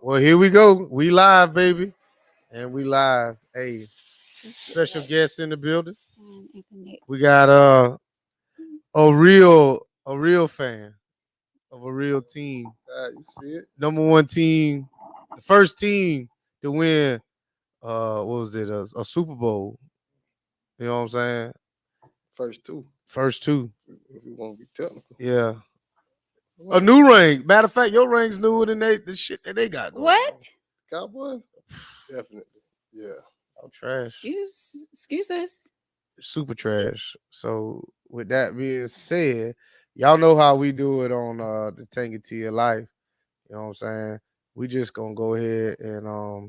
Well, here we go. We live, baby. And we live. Hey, special guest in the building. We got a real fan of a real team. You see it? Number one team, the first team to win what was it? A Super Bowl. You know what I'm saying? First two. First two. If we want to be technical. Yeah. A new ring. Matter of fact, your ring's newer than the shit that they got going on. What? Cowboys? Definitely. Yeah. Oh, trash. Excuse us. Super trash. So with that being said, y'all know how we do it on the Tangy Tea of Life. You know what I'm saying? We just gonna go ahead and I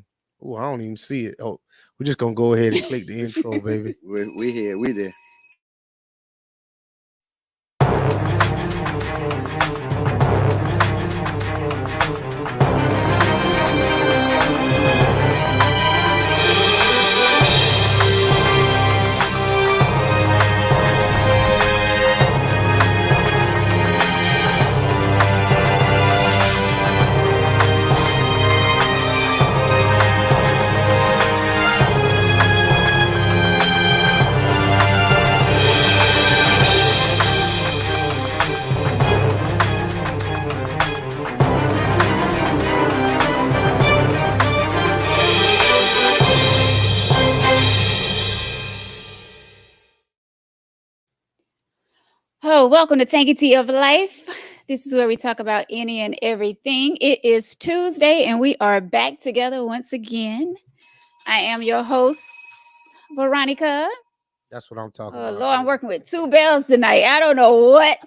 don't even see it. Oh, we just gonna go ahead and click the intro, baby. We here, we there. Oh, welcome to Tanky Tea of Life. This is where we talk about any and everything. It is Tuesday, and we are back together once again. I am your host, Veronica. That's what I'm talking Oh, about. Lord, I'm working with two bells tonight. I don't know what.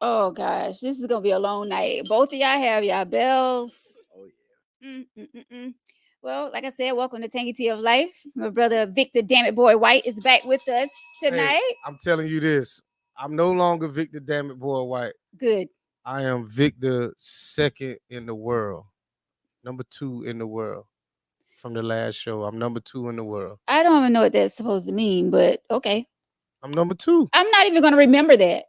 Oh, gosh, this is going to be a long night. Both of y'all have y'all bells. Oh yeah. Well, like I said, welcome to Tanky Tea of Life. My brother Victor Dammit Boy White is back with us tonight. Hey, I'm telling you this. I'm no longer Victor Dammit Boy White. Good. I am Victor second in the world. Number 2 in the world. From the last show. I'm number 2 in the world. I don't even know what that's supposed to mean, but okay. I'm number 2. I'm not even going to remember that.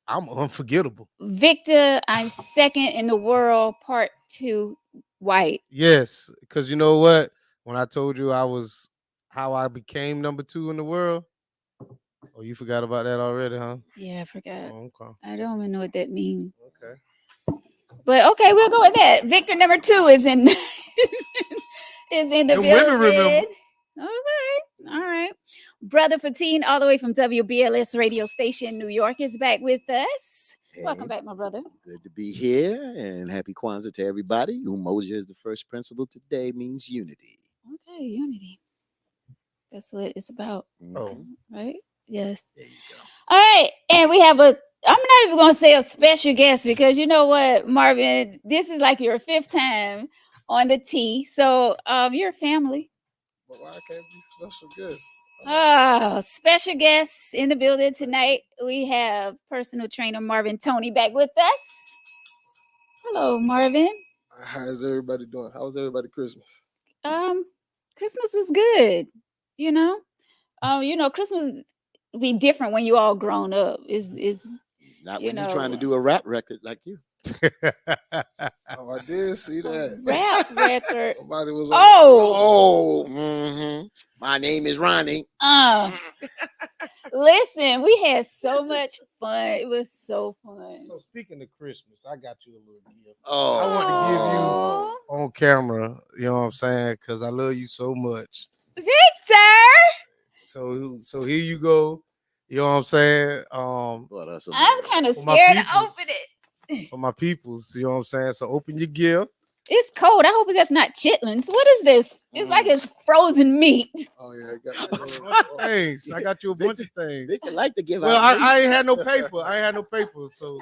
I'm unforgettable. Victor, I'm second in the world, part 2, White. Yes, because you know what? When I told you how I became number 2 in the world. Oh, you forgot about that already, huh? Yeah, I forgot. Oh, okay. I don't even know what that means. Okay. But okay, we'll go with that. Victor number 2 is in is in the The building. women remember. All right. Brother Fatine, all the way from WBLS radio station, New York, is back with us. Hey, Welcome back, my brother. Good to be here, and happy Kwanzaa to everybody. Umoja is the first principle today means unity. Okay, unity. That's what it's about. Oh. Right? Yes. There you go. All right. And we have I'm not even going to say a special guest because you know what, Marvin, this is like your 5th time on the T. So you're family. But why can't be special guest? Special guests in the building tonight. We have personal trainer Marvin Toney back with us. Hello, Marvin. How's everybody doing? How was everybody Christmas? Christmas was good. You know, Christmas be different when you all grown up. Is not when you're trying to do a rap record like you. Oh, I did see that rap record. Somebody was. My name is Ronnie. Listen, we had so much fun. It was so fun. So speaking of Christmas, I got you a little gift. Oh, I want to give you on camera. You know what I'm saying? Because I love you so much, Victor. So here you go. You know what I'm saying? I'm kind of scared to open it. For my peoples, you know what I'm saying? So open your gift. It's cold. I hope that's not chitlins. What is this? It's like it's frozen meat. Oh yeah, I got things. I got you a bunch of things. They can like to give out. Well, I ain't had no paper. So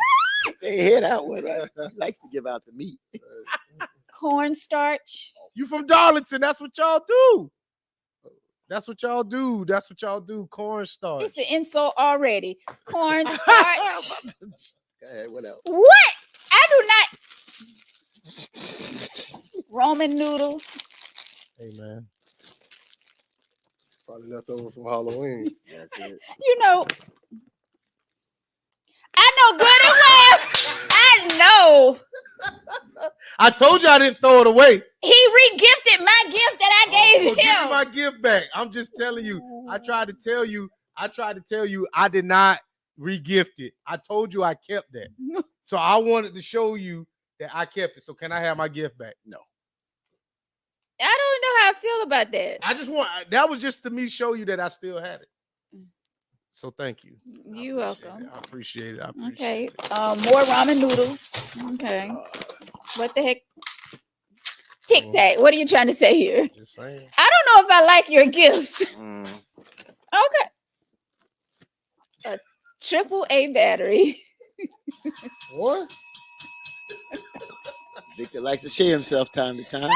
they hear that one, right? He likes to give out the meat. Cornstarch. You from Darlington? That's what y'all do. Cornstarch. It's an insult already. Cornstarch. Okay, what else? What? I do not. Roman noodles. Hey man. Probably left over from Halloween. You know. I know good and well. I know I told you I didn't throw it away. He re-gifted my gift that I gave Well, him. give me my gift back. I'm just telling you. I tried to tell you I did not re-gift it. I told you I kept that. So I wanted to show you that I kept it. So can I have my gift back? No. I don't know how I feel about that. I just want that was just to me show you that I still had it. So thank you. You're welcome. I appreciate it. Okay. More ramen noodles. Okay. What the heck? Tic Tac. What are you trying to say here? Just saying. I don't know if I like your gifts. Okay. A AAA battery. What? Victor likes to share himself time to time.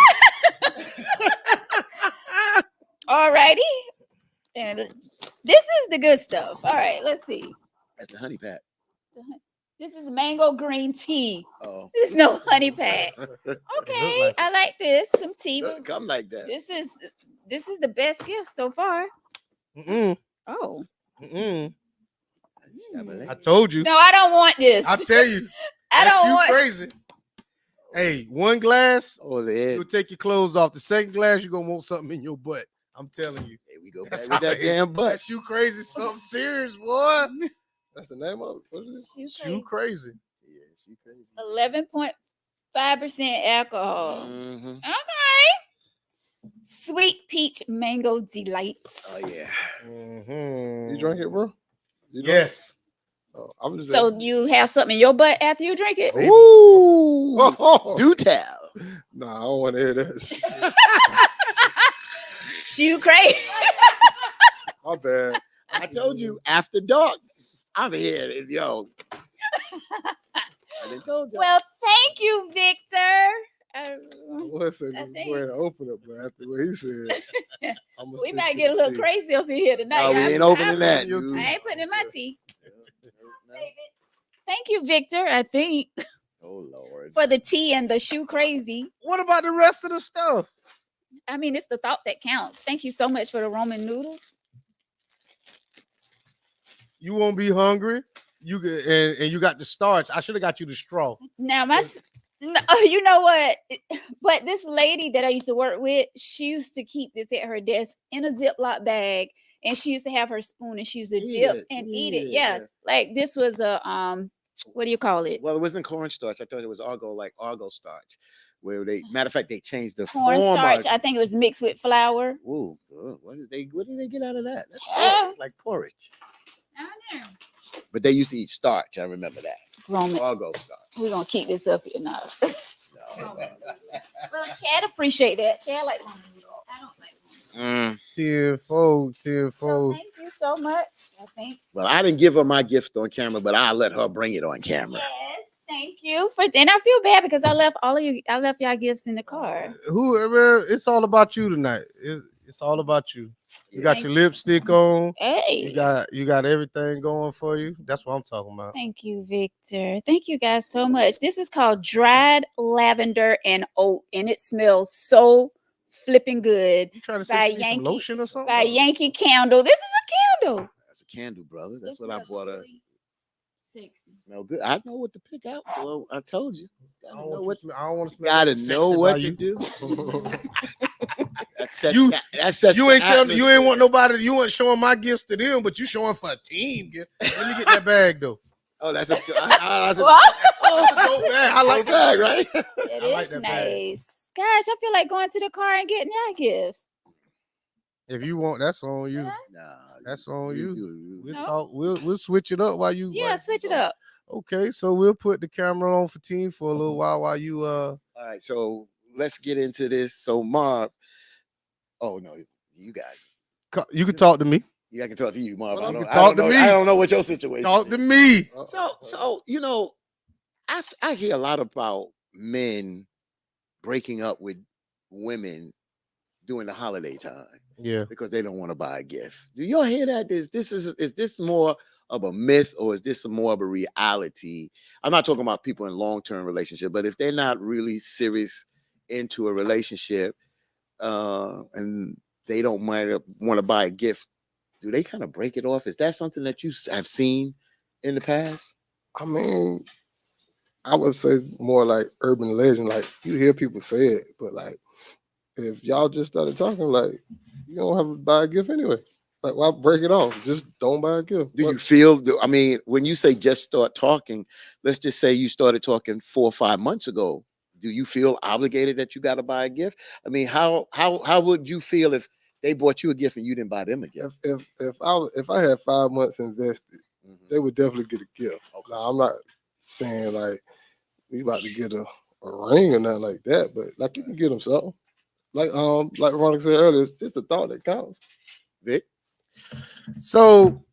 All righty. And this is the good stuff. All right, let's see. That's the honey pack. This is mango green tea. Oh. There's no honey pack. Okay, I like this. Some tea. Doesn't come like that. This is the best gift so far. Oh. I told you. No, I don't want this. I tell you. I don't want. Crazy. Hey, one glass, you'll take your clothes off. The second glass, you're gonna want something in your butt. I'm telling you. Here we go back with that damn butt. That's you crazy, something serious, boy. That's the name of it. What is it? You crazy. Yeah, she crazy. 11.5% alcohol. Okay. Sweet peach mango delights. Oh yeah. You drink it, bro? Yes. I'm just So you have something in your butt after you drink it? Ooh. Do tell. Nah, I don't want to hear this. You crazy. My bad. I told you after dark. I'm here, yo. I didn't told you. Well, thank you, Victor. What's it? Just go ahead and open it, but after what he said, we might get a little crazy up in here tonight. No, we ain't opening that. I ain't putting in my tea. Thank you, Victor. I think. Oh Lord. For the tea and the shoe crazy. What about the rest of the stuff? I mean, it's the thought that counts. Thank you so much for the Roman noodles. You won't be hungry. You and you got the starch. I should have got you the straw. Now you know what? But this lady that I used to work with, she used to keep this at her desk in a Ziploc bag, and she used to have her spoon and she used to dip and eat it. Yeah, like this was a what do you call it? Well, it wasn't cornstarch. I thought it was argo starch. Where matter of fact, they changed the cornstarch. I think it was mixed with flour. Ooh, what did they get out of that? That's like porridge. But they used to eat starch. I remember that. Roman. Argo starch. We're gonna keep this up here now. Well, Chad appreciate that. Chad like Roman noodles. I don't like Roman. Tenfold. So thank you so much. I think. Well, I didn't give her my gift on camera, but I'll let her bring it on camera. Yes, thank you and I feel bad because I left y'all gifts in the car. It's all about you tonight. It's all about you. You got your lipstick on. Hey. You got everything going for you. That's what I'm talking about. Thank you, Victor. Thank you guys so much. This is called dried lavender and oat, and it smells so flipping good. You trying to say some lotion or something? By Yankee Candle. This is a candle. That's a candle, brother. That's what I bought her. Sexy. No good. I know what to pick out. Well, I told you. I don't want to smell. Gotta know what to do. You ain't want nobody. You weren't showing my gifts to them, but you showing for a team gift. Let me get that bag though. Oh, that's a bag. I like that bag, right? It is nice. Gosh, I feel like going to the car and getting your gifts. If you want, that's on you. Nah, that's on you. We'll talk. No? We'll switch it up while you. Switch it up. Okay, so we'll put the camera on for team for a little while you. All right, so let's get into this. So Marv. Oh no, you guys. You can talk to me. Yeah, I can talk to you, Marv. Well, I don't know what your situation. Talk to me. So you know, I hear a lot about men breaking up with women during the holiday time. Yeah, because they don't want to buy a gift. Do y'all hear that? Is this more of a myth or is this more of a reality? I'm not talking about people in long-term relationship, but if they're not really serious into a relationship and they don't want to buy a gift, do they kind of break it off? Is that something that you have seen in the past? I mean, I would say more like urban legend. Like you hear people say it, but like if y'all just started talking, like you don't have to buy a gift anyway. Like why break it off? Just don't buy a gift. Do you feel? I mean, when you say just start talking, let's just say you started talking 4 or 5 months ago. Do you feel obligated that you got to buy a gift? I mean, how would you feel if they bought you a gift and you didn't buy them a gift? If I had 5 months invested, Mhm. they would definitely get a gift. Okay. Now I'm not saying like we about to get a ring or nothing like that, but like you can get them something. Like Ronnie said earlier, it's just a thought that counts. Vic, So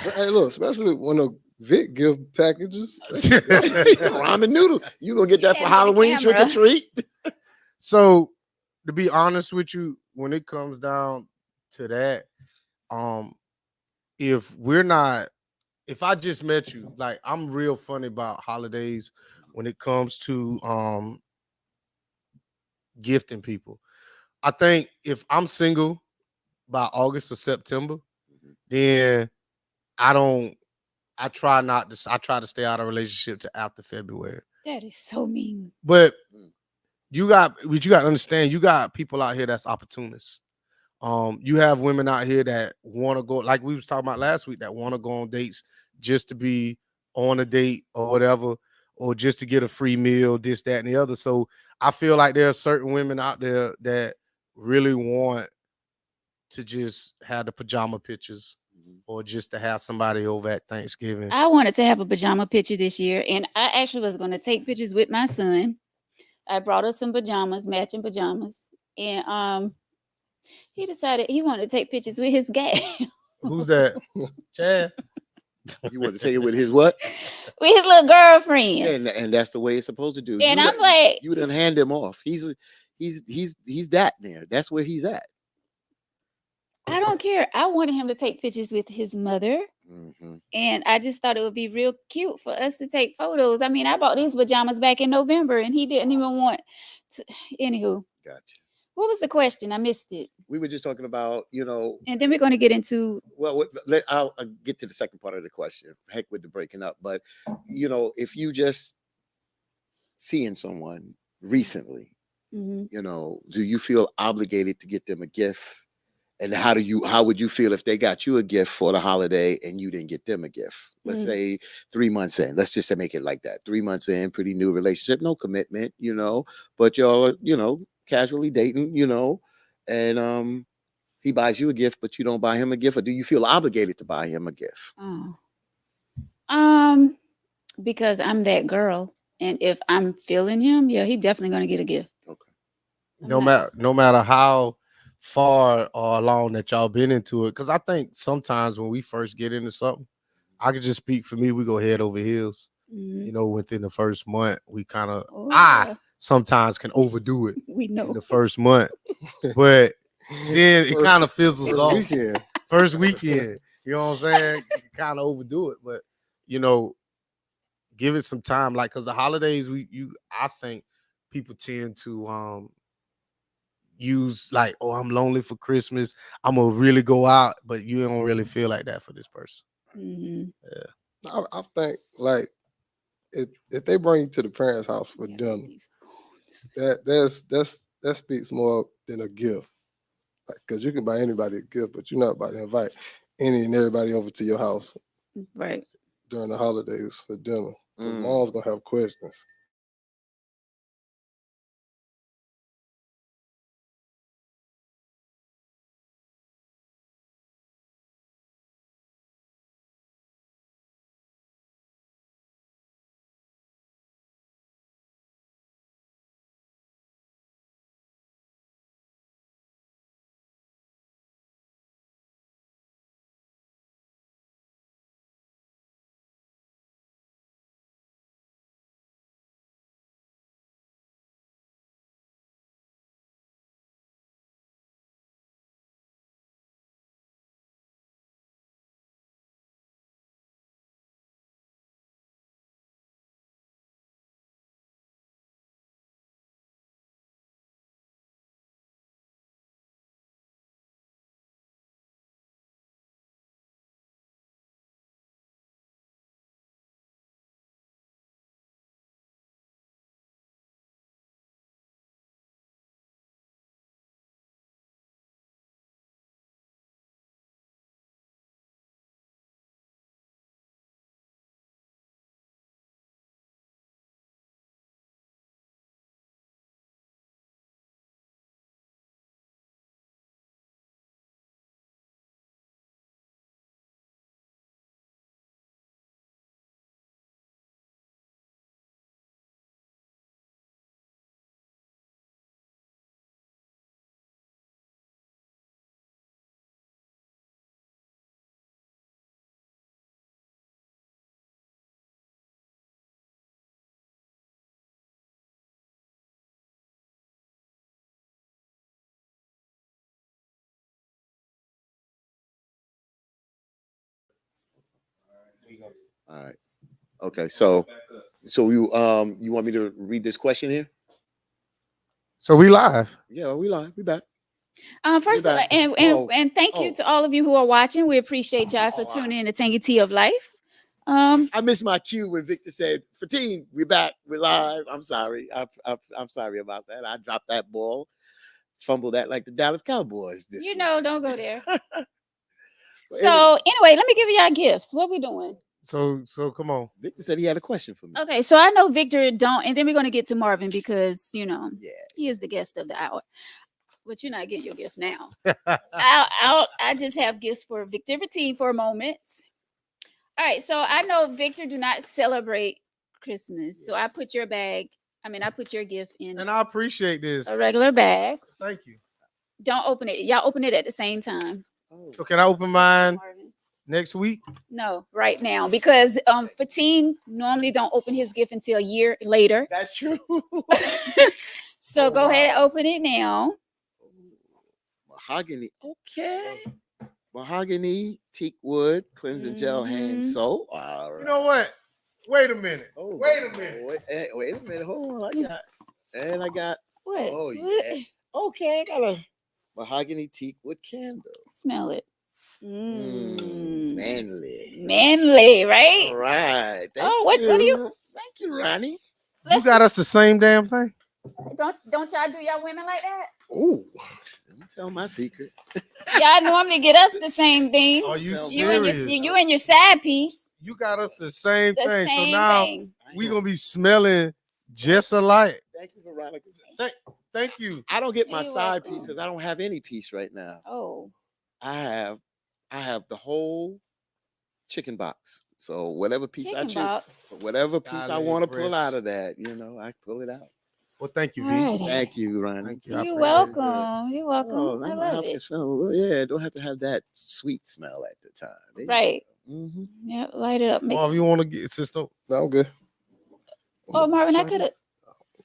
But, hey, look, especially when the Vic give packages. ramen noodle. You gonna get that for Yeah, for the Halloween trick or camera. treat? so to be honest with you, when it comes down to that, um, if we're not, if I just met you, like I'm real funny about holidays when it comes to gifting people. I think if I'm single by August or September, then I don't. I try not to. I try to stay out of relationship to after February. That is so mean. But you got to understand. You got people out here that's opportunists. You have women out here that want to go, like we was talking about last week, that want to go on dates just to be on a date or whatever, or just to get a free meal, this, that, and the other. So I feel like there are certain women out there that really want to just have the pajama pictures or just to have somebody over at Thanksgiving. I wanted to have a pajama picture this year, and I actually was going to take pictures with my son. I brought us some pajamas, matching pajamas, and he decided he wanted to take pictures with his gal. Who's that? Chad? You want to take it with his what? With his little girlfriend. And that's the way it's supposed to do. And I'm like, you didn't hand him off. He's that there. That's where he's at. I don't care. I wanted him to take pictures with his mother. Mm-hmm. And I just thought it would be real cute for us to take photos. I mean, I bought these pajamas back in November and he didn't even want to. Anywho, Gotcha. what was the question? I missed it. We were just talking about, And then we're going to get into. Well, I'll get to the second part of the question. Heck with the breaking up. But, if you just seeing someone recently, Mhm. Do you feel obligated to get them a gift? And how would you feel if they got you a gift for the holiday and you didn't get them a gift? Let's say 3 months in. Let's just say make it like that. 3 months in, pretty new relationship, no commitment, but y'all are, casually dating, and he buys you a gift, but you don't buy him a gift, or do you feel obligated to buy him a gift? Oh. Um, because I'm that girl. And if I'm feeling him, yeah, he definitely going to get a gift. Okay. No matter how far or along that y'all been into it, because I think sometimes when we first get into something, I can just speak for me. We go head over heels. Within the first month, we kind of sometimes can overdo it. We know in the first month, but then it kind of fizzles off. First weekend, you know what I'm saying? You kind of overdo it, but give it some time. Like, because the holidays, I think people tend to use like, oh, I'm lonely for Christmas, I'm gonna really go out, but you don't really feel like that for this person. Yeah, I think like if they bring you to the parents' house for dinner, that speaks more than a gift. Because you can buy anybody a gift, but you're not about to invite any and everybody over to your house right during the holidays for dinner. Because mom's gonna have questions. All right. Okay. So you want me to read this question here? So we live. Yeah, we live. We back. First of all, back. and thank you Oh. to all of you who are watching. We appreciate y'all for tuning in to Tangy Tea of Life. I missed my cue when Victor said, "Fatine, we're back. We're live." I'm sorry. I'm sorry about that. I dropped that ball, fumbled that like the Dallas Cowboys. You know, don't go there. Well, So anyway, let me give you our gifts. What we doing? So come on. Victor said he had a question for me. Okay, so I know Victor don't, and then we're gonna get to Marvin because you know Yeah. he is the guest of the hour. But you're not getting your gift now. I just have gifts for Victor Fatine for a moment. All right, so I know Victor do not celebrate Christmas, so I put your bag. I put your gift in And I appreciate this. a regular bag. Thank you. Don't open it. Y'all open it at the same time. Oh. So can I open mine Marvin. next week? No, right now because Fatine normally don't open his gift until a year later. That's true. So Oh, go ahead and wow. open it now. Mahogany. Okay. Mahogany, teak wood, cleansing gel, hand Mhm. soap. All right. You know what? Wait a minute. Oh, Wait a minute. Wait a minute. Hold on. I got. What? Oh, What? yeah. Okay, I got a mahogany teak wood candle. Smell it. Mm. Manly. Manly, right? All right. Thank Oh, what do you- Thank you, Ronnie. You got us the same damn thing. Don't y'all do y'all women like that? Oh, let me tell my secret. Y'all normally get us the same thing. Are you You and your serious? you and your side piece. You got us the same The thing. So same now thing. we gonna be smelling just alike. Thank you, Veronica. Thank you. I don't get my You're side welcome. piece because I don't have any piece right now. Oh. I have the whole chicken box. So whatever piece I Chicken choose, box. whatever piece I Golly, want to pull breast. out of that, I pull it out. Well, thank you, V. Alrighty. Thank you, Ronnie. Thank you. I You're appreciate it. welcome. You're welcome. Oh, I my love house can it. smell. Yeah, don't have to have that sweet smell at the time. There you Right. go. Mhm. Yeah, light it up. Make Well, if you want to get sister, No, I'm good. Oh, Marvin, I could have.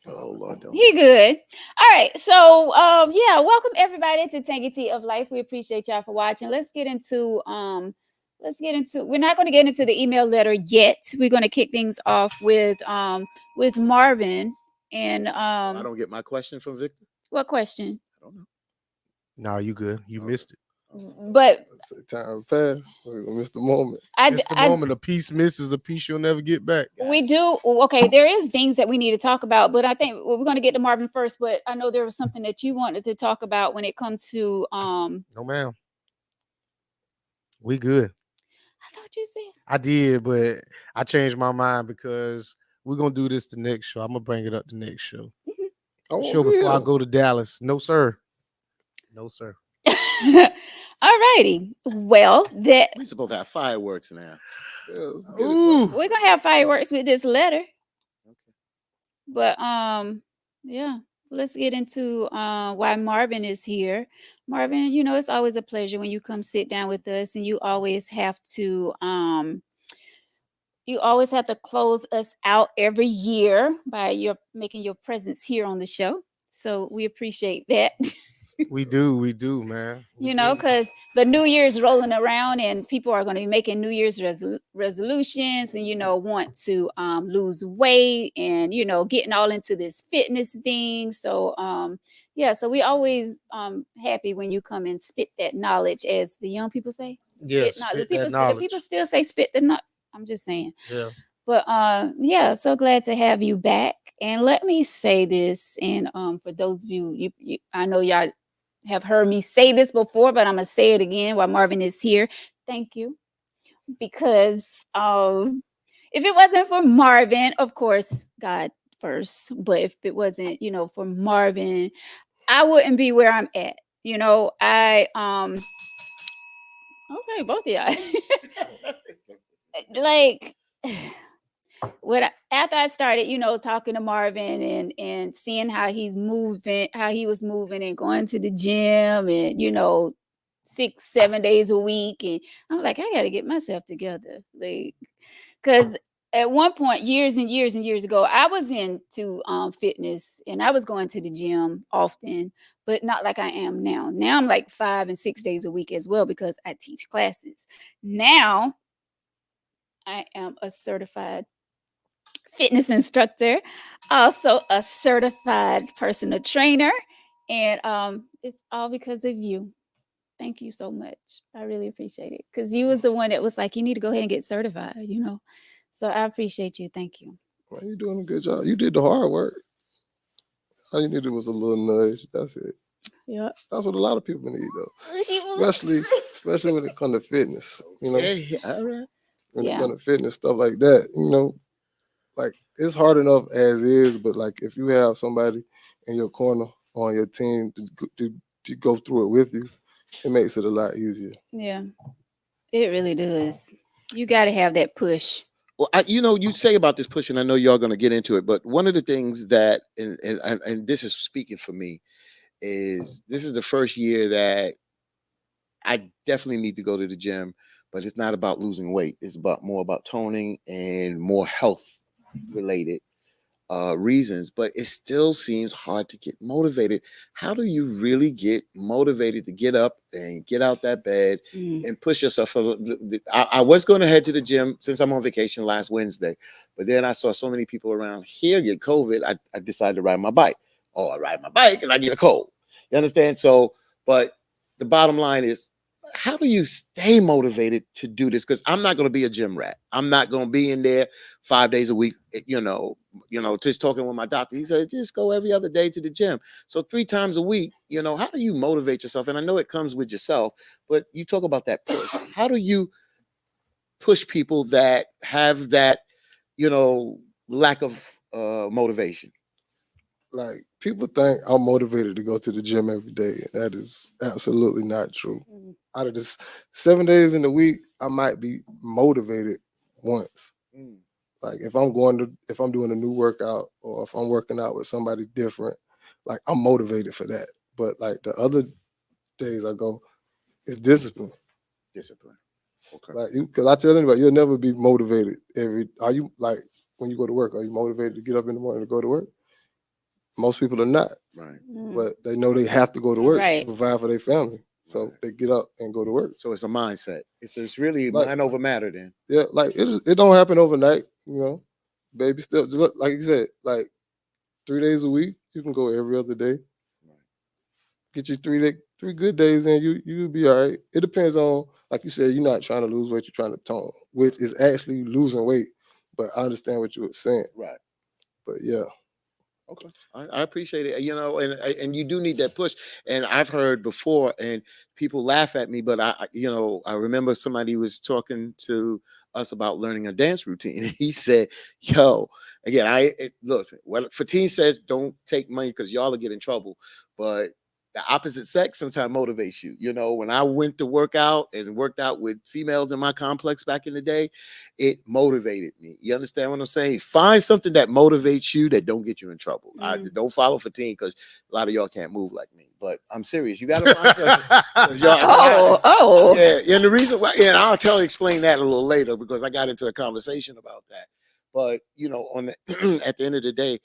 Oh Lord, don't. He good. All right. So yeah, welcome everybody to Tangy Tea of Life. We appreciate y'all for watching. Let's get into we're not going to get into the email letter yet. We're going to kick things off with Marvin. And I don't get my question from Victor. what question? I don't know. no, you good. You missed it. But Say time passed. We missed the moment. It's the moment a piece misses a piece you'll never get back. we do okay. There is things that we need to talk about, but I think we're going to get to Marvin first. But I know there was something that you wanted to talk about when it comes to No, ma'am. We good. I thought you said I did, but I changed my mind because we're gonna do this the next show. I'm gonna bring it up the next show. I won't Show be before I here. go to Dallas. No, sir. No, sir. all righty. Well, that We supposed to have fireworks now. Yeah, let's get it, bro. Ooh. we're gonna have fireworks with this letter. Okay. But yeah, let's get into why Marvin is here. Marvin, you know, it's always a pleasure when you come sit down with us, and you always have to close us out every year by your making your presence here on the show. So we appreciate that. We do, man. We You know, do. because the New Year's rolling around and people are going to be making New Year's resolutions and, you know, want to lose weight and, you know, getting all into this fitness thing. So, yeah, so we always happy when you come and spit that knowledge, as the young people say. Yeah, Spit spit people, that knowledge. people still say spit the knowledge. I'm just saying. Yeah. But yeah, so glad to have you back. And let me say this, and for those of you, I know y'all have heard me say this before, but I'm gonna say it again while Marvin is here. Thank you, because if it wasn't for Marvin, of course, God first, but if it wasn't, you know, for Marvin, I wouldn't be where I'm at. You know, okay, both of y'all. Like after I started, you know, talking to Marvin and seeing how he was moving and going to the gym and, you know, 6-7 days a week, and I'm like, I got to get myself together, like, because at one point, years and years and years ago, I was into fitness and I was going to the gym often, but not like I am now. Now I'm like 5 and 6 days a week as well because I teach classes. Now I am a certified fitness instructor, also a certified personal trainer, and it's all because of you. Thank you so much. I really appreciate it because you was the one that was like, you need to go ahead and get certified, you know. So I appreciate you. Thank you. Man, you're doing a good job. You did the hard work. All you needed was a little nudge. That's it. Yeah. That's what a lot of people need though. Especially when it comes to fitness. You know, Okay, all right. when it Yeah. comes to fitness, stuff like that. You know, like it's hard enough as is, but like if you have somebody in your corner on your team to go through it with you, it makes it a lot easier. Yeah. It really does. You got to have that push. Well, you say about this push, and I know y'all going to get into it, but one of the things that, and this is speaking for me, is this is the first year that I definitely need to go to the gym, but it's not about losing weight. It's about more about toning and more health related reasons, but it still seems hard to get motivated. How do you really get motivated to get up and get out that bed Mm. and push yourself? I was going to head to the gym since I'm on vacation last Wednesday, but then I saw so many people around here get COVID. I decided to ride my bike. Oh, I ride my bike and I get a cold. You understand? So, but the bottom line is, how do you stay motivated to do this? Because I'm not going to be a gym rat. I'm not going to be in there 5 days a week. Just talking with my doctor. He said, just go every other day to the gym. So 3 times a week, how do you motivate yourself? And I know it comes with yourself, but you talk about that push. How do you push people that have that, lack of motivation? Like people think I'm motivated to go to the gym every day, and that is absolutely not true. Mm. Out of this 7 days in the week, I might be motivated once. Mm. Like if I'm doing a new workout or if I'm working out with somebody different, like I'm motivated for that. But like the other days I go, it's discipline. Discipline. Okay. Like because I tell anybody, you'll never be motivated are you like when you go to work, are you motivated to get up in the morning to go to work? Most people are not, Right. Mm. but they know they have to go to work to Right. provide for their family. So Right. they get up and go to work. So it's a mindset. It's really Like mind over matter then. yeah, like it don't happen overnight, Baby step, just like you said, like 3 days a week, you can go every other day. Right. Get you 3 good days in, you'll be all right. It depends on, like you said, you're not trying to lose weight, you're trying to tone, which is actually losing weight. But I understand what you were saying. Right. But yeah. Okay, I appreciate it. And you do need that push. And I've heard before, and people laugh at me, but I remember somebody was talking to us about learning a dance routine. And he said, "Yo, again, listen. Well, Fatine says don't take money because y'all will get in trouble, but." The opposite sex sometimes motivates you. When I went to work out and worked out with females in my complex back in the day, it motivated me. You understand what I'm saying? Find something that motivates you that don't get you in trouble. Mm. Don't follow Fatine because a lot of y'all can't move like me. But I'm serious. You got to find something. 'Cause Oh. yeah. And the reason why, and explain that a little later because I got into a conversation about that. But on at the end of the day,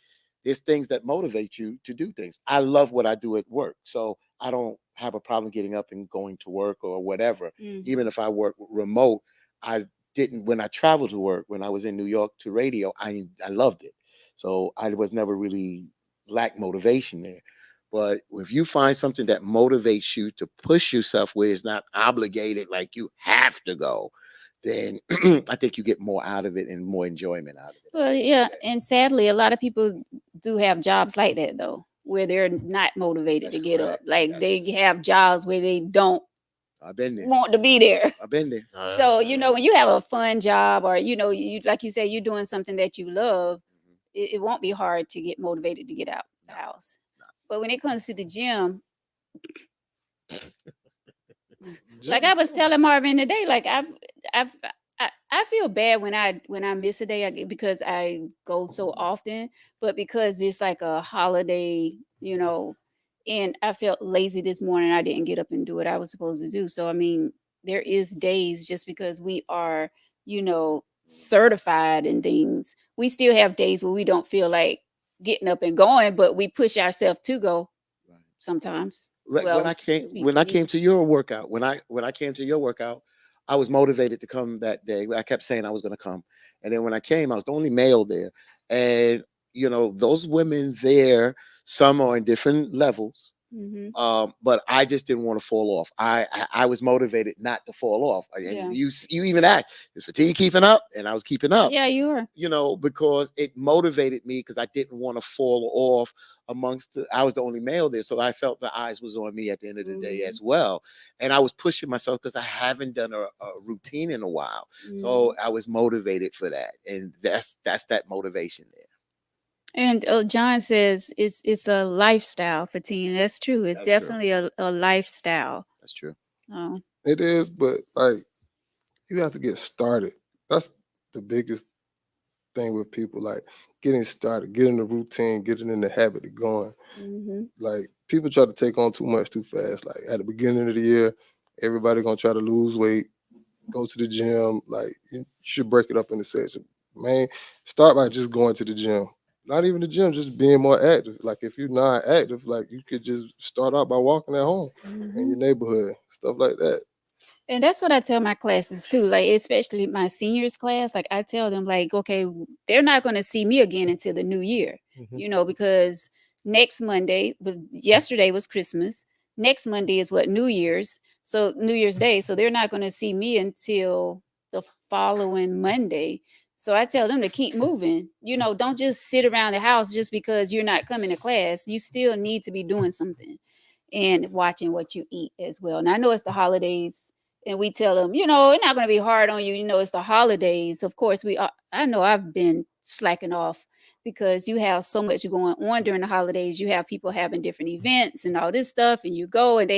there's things that motivate you to do things. I love what I do at work, so I don't have a problem getting up and going to work or whatever. Mm. Even if I work remote, I didn't when I traveled to work when I was in New York to radio. I loved it, so I was never really lack motivation there. But if you find something that motivates you to push yourself where it's not obligated, like you have to go, then I think you get more out of it and more enjoyment out of it. Well, yeah, and sadly, a lot of people do have jobs like that though, where they're not motivated That's to get up. correct. Like they Yes. have jobs where they don't I've been there. want to be there. I've been there. So when you have a fun job, or you like you say, you're doing something that you love, it won't be hard to get motivated to get out the house. But when it comes to the gym, like I was telling Marvin today, like I feel bad when I miss a day because I go so often, but because it's like a holiday, and I felt lazy this morning. I didn't get up and do what I was supposed to do. So I mean, there is days just because we are, certified and things, we still have days where we don't feel like getting up and going, but we push ourselves to go sometimes. Like Well, when I came speak when for I me. came to your workout, when I came to your workout, I was motivated to come that day. I kept saying I was going to come. And then when I came, I was the only male there. And, those women there, some are in different levels. Mhm. But I just didn't want to fall off. I was motivated not to fall off. And Yeah. you even asked, is fatigue keeping up? And I was keeping up. Yeah, you are. Because it motivated me because I didn't want to fall off I was the only male there. So I felt the eyes was on me at the end of the day Mhm. as well. And I was pushing myself because I haven't done a routine in a while. So Mhm. I was motivated for that. And that's that motivation there. And John says it's a lifestyle for teen. That's true. It's That's true. definitely a lifestyle. That's true. Oh, It is, but like you have to get started. That's the biggest thing with people, like getting started, getting the routine, getting in the habit of going. hmm Like people try to take on too much too fast. Like at the beginning of the year, everybody gonna try to lose weight, go to the gym. Like you should break it up into sections. Man, start by just going to the gym. Not even the gym, just being more active. Like if you're not active, like you could just start out by walking at home in hmm your neighborhood, stuff like that. And that's what I tell my classes too. Like especially my seniors class. Like I tell them, like, okay, they're not going to see me again until the new year. Mhm. Because next Monday was yesterday was Christmas. Next Monday is what New Year's. So New Year's Day. So they're not going to see me until the following Monday. So I tell them to keep moving. Don't just sit around the house just because you're not coming to class. You still need to be doing something and watching what you eat as well. And I know it's the holidays, and we tell them, it's not going to be hard on you. It's the holidays. Of course, I know I've been slacking off because you have so much going on during the holidays. You have people having different events and all this stuff, and you go and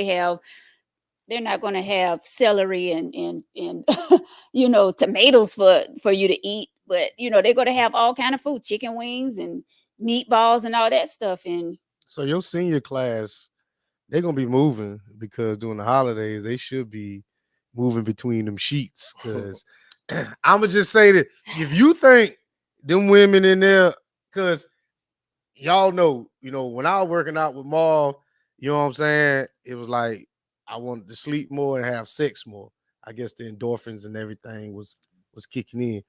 they're not going to have celery and tomatoes for you to eat, but they're going to have all kind of food, chicken wings and meatballs and all that stuff. And So your senior class, they're gonna be moving because during the holidays they should be moving between them sheets. Cause I'ma just say that if you think them women in there, cause y'all know, when I was working out with Marv, you know what I'm saying? It was like I wanted to sleep more and have sex more. I guess the endorphins and everything was kicking in.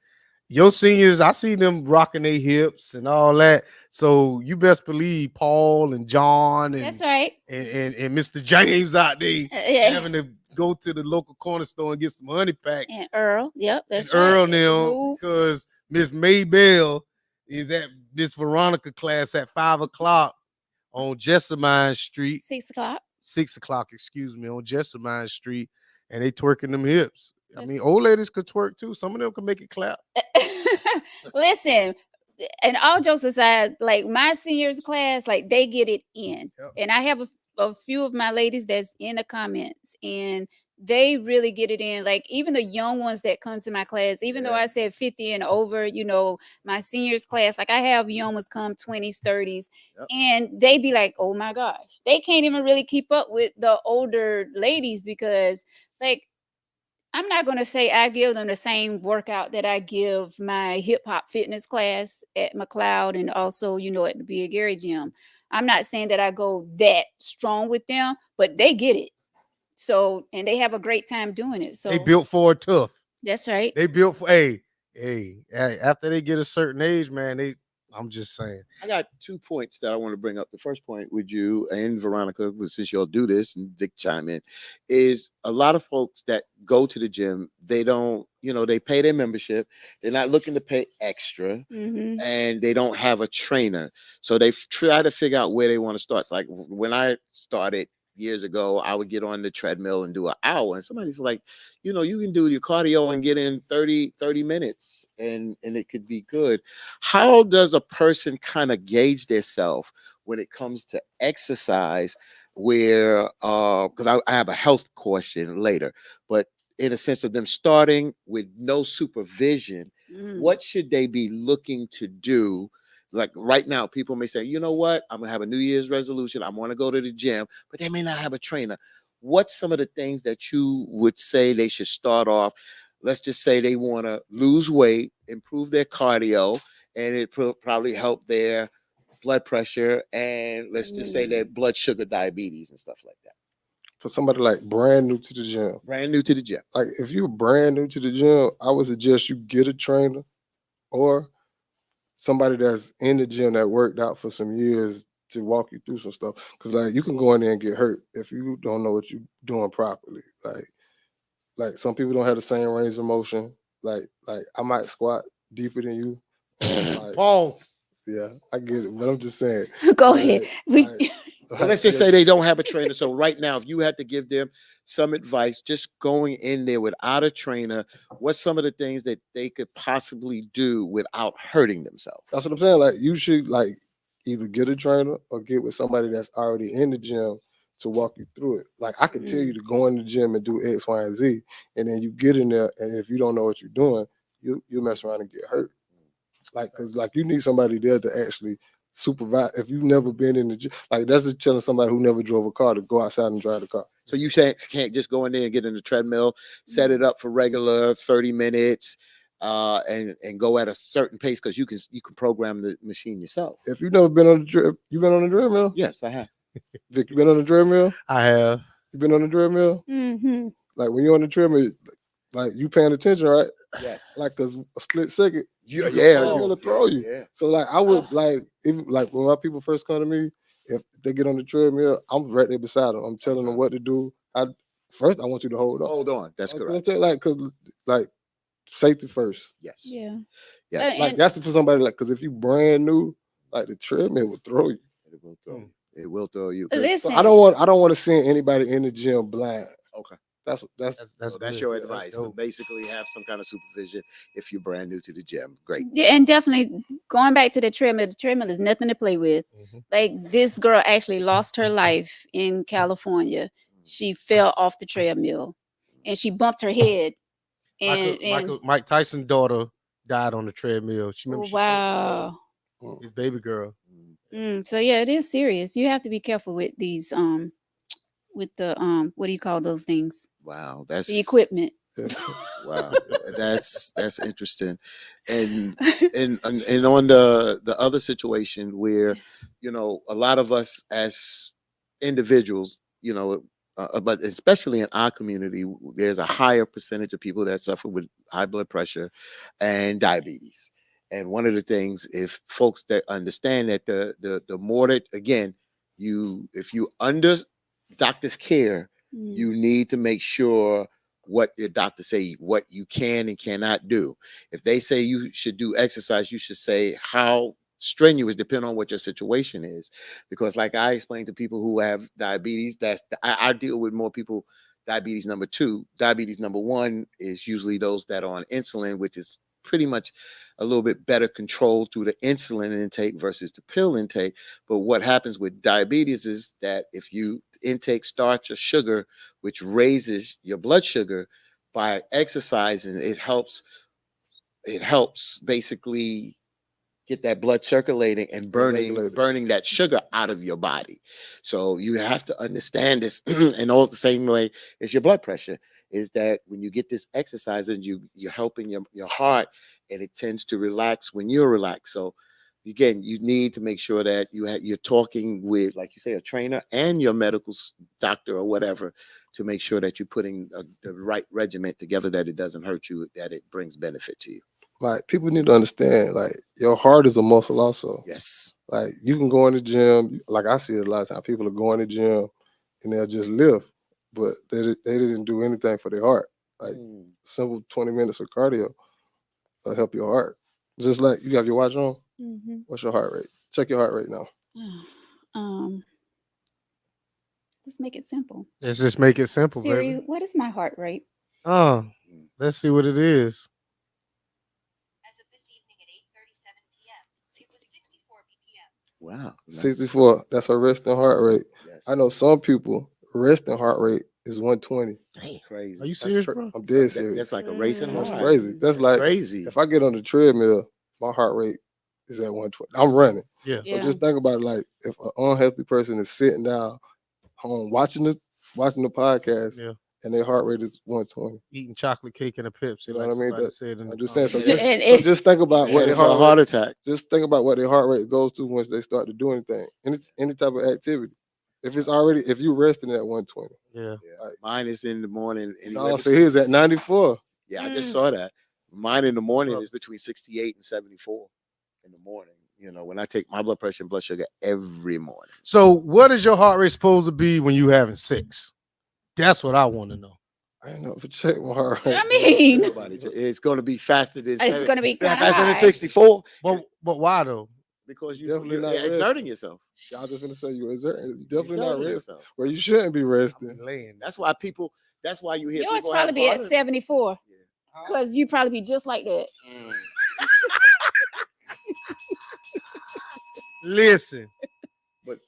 Your seniors, I see them rocking their hips and all that. So you best believe Paul and John that's and right. and Mr. James out there Yeah. having to go to the local corner store and get some honey packs And Earl, yep, and that's right. Earl That's the them move. because Miss Maybell is at Miss Veronica class at 5 o'clock on Jessamine Street, 6 o'clock. 6 o'clock, excuse me, on Jessamine Street, and they twerking them hips. I That's mean, old ladies could twerk too. Some of them can make it clap. Listen, and all jokes aside, like my seniors class, like they get it in. Yep. And I have a few of my ladies that's in the comments, and they really get it in. Like even the young ones that come to my class, even though Yeah. I said 50 and over, my seniors class, like I have young ones come 20s, 30s, Yep. and they be like, oh my gosh, they can't even really keep up with the older ladies because like I'm not going to say I give them the same workout that I give my hip hop fitness class at McLeod and also, at the Big Gary gym. I'm not saying that I go that strong with them, but they get it. So, and they have a great time doing it. They So built for it tough. that's right. They built for hey, after they get a certain age, man, I'm just saying. I got 2 points that I want to bring up. The first point with you and Veronica, since y'all do this and Dick chime in, is a lot of folks that go to the gym, they don't, they pay their membership. They're not looking to pay extra Mm-hmm. and they don't have a trainer. So they try to figure out where they want to start. It's like when I started years ago, I would get on the treadmill and do an hour. And somebody's like, you can do your cardio and get in 30 minutes and it could be good. How does a person kind of gauge themselves when it comes to exercise? Where because I have a health question later, but in a sense of them starting with no supervision, Mm-hmm. what should they be looking to do? Like right now, people may say, you know what, I'm gonna have a New Year's resolution. I want to go to the gym, but they may not have a trainer. What's some of the things that you would say they should start off? Let's just say they want to lose weight, improve their cardio, and it probably help their blood pressure, and let's just say their blood sugar, diabetes, and stuff like that. for somebody like brand new to the gym, Brand new to the gym. like if you're brand new to the gym, I would suggest you get a trainer or somebody that's in the gym that worked out for some years to walk you through some stuff. Because like you can go in there and get hurt if you don't know what you're doing properly. Like some people don't have the same range of motion. Like I might squat deeper than you. Like, Pause. yeah, I get it, but I'm just saying. Go ahead. Like, Well, let's just say they don't have a trainer. So right now, if you had to give them some advice, just going in there without a trainer, what's some of the things that they could possibly do without hurting themselves? That's what I'm saying. Like you should like either get a trainer or get with somebody that's already in the gym to walk you through it. Like I could tell you to go in the gym and do X, Y, and Z, and then you get in there, and if you don't know what you're doing, you mess around and get hurt. Like because like you need somebody there to actually supervise. If you've never been in the gym, like that's just telling somebody who never drove a car to go outside and drive the car. So you can't just go in there and get in the treadmill, set it up for regular 30 minutes, and go at a certain pace because you can program the machine yourself. If you've never been on the treadmill, you been on the treadmill? Yes, I have. Vic, you been on the treadmill? I have. You been on the treadmill? Mm-hmm. Like when you're on the treadmill, like you paying attention, right? Yes. Like cause a split second, Yeah, you're gonna throw you. Yeah. So like I would like even like when my people first come to me, if they get on the treadmill, I'm right there beside them. I'm telling them what to do. First I want you to hold on. Hold on. That's correct. Like cause like safety first. Yes. Yeah. Yes. Like that's for somebody like cause if you brand new, like the treadmill will throw you. It will throw you. It will throw you. Listen, So I don't want to send anybody in the gym blind. Okay. That's So That's that's good. your Yeah, that's advice. To dope. basically have some kind of supervision if you're brand new to the gym. Great. yeah, and definitely going back to the treadmill is nothing to play with. Mhm. Like this girl actually lost her life in California. She fell off the treadmill and she bumped her head. And Mike Tyson's daughter died on the treadmill. She remember she choked herself. wow. His baby girl. So yeah, it is serious. You have to be careful with these with the what do you call those things? Wow. That's The equipment. wow. That's interesting. And on the other situation where, a lot of us as individuals, but especially in our community, there's a higher percentage of people that suffer with high blood pressure and diabetes. And one of the things, if folks that understand that the more that again, if you under doctor's care, you need to make sure what your doctor say, what you can and cannot do. If they say you should do exercise, you should say how strenuous, depending on what your situation is. Because like I explained to people who have diabetes, I deal with more people diabetes number 2. Diabetes number 1 is usually those that are on insulin, which is pretty much a little bit better controlled through the insulin intake versus the pill intake. But what happens with diabetes is that if you intake starch or sugar, which raises your blood sugar, by exercising, it helps basically get that blood circulating and burning that sugar out of your body. So you have to understand this, and all the same way as your blood pressure, is that when you get this exercise and you're helping your heart, and it tends to relax when you're relaxed. So again, you need to make sure that you're talking with, like you say, a trainer and your medical doctor or whatever, to make sure that you're putting the right regimen together, that it doesn't hurt you, that it brings benefit to you. Like people need to understand, like your heart is a muscle also. Yes. Like you can go in the gym, like I see it a lot of times. People are going to the gym and they'll just lift, but they didn't do anything for their heart. Like simple 20 minutes of cardio will help your heart. Just like you have your watch on. Mm-hmm. What's your heart rate? Check your heart rate now. Let's make it simple. Let's just make it simple, Siri, baby. what is my heart rate? Let's see what it is. As of this evening at 8:37 p.m., it was 64 BPM. Wow. 64. That's her resting heart rate. Yes. I know some people resting heart rate is 120. Dang, crazy. Are you serious, bro? I'm dead serious. That's like a racing That's heart. crazy. That's like crazy. if I get on the treadmill, my heart rate is at 120. I'm running. Yeah. Yeah. So just think about it, like if an unhealthy person is sitting down home watching the podcast, Yeah. and their heart rate is 120. Eating chocolate cake and a Pepsi. You know like what I mean? somebody That- said in I'm the just saying. So comments. just, so just think about what And their for a heart heart rate. attack. Just think about what their heart rate goes to once they start to do anything, any type of activity. If it's already, if you resting at 120, Yeah. Yeah. Mine is in the morning. I'll say his at 94. Yeah, I just saw that. Mine in the morning Well- is between 68 and 74 in the morning. You know, when I take my blood pressure and blood sugar every morning. So, what is your heart rate supposed to be when you having sex? That's what I want to know. I ain't know if check my heart rate. I mean, Nobody, it's going to be faster than it's going to be kind of faster than high. 64 But why though? because Definitely you're not resting. exerting yourself. Y'all just gonna say you exerting. Definitely not Exerting resting. yourself. Well, you shouldn't be resting. Laying. That's why people. That's why you hear Yours people probably have be at heart- 74 Yeah. because you probably be just like that. Mm. Listen, But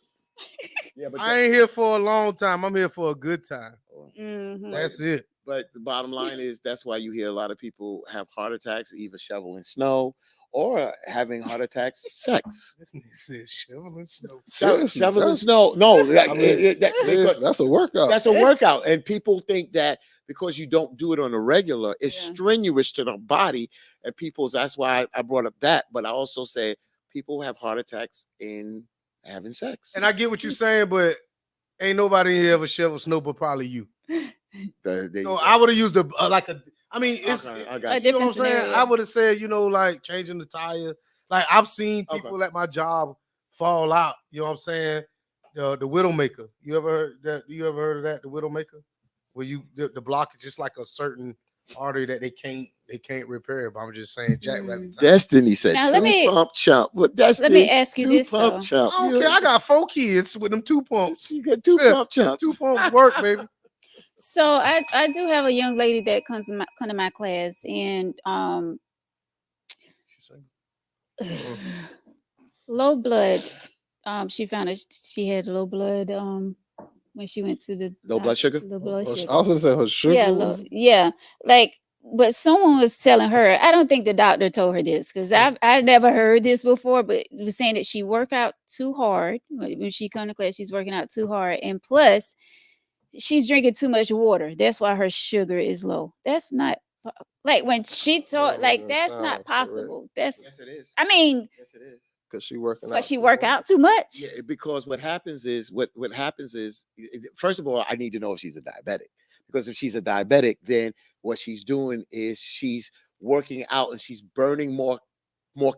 yeah, but I ain't here for a long time. I'm here for a good time. Mhm. That's it. But the bottom line is that's why you hear a lot of people have heart attacks, either shoveling snow or having heart attacks, sex. This nigga said shoveling snow. Seriously, Shoveling that's- snow. No, I mean, because that's a workout. that's a workout. And people think that because you don't do it on a regular, it's Yeah. strenuous to the body. And that's why I brought up that. But I also said people have heart attacks in having sex. And I get what you're saying, but ain't nobody in here ever shovel snow, but probably you. So I would have used like a. I mean, it's Okay, I A got you. you know what I'm different saying. scenario. I would have said, like changing the tire. Like I've seen people at my job fall out. You know what I'm saying? The Widowmaker. You ever heard that? You ever heard of that? The Widowmaker, where the block is just like a certain artery that they can't repair. But I'm just saying, Jack Rabbit. time. Destiny said Now, let me- pump chump. But Destiny, let me ask you two this, pump though. chump. I don't care. I got 4 kids with them 2 pumps. You got two Yeah, pump chumps. 2 pumps work, baby. So I do have a young lady that comes to my class, and low blood. She found out she had low blood when she went to the Low blood sugar? Low blood I sugar. was gonna say her sugar. Yeah, was- yeah. Like, but someone was telling her. I don't think the doctor told her this because I never heard this before. But it was saying that she work out too hard when she come to class. She's working out too hard, and plus, she's drinking too much water. That's why her sugar is low. That's not like when she told. That Like doesn't that's sound not correct. possible. That's. Yes, it is. I mean, Yes, it is. Cause she working out. but she too work much. out too much. Yeah, because what happens is first of all, I need to know if she's a diabetic. Because if she's a diabetic, then what she's doing is she's working out and she's burning more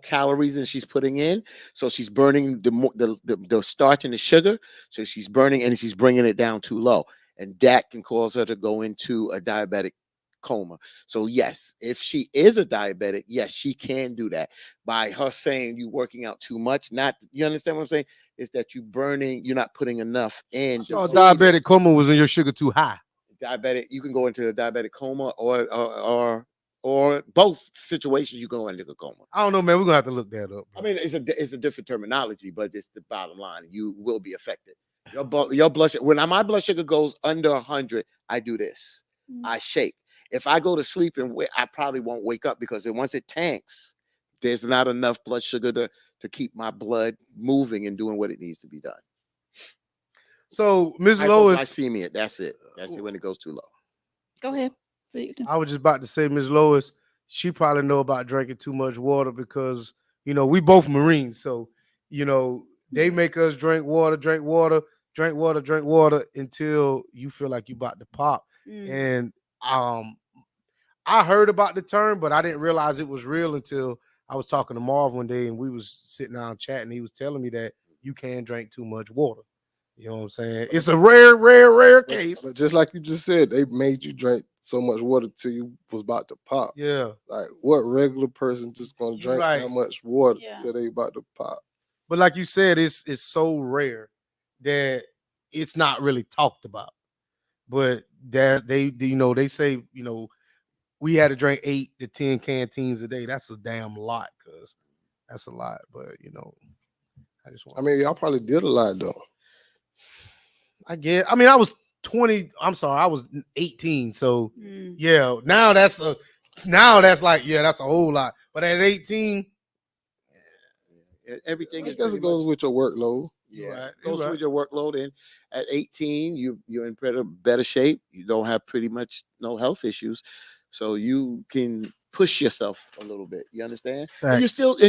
calories than she's putting in. So she's burning the starch and the sugar. So she's burning and she's bringing it down too low, and that can cause her to go into a diabetic coma. So yes, if she is a diabetic, yes, she can do that by her saying you working out too much. Not, you understand what I'm saying? Is that you're not putting enough in. Oh, diabetic coma was in your sugar too high. Diabetic, you can go into a diabetic coma or both situations you go into a coma. I don't know, man. We're gonna have to look that up. I mean, it's a different terminology, but it's the bottom line. You will be affected. Your blood sugar, when my blood sugar goes under 100, I do this. I shake. If I go to sleep and I probably won't wake up because once it tanks, there's not enough blood sugar to keep my blood moving and doing what it needs to be done. So, Ms. Lois, Hypoglycemia, that's it. That's it when it goes too low. Go ahead. I was just about to say, Ms. Lois, she probably know about drinking too much water because we both Marines, so they make us drink water until you feel like you about to pop. And I heard about the term, but I didn't realize it was real until I was talking to Marv one day and we was sitting down chatting. He was telling me that you can drink too much water. You know what I'm saying? It's a rare case. But just like you just said, they made you drink so much water till you was about to pop. Yeah. Like what regular person just gonna drink that much water till they about to pop? But like you said, it's so rare that it's not really talked about. But that they say, we had to drink 8 to 10 canteens a day. That's a damn lot, cuz that's a lot. But I mean, y'all probably did a lot though. I was 20. I'm sorry, I was 18. So yeah, now that's like, yeah, that's a whole lot. But at 18, everything I is guess it goes with your workload. Yeah, goes with your workload. And at 18, you're in better shape. You don't have pretty much no health issues, so you can push yourself a little bit. You understand? And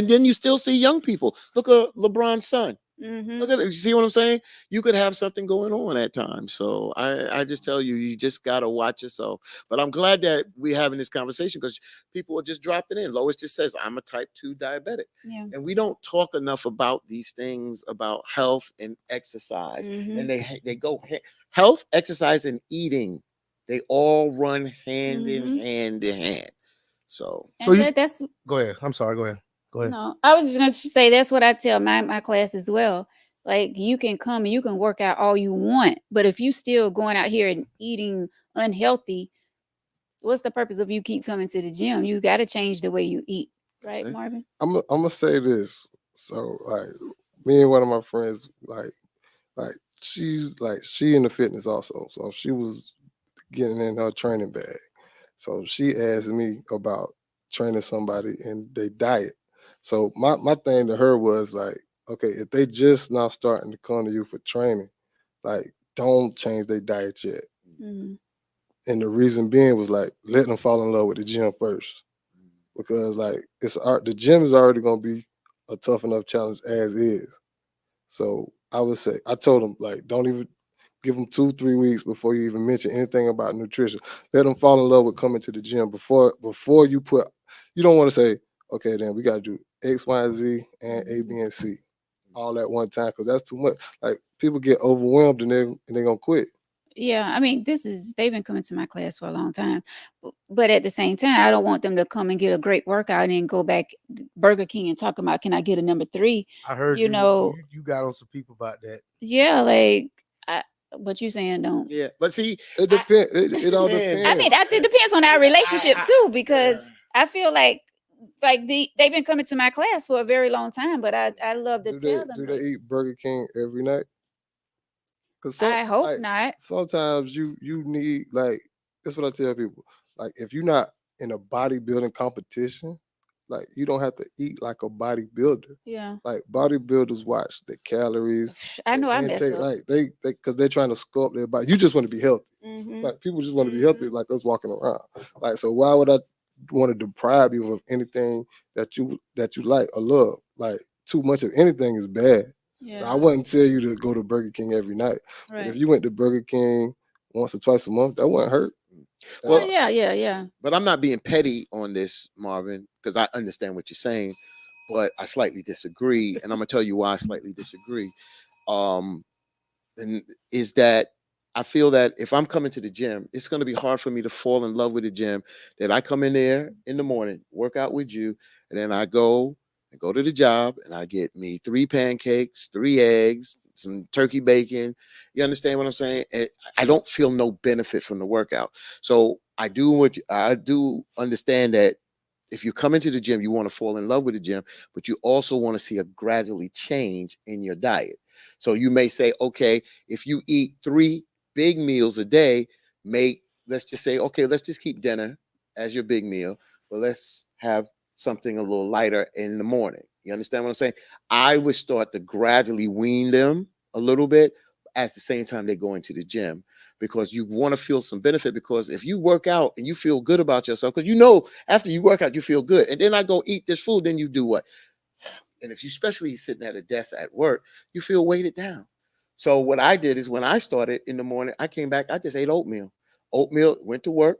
then you still see young people. Look at LeBron's son. Mm-hmm. Look at it. You see what I'm saying? You could have something going on at times. So I just tell you, you just gotta watch yourself. But I'm glad that we're having this conversation because people are just dropping in. Lois just says, I'm a type 2 diabetic. Yeah. And we don't talk enough about these things about health and exercise. Mm-hmm. And they go health, exercise, and eating. They all run hand in Mhm. hand in hand. So So And you that's go ahead. I'm sorry. Go ahead. Go ahead. no. I was just gonna say that's what I tell my class as well. Like you can come and you can work out all you want, but if you still going out here and eating unhealthy, what's the purpose of you keep coming to the gym? You got to change the way you eat, right, see? Marvin? I'm gonna say this. So like me and one of my friends, like she in the fitness also. So she was getting in her training bag. So she asked me about training somebody in their diet. So my thing to her was like, okay, if they just now starting to come to you for training, like don't change their diet yet. Mm-hmm. And the reason being was like let them fall in love with the gym first. Because like the gym is already gonna be a tough enough challenge as is. So I would say I told them like don't even give them 2 3 weeks before you even mention anything about nutrition. Let them fall in love with coming to the gym before you put. You don't want to say okay then we got to do X Y and Z and A B and C all at one time because that's too much. Like people get overwhelmed and they're gonna quit. Yeah, I mean, they've been coming to my class for a long time, but at the same time, I don't want them to come and get a great workout and then go back Burger King and talk about can I get a number 3? I heard You you. know, You got on some people about that. yeah, like I, but you saying don't. Yeah. But see, It I, depends. it It all depends. I depends. mean, it depends on our relationship I too, yeah. because I feel like they've been coming to my class for a very long time, but I love to tell them Do they like eat Burger King every night? Cause I hope not. sometimes you need like that's what I tell people. Like if you're not in a bodybuilding competition, like you don't have to eat like a bodybuilder. Yeah, Like bodybuilders watch the calories, I the know I mess intake. up. Like they because they're trying to sculpt their body. You just want to be healthy. Mm-hmm. Like people just want to be healthy, like us walking around. Like so, why would I want to deprive you of anything that you like or love? Like too much of anything is bad. I Yeah, wouldn't tell you to go to Burger King every night, but if right. you went to Burger King once or twice a month, that wouldn't hurt. Oh Well, Uh, yeah. but I'm not being petty on this, Marvin, because I understand what you're saying, but I slightly disagree, and I'm gonna tell you why I slightly disagree. Um, and is that I feel that if I'm coming to the gym, it's gonna be hard for me to fall in love with the gym. That I come in there in the morning, work out with you, and then I go to the job, and I get me 3 pancakes, 3 eggs, some turkey bacon. You understand what I'm saying? And I don't feel no benefit from the workout. So I do understand that if you come into the gym, you want to fall in love with the gym, but you also want to see a gradually change in your diet. So you may say, okay, if you eat 3 big meals a day, make let's just say, okay, let's just keep dinner as your big meal, but let's have something a little lighter in the morning. You understand what I'm saying? I would start to gradually wean them a little bit at the same time they go into the gym because you want to feel some benefit because if you work out and you feel good about yourself because you know after you work out you feel good and then I go eat this food then you do what and if you especially sitting at a desk at work you feel weighted down. So what I did is when I started in the morning I came back I just ate oatmeal went to work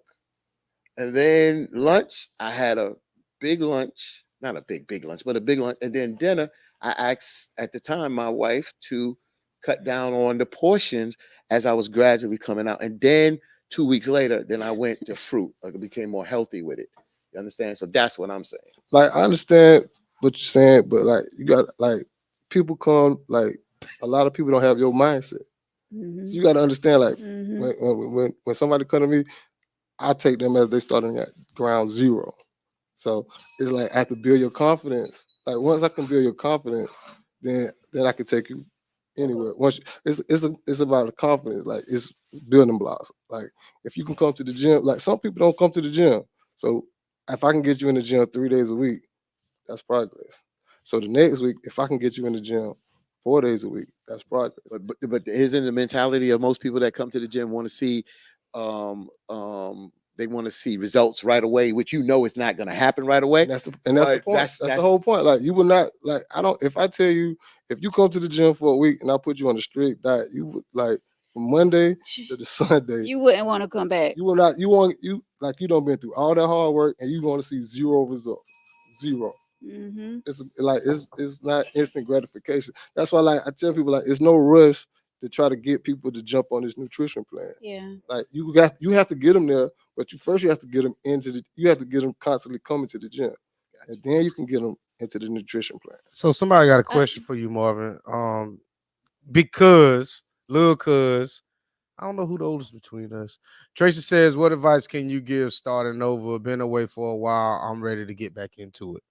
and then lunch, I had a big lunch, not a big lunch, but a big lunch. And then dinner, I asked at the time my wife to cut down on the portions as I was gradually coming out. And then 2 weeks later, then I went to fruit. Like I became more healthy with it. You understand? So that's what I'm saying. like I understand what you're saying, but like you got like people come like a lot of people don't have your mindset. Mm-hmm. So you got to understand like Mm-hmm. when somebody come to me, I take them as they starting at ground zero. So it's like I have to build your confidence. Like once I can build your confidence, then I can take you anywhere. It's about the confidence. Like it's building blocks. Like if you can come to the gym, like some people don't come to the gym. So if I can get you in the gym 3 days a week, that's progress. So the next week, if I can get you in the gym 4 days a week, that's progress. But isn't the mentality of most people that come to the gym want to see they want to see results right away, which you know is not going to happen right away. And that's the But point. That's the whole point. Like you would not like I don't if I tell you if you come to the gym for a week and I put you on a strict diet, you would like from Monday to the Sunday. You wouldn't want to come back. You will not. You like you don't been through all that hard work and you going to see zero results. Zero. Mm-hmm. It's like it's not instant gratification. That's why like I tell people like it's no rush to try to get people to jump on this nutrition plan. Yeah. Like you have to get them there, but you have to get them you have to get them constantly coming to the gym, and then you can get them into the nutrition plan. So somebody got a question for you, Marvin. Because little cuz I don't know who the oldest between us. Tracy says, "What advice can you give starting over? Been away for a while. I'm ready to get back into it."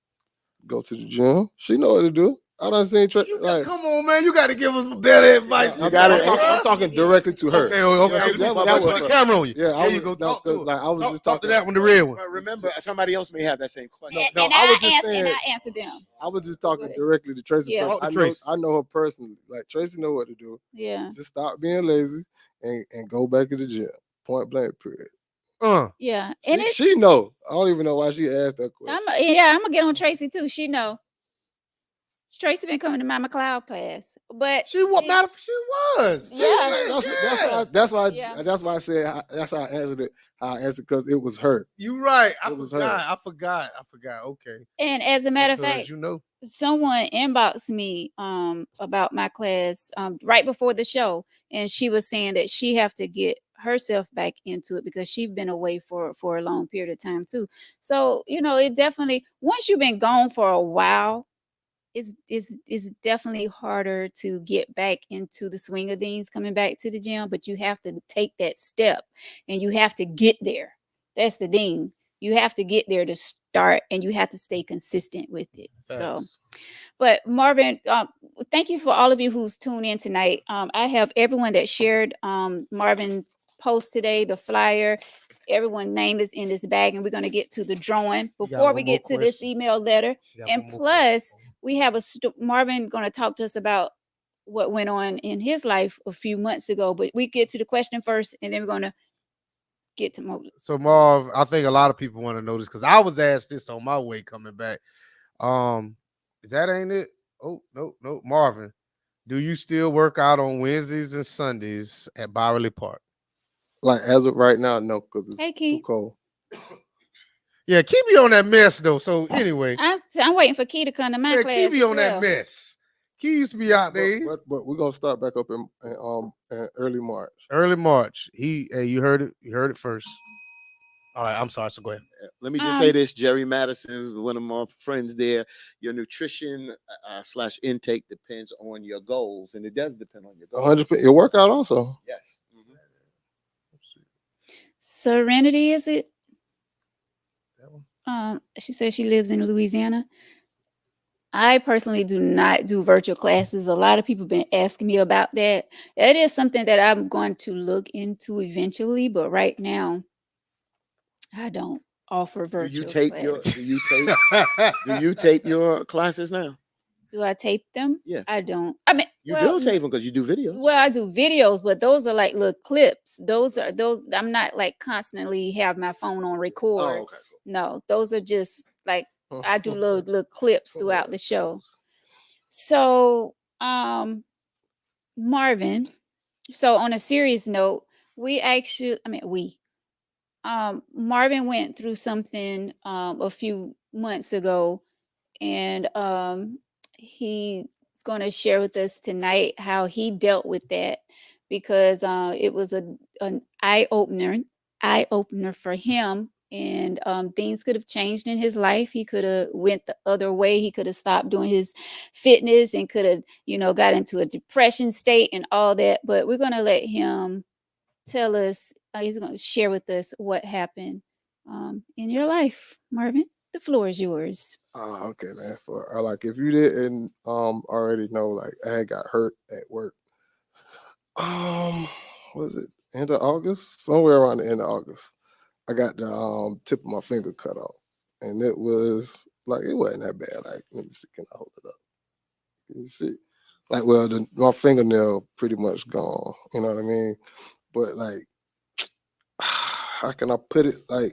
Go to the gym. She know what to do. I done seen like. Come on, man. You got to give us better advice. I'm talking directly to her. Okay. That was put the camera on you. Yeah, there you go. Talk to her. like I was talk, just talk to that one, the real one. But remember, somebody else may have that same question. No, and I was just saying. And I answered them. I was just talking Good. directly to Tracy. Yeah. I know her personally. Like Tracy know what to do. Yeah. Just stop being lazy and go back to the gym. Point blank. Period. Yeah. And She know. I don't even know why she asked that question. I'm gonna get on Tracy too. She know. Tracy been coming to my McLeod class, but She was. Yeah. That's why Yeah. that's why I said that's how I answered it. How I answered because it was her. You right. I It was her. forgot. Okay. and as a matter of Because fact, you know. someone inboxed me about my class right before the show, and she was saying that she have to get herself back into it because she's been away for a long period of time too. So it definitely, once you've been gone for a while, it's definitely harder to get back into the swing of things coming back to the gym, but you have to take that step and you have to get there. That's the thing. You have to get there to start, and you have to stay consistent with it. So, but Marvin, thank you for all of you who's tuned in tonight. I have everyone that shared Marvin's post today, the flyer. Everyone's name is in this bag, and we're going to get to the drawing before we get to this email letter. And plus, we have Marvin going to talk to us about what went on in his life a few months ago. But we get to the question first, and then we're going to get to Marv. So Marv, I think a lot of people want to know this because I was asked this on my way coming back. Is that ain't it? Oh, no, Marvin. Do you still work out on Wednesdays and Sundays at Bowerly Park? Like as of right now, no, because it's too cold. Yeah, keep me on that mess though. So anyway, I'm waiting for Key to come to my class. Keep me on that mess. Key used to be out there. But we're gonna start back up in early March. Early March. You heard it. You heard it first. All right, I'm sorry. So go ahead. Let me just say this: Jerry Madison is one of my friends there. Your nutrition / intake depends on your goals, and it does depend on your goals. 100%. Your workout also. Yes. Serenity, is it? She says she lives in Louisiana. I personally do not do virtual classes. A lot of people been asking me about that. That is something that I'm going to look into eventually, but right now, I don't offer virtual. Do you tape your classes now? Do I tape them? Yeah. I don't. I mean, you do tape them because you do videos. Well, I do videos, but those are like little clips. Those. I'm not like constantly have my phone on record. Oh, okay. Cool. No, those are just like I do little clips throughout the show. So, Marvin. So on a serious note, Marvin went through something a few months ago, and he's going to share with us tonight how he dealt with that, because it was an eye opener for him, and things could have changed in his life. He could have went the other way. He could have stopped doing his fitness and could have got into a depression state and all that. But we're going to let him tell us. He's going to share with us what happened in your life. Marvin, the floor is yours. Okay, man. For like, if you didn't already know, like I had got hurt at work. Was it end of August? Somewhere around the end of August, I got the tip of my finger cut off, and it was like it wasn't that bad. Like, let me see, can I hold it up? You see, like, well, my fingernail pretty much gone. You know what I mean? But like, how can I put it? Like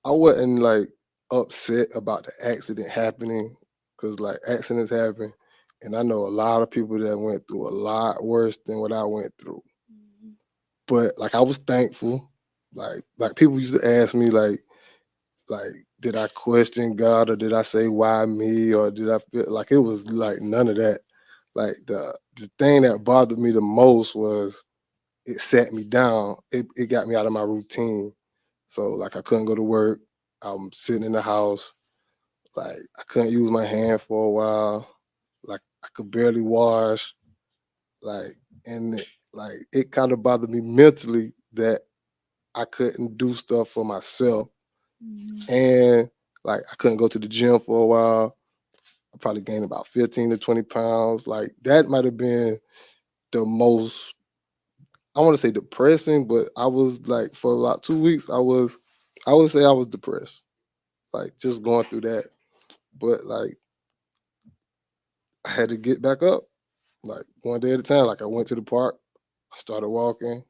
I wasn't like upset about the accident happening because like accidents happen, and I know a lot of people that went through a lot worse than what I went through. But like I was thankful. Like people used to ask me like did I question God or did I say why me or did I feel like it was like none of that. Like the thing that bothered me the most was it sat me down. It got me out of my routine. So like I couldn't go to work. I'm sitting in the house. Like I couldn't use my hand for a while. Like I could barely wash. Like and like it kind of bothered me mentally that I couldn't do stuff for myself. And like I couldn't go to the gym for a while. I probably gained about 15 to 20 pounds. Like that might have been the most I want to say depressing, but I was like for about 2 weeks, I would say I was depressed. Like just going through that. But like I had to get back up, like one day at a time. Like I went to the park, I started walking,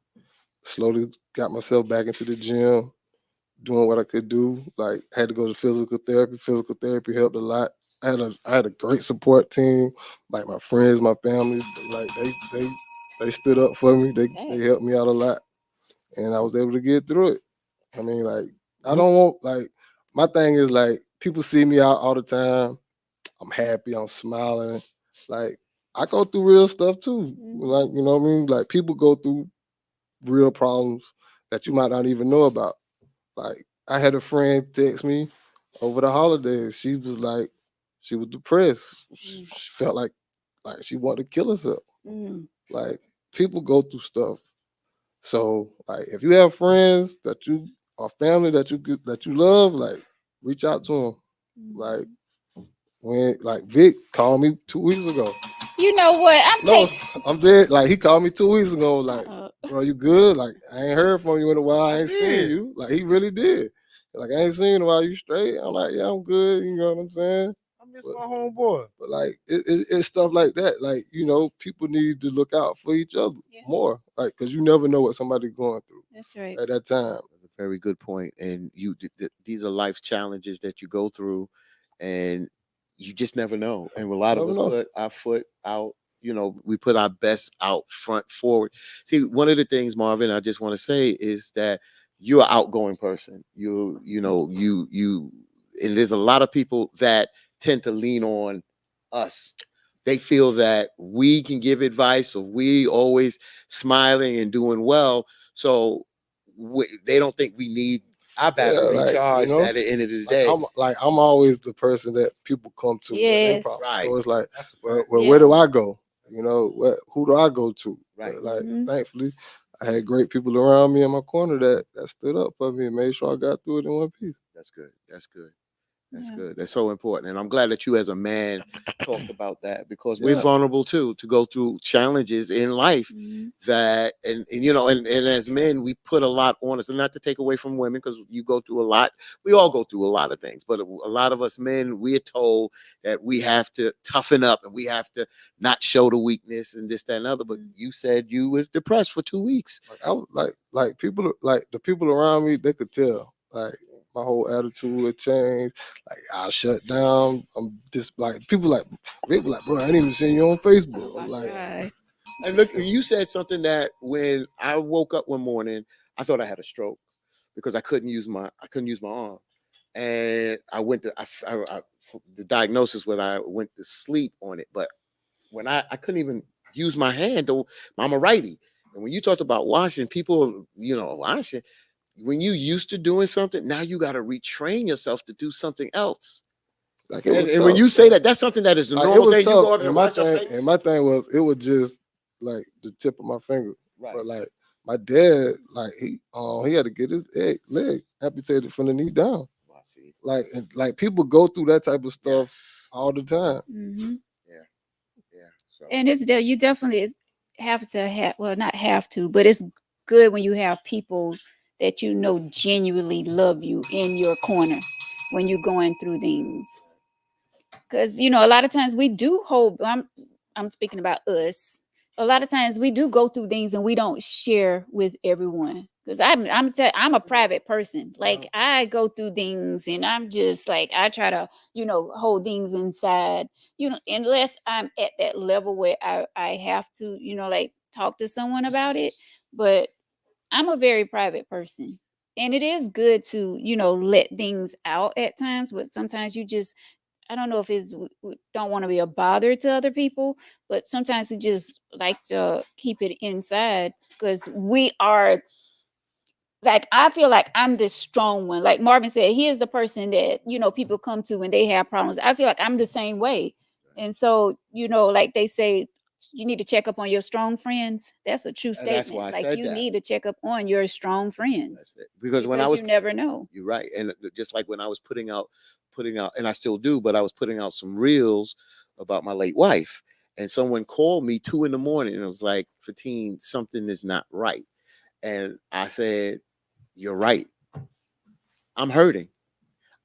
slowly got myself back into the gym, doing what I could do. Like I had to go to physical therapy. Physical therapy helped a lot. I had a great support team, like my friends, my family. Like they stood up for me. They helped me out a lot, and I was able to get through it. I mean, like I don't want like my thing is like people see me out all the time. I'm happy. I'm smiling. Like I go through real stuff too. Like you know what I mean. Like people go through real problems that you might not even know about. Like I had a friend text me over the holidays. She was like, she was depressed. She felt like she wanted to kill herself. Like people go through stuff. So like if you have friends that you or family that you love, like reach out to them. Like when like Vic called me 2 weeks ago. You know what? No, I'm dead. Like he called me 2 weeks ago. Like, Uh, bro, you good? Like I ain't heard from you in a while. I ain't seen did. you. Like he really did. Like I ain't seen you in a while. You straight? I'm like, yeah, I'm good. You know what I'm saying? I miss But, my homeboy. but like it's stuff like that. Like you know, people need to look out for each other more. Like because you never know what somebody's going through that's right. at that time. That's a very good point. And these are life challenges that you go through, and you just never know. And a lot of Never us know. put our foot out. We put our best out front forward. See, one of the things, Marvin, I just want to say is that you're an outgoing person. And there's a lot of people that tend to lean on us. They feel that we can give advice, or we always smiling and doing well. So they don't think we need our Yeah, battery like you charged know, at the end of the like day. I'm always the person that people come to when they Yes. problem. Right. So it's like, That's a well, fact. well Yeah. where do I go? You know, who do I go to? Right. But like, Mhm. thankfully, I had great people around me in my corner that stood up for me and made sure I got through it in one piece. That's good. That's good. That's Yeah. good. That's so important. And I'm glad that you, as a man, talked about that, because we're Yeah, vulnerable too to go through challenges in life Mhm. that, and as men, we put a lot on us. And not to take away from women, because you go through a lot. We all go through a lot of things. But a lot of us men, we're told that we have to toughen up and we have to not show the weakness and this, that, and other. But you said you was depressed for 2 weeks. like I was like people like the people around me they could tell like my whole attitude had changed. Like I shut down. I'm just like people like bro, I ain't even seen you on Facebook. Oh I'm my like, God. And look, you said something that when I woke up one morning, I thought I had a stroke because I couldn't use my arm, and I went to the diagnosis was I went to sleep on it, but when I couldn't even use my hand, though I'm a righty. And when you talked about washing, people, washing, when you used to doing something, now you got to retrain yourself to do something else. like it And, was and when tough. you say that, that's something that is the Like it normal was thing. You tough, go up there and wash your face. and my thing was it was just like the tip of my finger. Right. But like my dad, like he had to get his leg amputated from the knee down. Well, I see. Like and, like people go through that type of stuff Yes. all the time. Mhm. Yeah. Yeah. So And you definitely have to have, well, not have to, but it's good when you have people that you know genuinely love you in your corner when you're going through things. Because a lot of times we do hold. I'm speaking about us. A lot of times we do go through things and we don't share with everyone. Because I'm a private person. Like I go through things and I'm just like I try to, hold things inside, unless I'm at that level where I have to, like talk to someone about it. But I'm a very private person. And it is good to, let things out at times, but sometimes you just I don't know if we don't want to be a bother to other people, but sometimes we just like to keep it inside because we are like I feel like I'm this strong one. Like Marvin said, he is the person that people come to when they have problems. I feel like I'm the same way, and so like they say, you need to check up on your strong friends. That's a true And that's why statement. I Like said you that. need to check up on your strong friends That's it. Because when I because was, you never know. you're right, and just like when I was putting out, and I still do, but I was putting out some reels about my late wife, and someone called me 2 in the morning, and it was like, Fatine, something is not right, and I said, you're right. I'm hurting.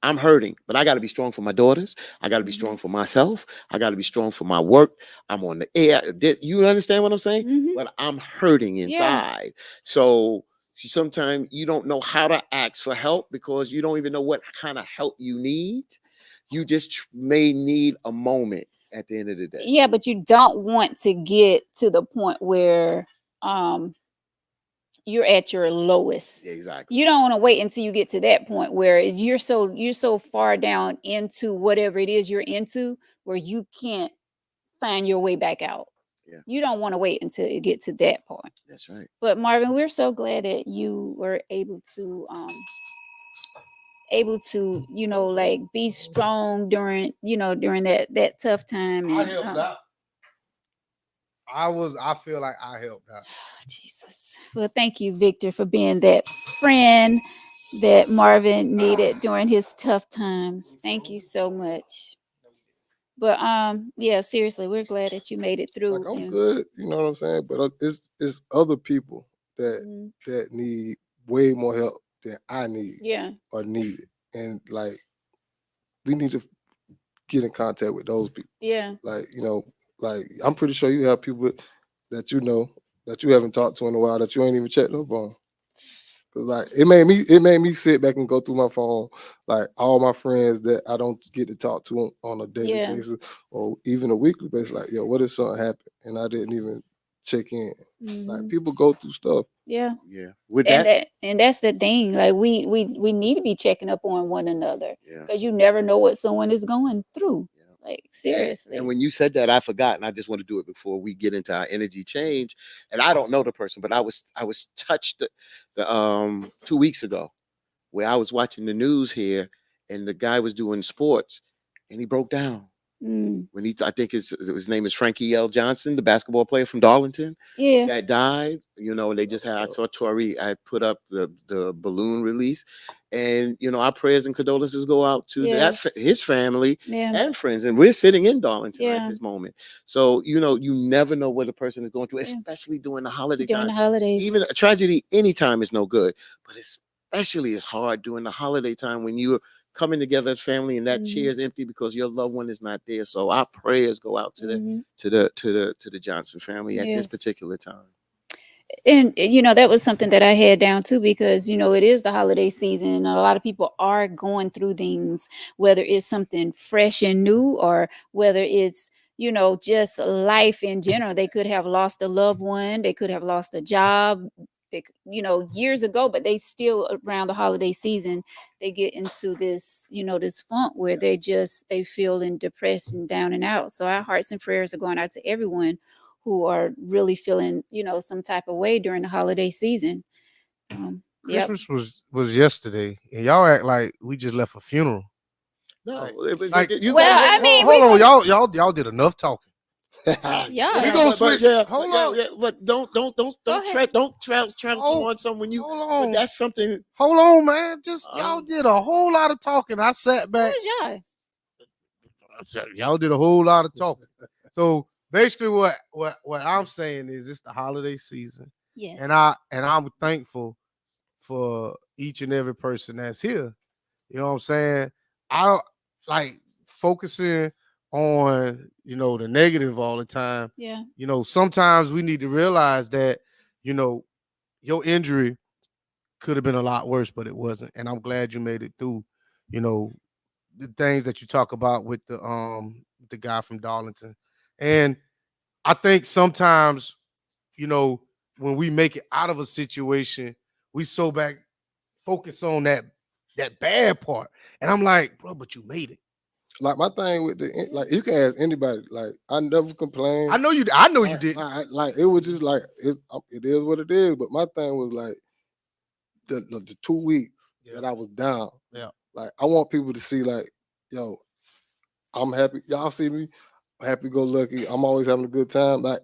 I'm hurting, but I got to be strong for my daughters. I got to be strong Mhm. for myself. I got to be strong for my work. I'm on the air. You understand what I'm saying? Mhm. But I'm hurting Yeah. inside. So sometimes you don't know how to ask for help because you don't even know what kind of help you need. You just may need a moment at the end of the day. Yeah, but you don't want to get to the point where um you're at your lowest. Yeah, exactly. You don't want to wait until you get to that point where you're so far down into whatever it is you're into where you can't find your way back out. Yeah, You don't want to wait until you get to that point. that's right. But Marvin, we're so glad that you were able to like be strong during that tough time I and helped out. I feel like I helped out. Jesus. Well, thank you, Victor, for being that friend that Marvin needed during his tough times. Thank you so much. But yeah, seriously, we're glad that you made it Like through. I'm And good, you know what I'm saying? But it's other people that mhm, that need way more help than I need yeah, or needed, and like we need to get in contact with those people. yeah, Like like I'm pretty sure you have people that that you haven't talked to in a while that you ain't even checked up on. Cause like it made me sit back and go through my phone, like all my friends that I don't get to talk to on a daily yeah. basis or even a weekly basis. Like, yo, what if something happened and I didn't even check in? Like Hmm. people go through stuff. Yeah. Yeah. With And that, that's the thing. Like we need to be checking up on one another yeah. because you never know what someone is going through. Yeah. Like And seriously. when you said that, I forgot, and I just want to do it before we get into our energy change. And I don't know the person, but I was touched the 2 weeks ago where I was watching the news here, and the guy was doing sports, and he broke down Mm, when I think his name is Frankie L. Johnson, the basketball player from Darlington yeah. that died. And they just had I Uh, saw Tori. I put up the balloon release, and our prayers and condolences go out to Yes. his family Yeah. and friends. And we're sitting in Darlington at Yeah. this moment, so you never know what a person is going through, Yeah. especially during the holiday During time. the holidays. Even a tragedy anytime is no good, but especially it's hard during the holiday time when you're coming together as family and that Hmm. chair is empty because your loved one is not there. So our prayers go out to the Hmm. Johnson family at this Yes. particular time. And that was something that I had down too because it is the holiday season and a lot of people are going through things, whether it's something fresh and new or whether it's just life in general. They could have lost a loved one, they could have lost a job, years ago, but they still around the holiday season they get into this funk where they feel and depressed and down and out. So our hearts and prayers are going out to everyone who are really feeling, some type of way during the holiday season. Yep. Christmas was yesterday, and y'all act like we just left a funeral. No, Like, but like you Well, got I hold mean, on. we hold on, gonna, y'all did enough talking. yeah. We Yeah, gonna but switch. yeah, Hold on, but don't Go ahead. travel hold, on some when you. hold But on, that's something. hold on, man. Just y'all Um, did a whole lot of talking. I sat Who back. is y'all? Y'all did a whole lot of talking. So basically, what I'm saying is, it's the holiday season, and Yes. I'm thankful for each and every person that's here. You know what I'm saying? I don't like focusing on the negative all the time. Yeah. Sometimes we need to realize that you know your injury could have been a lot worse, but it wasn't. And I'm glad you made it through. You know, the things that you talk about with the guy from Darlington. And I think sometimes, you know, when we make it out of a situation, we so back focus on that bad part. And I'm like, bro, but you made it. Like my thing with like you can ask anybody. Like I never complained. I know you. I know you Like, didn't. like it was just like it is what it is. But my thing was like the 2 weeks that I was down. Yeah. Like I want people to see like, yo, I'm happy. Y'all see me, happy go lucky. I'm always having a good time. Like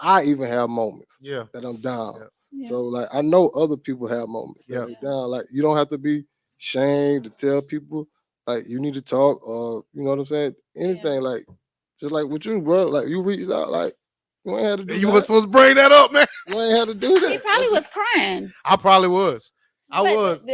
I even have moments Yeah. that I'm down. Yeah. Yeah. So like I know other people have moments that Yeah. they down. Like you don't have to be shamed to tell people like you need to talk or you know what I'm saying. Anything like just like with you, bro. Like you reached out like you ain't had to do You that. were supposed to bring that up, man. You ain't had to do that. He probably was crying. I probably was. I But was.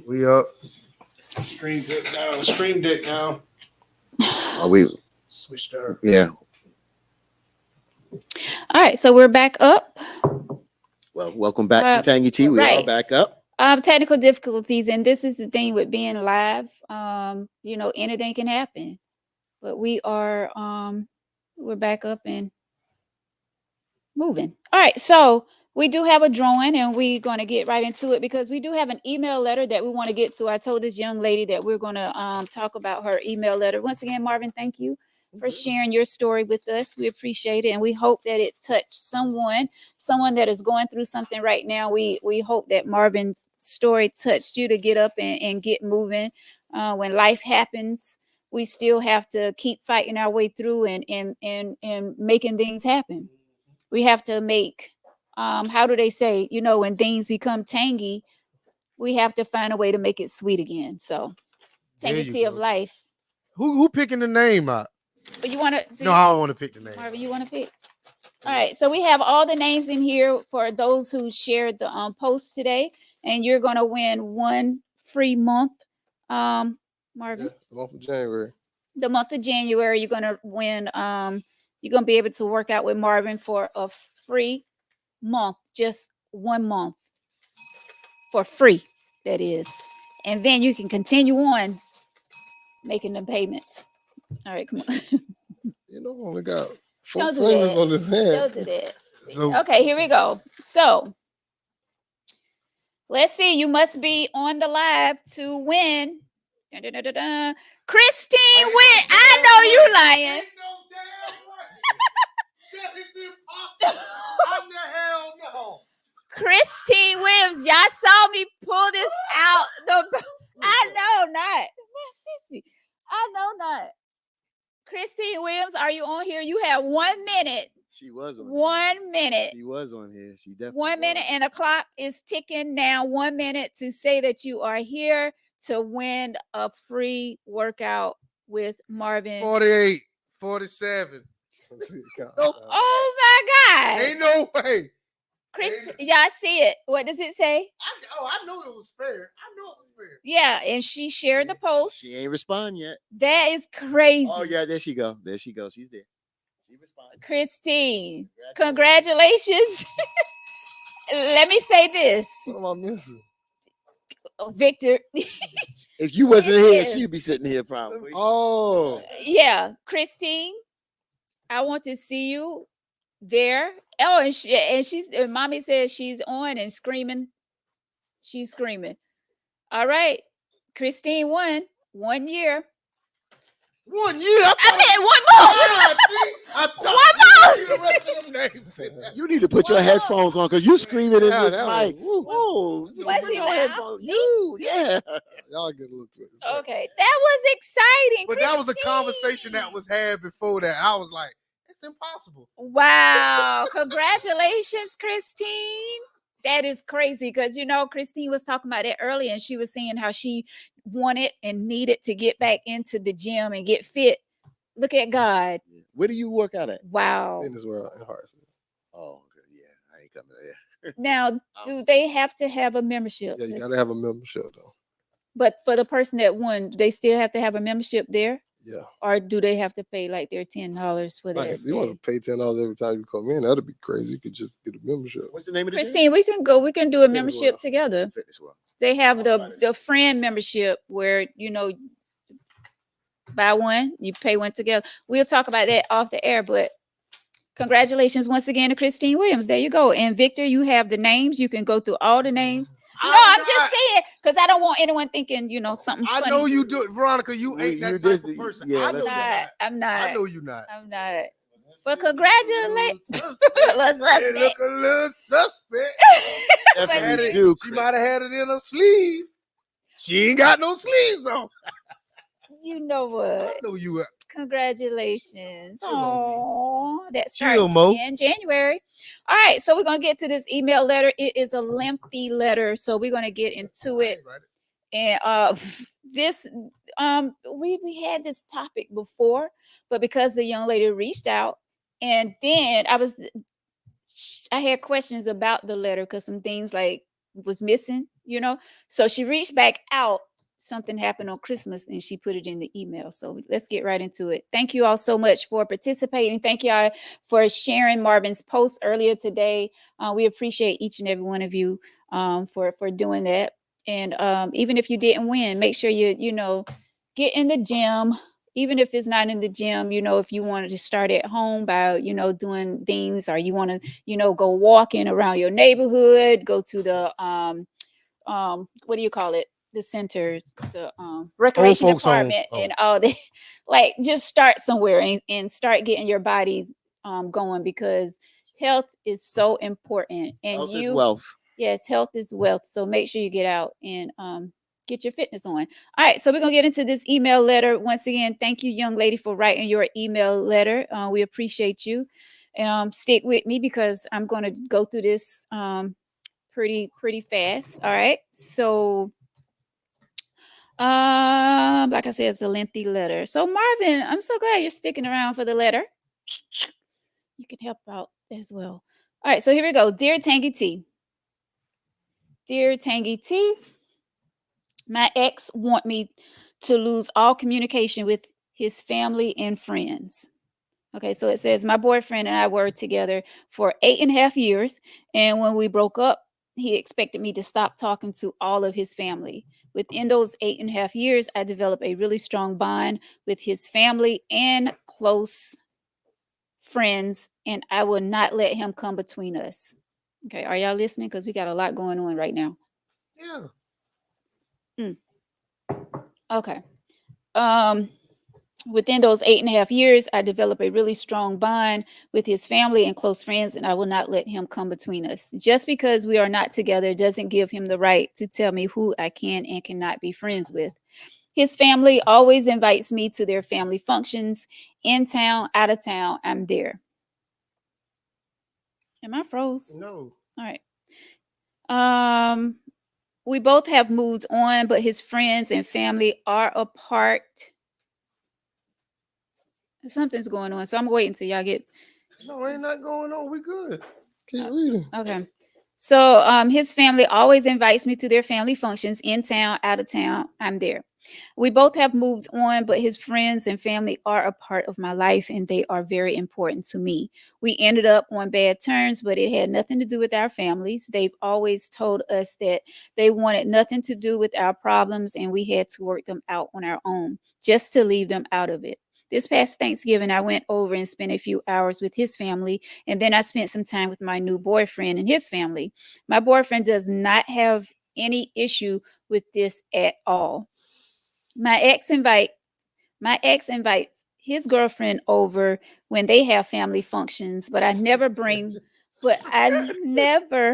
We up. Stream deck down. Stream deck down. Are we? Switch to her. Yeah. All right, so we're back up. Well, welcome back to Tangy Tea. We are right. back up. Technical difficulties, and this is the thing with being live. You know, anything can happen, but we are we're back up and moving. All right, so we do have a drawing, and we're going to get right into it because we do have an email letter that we want to get to. I told this young lady that we're going to talk about her email letter. Once again, Marvin, thank you for sharing your story with us. We appreciate it, and we hope that it touched someone that is going through something right now. We hope that Marvin's story touched you to get up and get moving. When life happens, we still have to keep fighting our way through and making things happen. We have to make, how do they say, you know, when things become tangy, we have to find a way to make it sweet again. So, tangy tea of life. Who picking the name out? But you want to? No, I don't want to pick the name. Marvin, you want to pick? All right. So we have all the names in here for those who shared the post today, and you're gonna win one free month. Marvin, the month of January. The month of January, you're gonna win. You're gonna be able to work out with Marvin for a free month, just 1 month for free. That is, and then you can continue on making the payments. All right, come on. You know, I only got 4 Don't do fingers that. on this hand. Don't do that. So Okay, here we go. So let's see. You must be on the live to win. Dun, dun, dun, dun, dun. Christine win. I know you lying. Ain't no damn way. That is impossible. I'm the hell no. Christine Williams. Y'all saw me pull this out. I know not. My sissy. I know not. Christine Williams, are you on here? You have 1 minute. She was on 1 minute. She was on here. She definitely 1 minute, and the clock is ticking now. 1 minute to say that you are here to win a free workout with Marvin. 48, 47. Oh my God. Ain't no way. Chris, y'all see it. What does it say? I know it was fair. I know it was fair. Yeah, and she shared the post. She ain't respond yet. That is crazy. Oh yeah, there she go. There she goes. She's there. She responded. Christine, congratulations. Let me say this, What am I missing? Victor. If you wasn't here, Listen. she'd be sitting here probably. Oh, Yeah, Christine, I want to see you there. Oh, and mommy says she's on and screaming. She's screaming. All right, Christine won 1 year. 1 year. I meant 1 more. The rest of them names. You need to put your One more. headphones on because you screaming in Yeah, this that mic. was- Whoa, Was put he your loud? headphones. You, yeah. y'all get a little twisted. Okay, that was exciting. But that was a Christine. conversation that was had before that. I was like, it's impossible. Wow. Congratulations, Christine. That is crazy because, Christine was talking about that earlier and she was saying how she wanted and needed to get back into the gym and get fit. Look at God. Where do you work out at? Wow. In this world, in Hartsville. Oh, okay. Yeah, I ain't coming there. Now, do they have to have a membership? Yeah, you gotta have a membership though. But for the person that won, they still have to have a membership there? Yeah. Or do they have to pay like their $10 for Like that? if you want to pay $10 every time you come in, that'd be crazy. You could just get a membership. What's the name of the gym? Christine, we can go. We can do a Fitness membership World. together. Fitness World. They have I'll the try this. the friend membership where buy one, you pay one together. We'll talk about that off the air, but congratulations once again to Christine Williams. There you go. And Victor, you have the names. You can go through all the names. No, I'm just saying because I don't want anyone thinking, something I funny. know you do it, Veronica. You ain't that type of person. yeah, I know let's you're not. not. I'm not. I know you're not. I'm not. But congratulations. Let's Suspect. look a little suspect. Definitely She do, might have had it in her sleeve. She ain't got no sleeves on. You know I what? know you. Congratulations. Chill on me. Oh, that Chill, starts Mo. in January. All right, so we're gonna get to this email letter. It is a lengthy letter, so we're gonna get into it. And this we had this topic before, but because the young lady reached out, and then I had questions about the letter because some things like was missing, So she reached back out. Something happened on Christmas and she put it in the email. So let's get right into it. Thank you all so much for participating. Thank y'all for sharing Marvin's post earlier today. We appreciate each and every one of you for doing that. And even if you didn't win, make sure you get in the gym. Even if it's not in the gym, if you wanted to start at home by, doing things, or you want to, go walking around your neighborhood, go to the what do you call it? The center, the recreation folks home. department, and all that. Like, just start somewhere and start getting your bodies going, because health is so important. And Health is wealth. Yes, health is wealth. So make sure you get out and get your fitness on. All right, so we're gonna get into this email letter. Once again, thank you, young lady, for writing your email letter. We appreciate you. Stick with me because I'm gonna go through this pretty fast. All right, so like I said, it's a lengthy letter. So Marvin, I'm so glad you're sticking around for the letter. You can help out as well. All right, so here we go. Dear Tangy T. Dear Tangy T, my ex want me to lose all communication with his family and friends. Okay, so it says my boyfriend and I were together for 8.5 years. And when we broke up, he expected me to stop talking to all of his family. Within those 8.5 years, I developed a really strong bond with his family and close friends, and I will not let him come between us. Okay, are y'all listening? Because we got a lot going on right now. Yeah. Okay. Within those 8.5 years, I developed a really strong bond with his family and close friends, and I will not let him come between us. Just because we are not together doesn't give him the right to tell me who I can and cannot be friends with. His family always invites me to their family functions, in town, out of town. I'm there. Am I froze? No. All right. We both have moved on, but his friends and family are apart. Something's going on, so I'm waiting until y'all get No, ain't not going on. We good. Keep reading. Okay. So his family always invites me to their family functions in town, out of town. I'm there. We both have moved on, but his friends and family are a part of my life and they are very important to me. We ended up on bad terms, but it had nothing to do with our families. They've always told us that they wanted nothing to do with our problems and we had to work them out on our own just to leave them out of it. This past Thanksgiving, I went over and spent a few hours with his family, and then I spent some time with my new boyfriend and his family. My boyfriend does not have any issue with this at all. My ex invite my ex invites his girlfriend over when they have family functions, but I never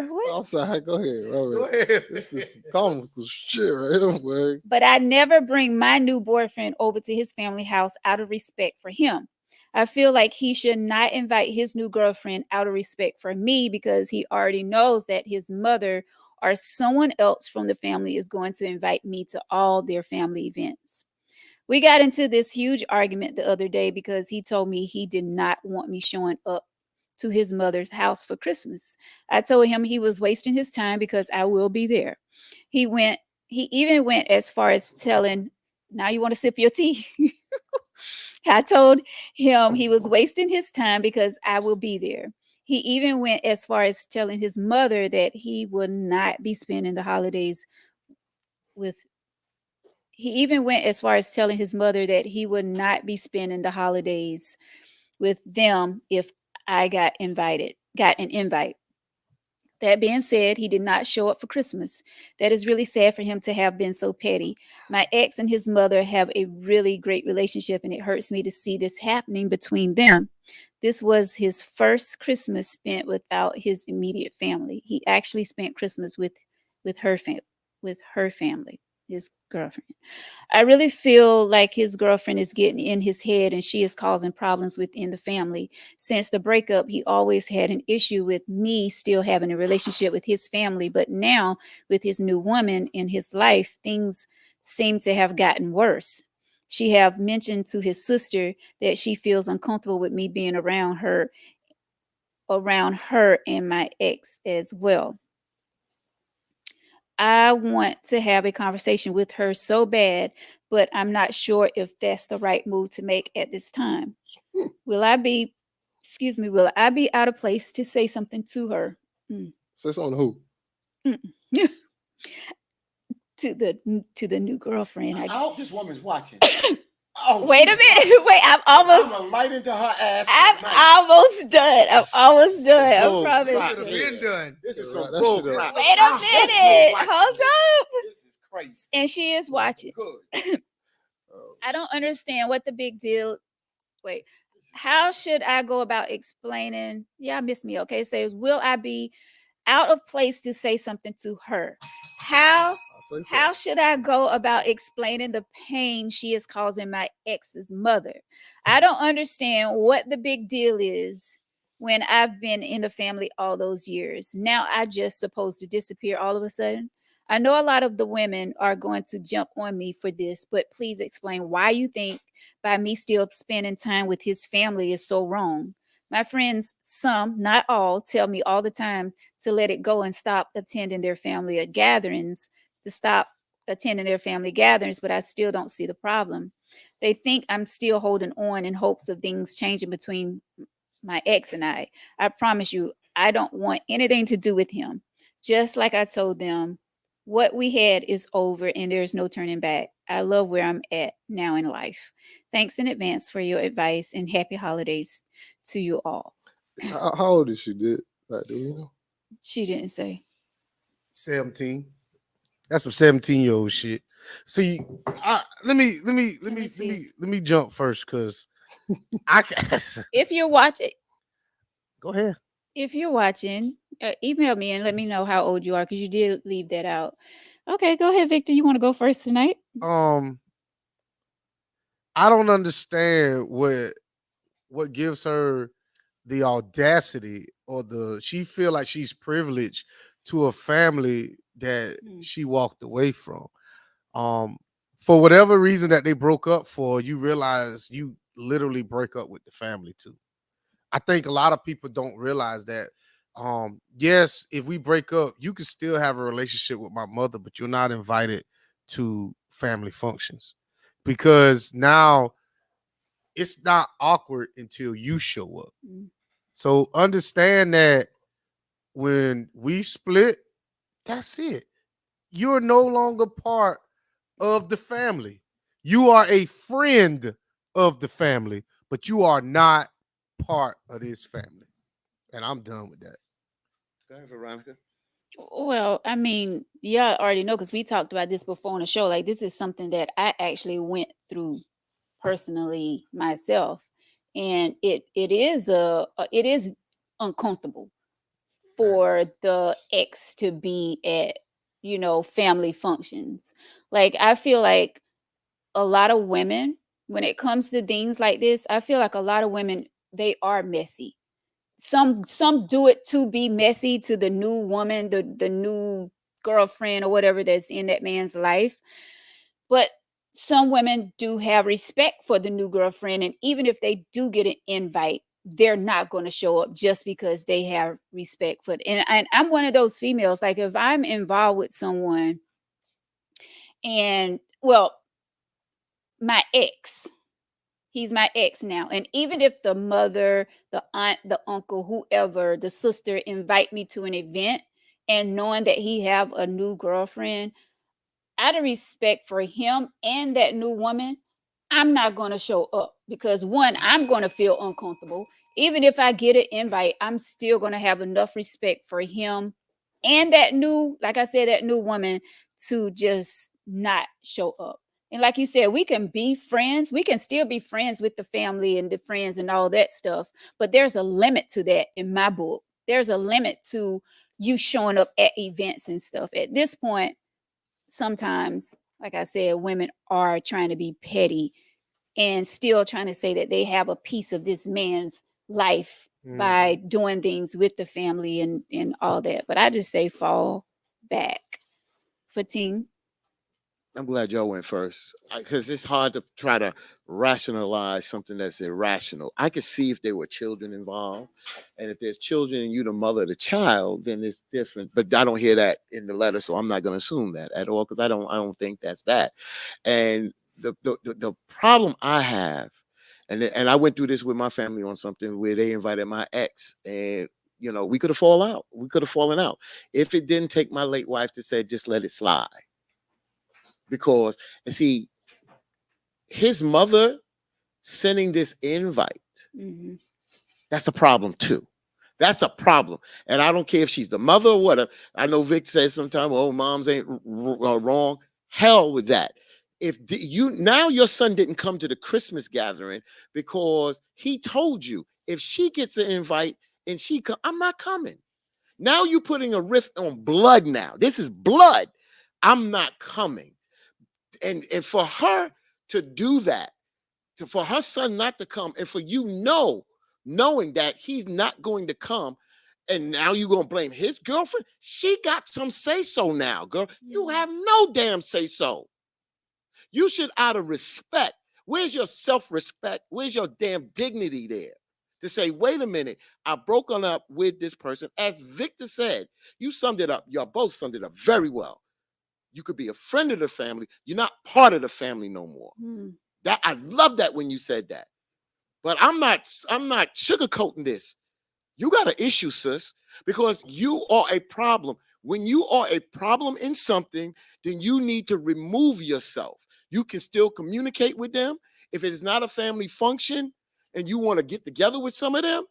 what? I'm sorry. Go ahead. All Go right. ahead. This is comical shit right here, boy. But I never bring my new boyfriend over to his family house out of respect for him. I feel like he should not invite his new girlfriend out of respect for me because he already knows that his mother or someone else from the family is going to invite me to all their family events. We got into this huge argument the other day because he told me he did not want me showing up to his mother's house for Christmas. I told him he was wasting his time because I will be there. He went he even went as far as telling, now you want to sip your tea? I told him he was wasting his time because I will be there. He even went as far as telling his mother that he would not be spending the holidays with he even went as far as telling his mother that he would not be spending the holidays with them if I got an invite. That being said, he did not show up for Christmas. That is really sad for him to have been so petty. My ex and his mother have a really great relationship, and it hurts me to see this happening between them. This was his first Christmas spent without his immediate family. He actually spent Christmas with her with her family, his girlfriend. I really feel like his girlfriend is getting in his head and she is causing problems within the family. Since the breakup, he always had an issue with me still having a relationship with his family, but now with his new woman in his life, things seem to have gotten worse. She have mentioned to his sister that she feels uncomfortable with me being around her and my ex as well. I want to have a conversation with her so bad, but I'm not sure if that's the right move to make at this time. Will I be, will I be out of place to say something to her? Mm, Say something to who? mm. To the new girlfriend. I I, hope this woman's watching. Oh, wait a she's minute. watching. Wait, I'm gonna light into her ass I'm tonight. almost done. I'm almost done. I Bull This promise. crap, should have yeah. been done. This is Yeah, some right, that bull shit up. crap. Wait a I hope you're minute. watching Hold this. up. This is crazy. And she is watching. Good. I don't understand what the big deal. Wait, how should I go about explaining? Yeah, miss me. Okay, says, will I be out of place to say something to her? How I'll say how something. should I go about explaining the pain she is causing my ex's mother? I don't understand what the big deal is when I've been in the family all those years. Now I just supposed to disappear all of a sudden. I know a lot of the women are going to jump on me for this, but please explain why you think by me still spending time with his family is so wrong. My friends, some, not all, tell me all the time to let it go and stop attending their family gatherings, to stop attending their family gatherings, but I still don't see the problem. They think I'm still holding on in hopes of things changing between my ex and I. I promise you, I don't want anything to do with him. Just like I told them, what we had is over and there's no turning back. I love where I'm at now in life. Thanks in advance for your advice and happy holidays to you all. How old is she? Did like do we know? She didn't say. 17. That's some 17-year-old shit. See, let me jump first because I can If you're watching, go ahead. if you're watching, email me and let me know how old you are because you did leave that out. Okay, go ahead, Victor. You want to go first tonight? Um, I don't understand what gives her the audacity or the she feel like she's privileged to a family that Mm. she walked away from. Um, for whatever reason that they broke up for, you realize you literally break up with the family too. I think a lot of people don't realize that. Yes, if we break up, you can still have a relationship with my mother, but you're not invited to family functions because now it's not awkward until you show up. Mm. So understand that when we split, that's it. You're no longer part of the family. You are a friend of the family, but you are not part of this family. And I'm done with that. Go ahead, Veronica. Well, I mean, y'all already know because we talked about this before on the show. Like, this is something that I actually went through personally myself, and it is uncomfortable for Facts. the ex to be at family functions. Like, I feel like a lot of women, when it comes to things like this, I feel like a lot of women, they are messy. Some do it to be messy to the new woman, the new girlfriend or whatever that's in that man's life. But some women do have respect for the new girlfriend, and even if they do get an invite, they're not going to show up just because they have respect for it. And I'm one of those females. Like, if I'm involved with someone, and well, my ex, he's my ex now. And even if the mother, the aunt, the uncle, whoever, the sister invite me to an event, and knowing that he have a new girlfriend, out of respect for him and that new woman, I'm not going to show up because, one, I'm going to feel uncomfortable. Even if I get an invite, I'm still going to have enough respect for him and that new, like I said, that new woman, to just not show up. And like you said, we can be friends. We can still be friends with the family and the friends and all that stuff. But there's a limit to that in my book. There's a limit to you showing up at events and stuff. At this point, sometimes, like I said, women are trying to be petty and still trying to say that they have a piece of this man's life by Mhm. doing things with the family and all that. But I just say fall back. Fatin. I'm glad y'all went first because it's hard to try to rationalize something that's irrational. I could see if there were children involved, and if there's children and you the mother of the child, then it's different. But I don't hear that in the letter, so I'm not going to assume that at all because I don't think that's that. And the problem I have, and I went through this with my family on something where they invited my ex, and we could have fallen out. We could have fallen out if it didn't take my late wife to say just let it slide because and see his mother sending this invite, Mm-hmm. that's a problem too. That's a problem. And I don't care if she's the mother or whatever. I know Vic says sometimes, oh, moms ain't wrong. Hell with that. If you now your son didn't come to the Christmas gathering because he told you if she gets an invite and I'm not coming. Now you putting a rift on blood now. This is blood. I'm not coming. And for her to do that, for her son not to come, and for knowing that he's not going to come, and now you're gonna blame his girlfriend. She got some say so now, girl. You have no damn say so. You should, out of respect, where's your self-respect? Where's your damn dignity there? To say, wait a minute, I've broken up with this person. As Victor said, you summed it up. Y'all both summed it up very well. You could be a friend of the family. You're not part of the family no more. Mm. That I love that when you said that. But I'm not sugarcoating this. You got an issue, sis, because you are a problem. When you are a problem in something, then you need to remove yourself. You can still communicate with them. If it is not a family function and you want to get together with some of them,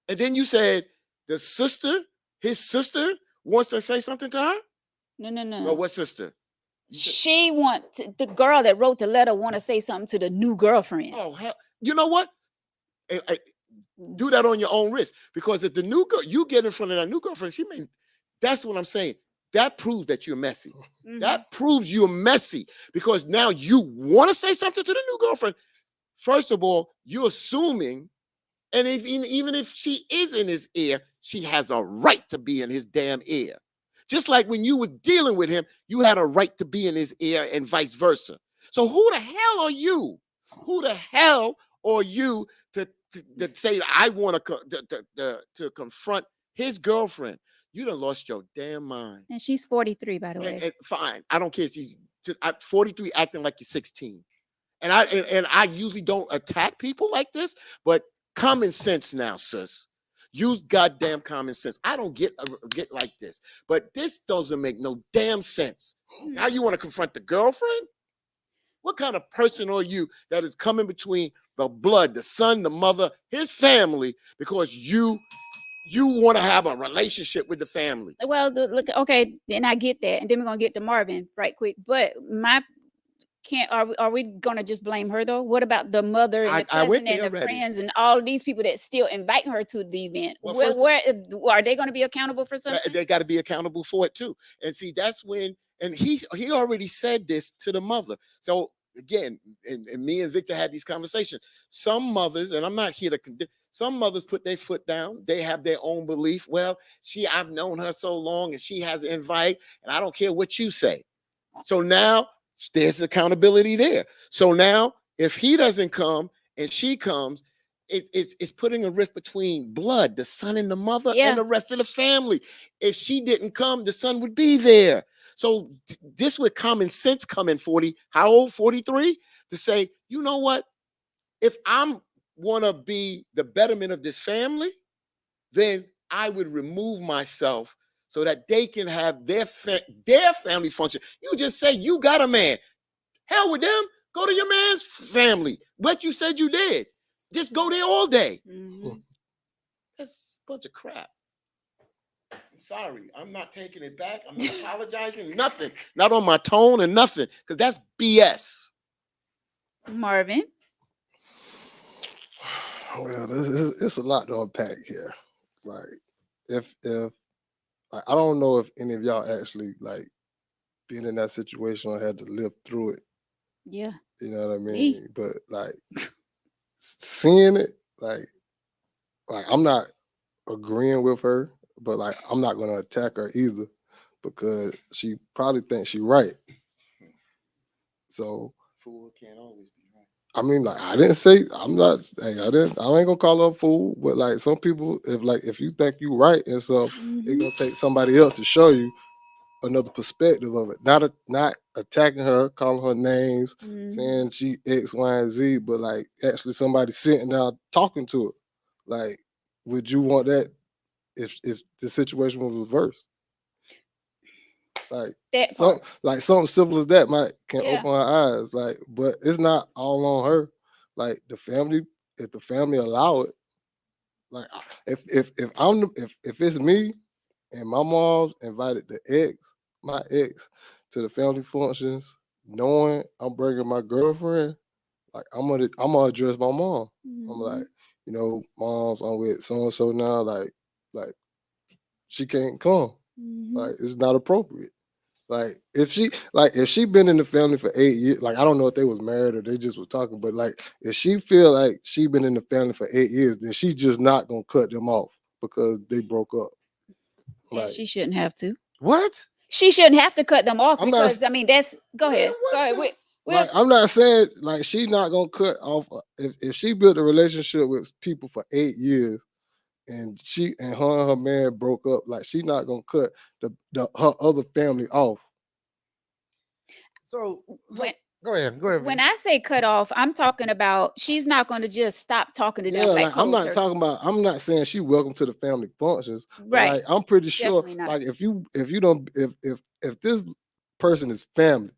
and then you said his sister wants to say something to her? No, no, Well, no. what sister? The girl that wrote the letter want to say something to the new girlfriend. Oh, hell. You know what? Do that on your own risk. Because if the new girl, you get in front of that new girlfriend, that's what I'm saying. That proves that you're messy. Mhm. That proves you're messy because now you want to say something to the new girlfriend. First of all, you're assuming, and even if she is in his ear, she has a right to be in his damn ear. Just like when you was dealing with him, you had a right to be in his ear and vice versa. So who the hell are you? Who the hell are you to to say I want to confront his girlfriend, you done lost your damn mind. And she's 43, by the And, way. and fine, I don't care. She's 43, acting like you're 16. And I usually don't attack people like this, but common sense now, sis. Use goddamn common sense. I don't get like this, but this doesn't make no damn sense. Now you want to confront the girlfriend? What kind of person are you that is coming between the blood, the son, the mother, his family, because you want to have a relationship with the family? Well, look, okay, and I get that, and then we're gonna get to Marvin right quick. But my can't are we gonna just blame her though? What about the mother and the I went cousin and there the already. friends and all of these people that still invite her to the event? Well, where are they gonna be accountable for something? They got to be accountable for it too. And see, that's when, and he already said this to the mother. So again, and me and Victor had these conversations. Some mothers, and I'm not here to condemn, some mothers put their foot down. They have their own belief. Well, I've known her so long and she has an invite, and I don't care what you say. So now there's accountability there. So now if he doesn't come and she comes, it's putting a rift between blood, the son and the mother, Yeah. and the rest of the family. If she didn't come, the son would be there. So this with common sense come in 40, how old? 43? To say, you know what? If I'm want to be the betterment of this family, then I would remove myself so that they can have their family function. You just say you got a man. Hell with them. Go to your man's family. What you said you did. Just go there all day. Mhm. That's a bunch of crap. I'm sorry. I'm not taking it back. I'm not apologizing. Nothing. Not on my tone and nothing. Because that's BS. Marvin. Well, it's a lot to unpack here. Like, if like, I don't know if any of y'all actually like been in that situation or had to live through it. Yeah. You know what I Me. mean? But like seeing it, like I'm not agreeing with her, but like I'm not gonna attack her either because she probably thinks she's right. So Fool can't always be right. I mean, like I didn't say I'm not. Hey, I ain't gonna call her a fool. But like some people, if you think you right and so, it's Mhm. gonna take somebody else to show you another perspective of it. Not attacking her, calling her names, Mhm. saying she X, Y, and Z, but like actually somebody sitting down talking to her. Like, would you want that if the situation was reversed? Like That part. something simple as that can Yeah. open her eyes. Like, but it's not all on her. Like the family, if the family allow it, like if it's me and my mom's invited my ex to the family functions, knowing I'm bringing my girlfriend, like I'm gonna address my mom. I'm like, Mhm. moms, I'm with so and so now. Like she can't come. Mhm. Like it's not appropriate. Like if she been in the family for 8 years, like I don't know if they was married or they just was talking, but like if she feel like she been in the family for 8 years, then she just not gonna cut them off because they broke up. And Like she shouldn't have to. What? She shouldn't have to cut them off I'm not because I mean that's go ahead. Go ahead. like I'm not saying like she not gonna cut off if she built a relationship with people for 8 years and her and her man broke up, like she not gonna cut her other family off. So when go ahead. Go ahead. when Vinny. I say cut off, I'm talking about she's not going to just stop talking to Yeah, them like like I'm cold not turkey. talking about. I'm not saying she welcome to the family functions, but Right. like I'm pretty sure, Definitely not. like if you don't if this person is family,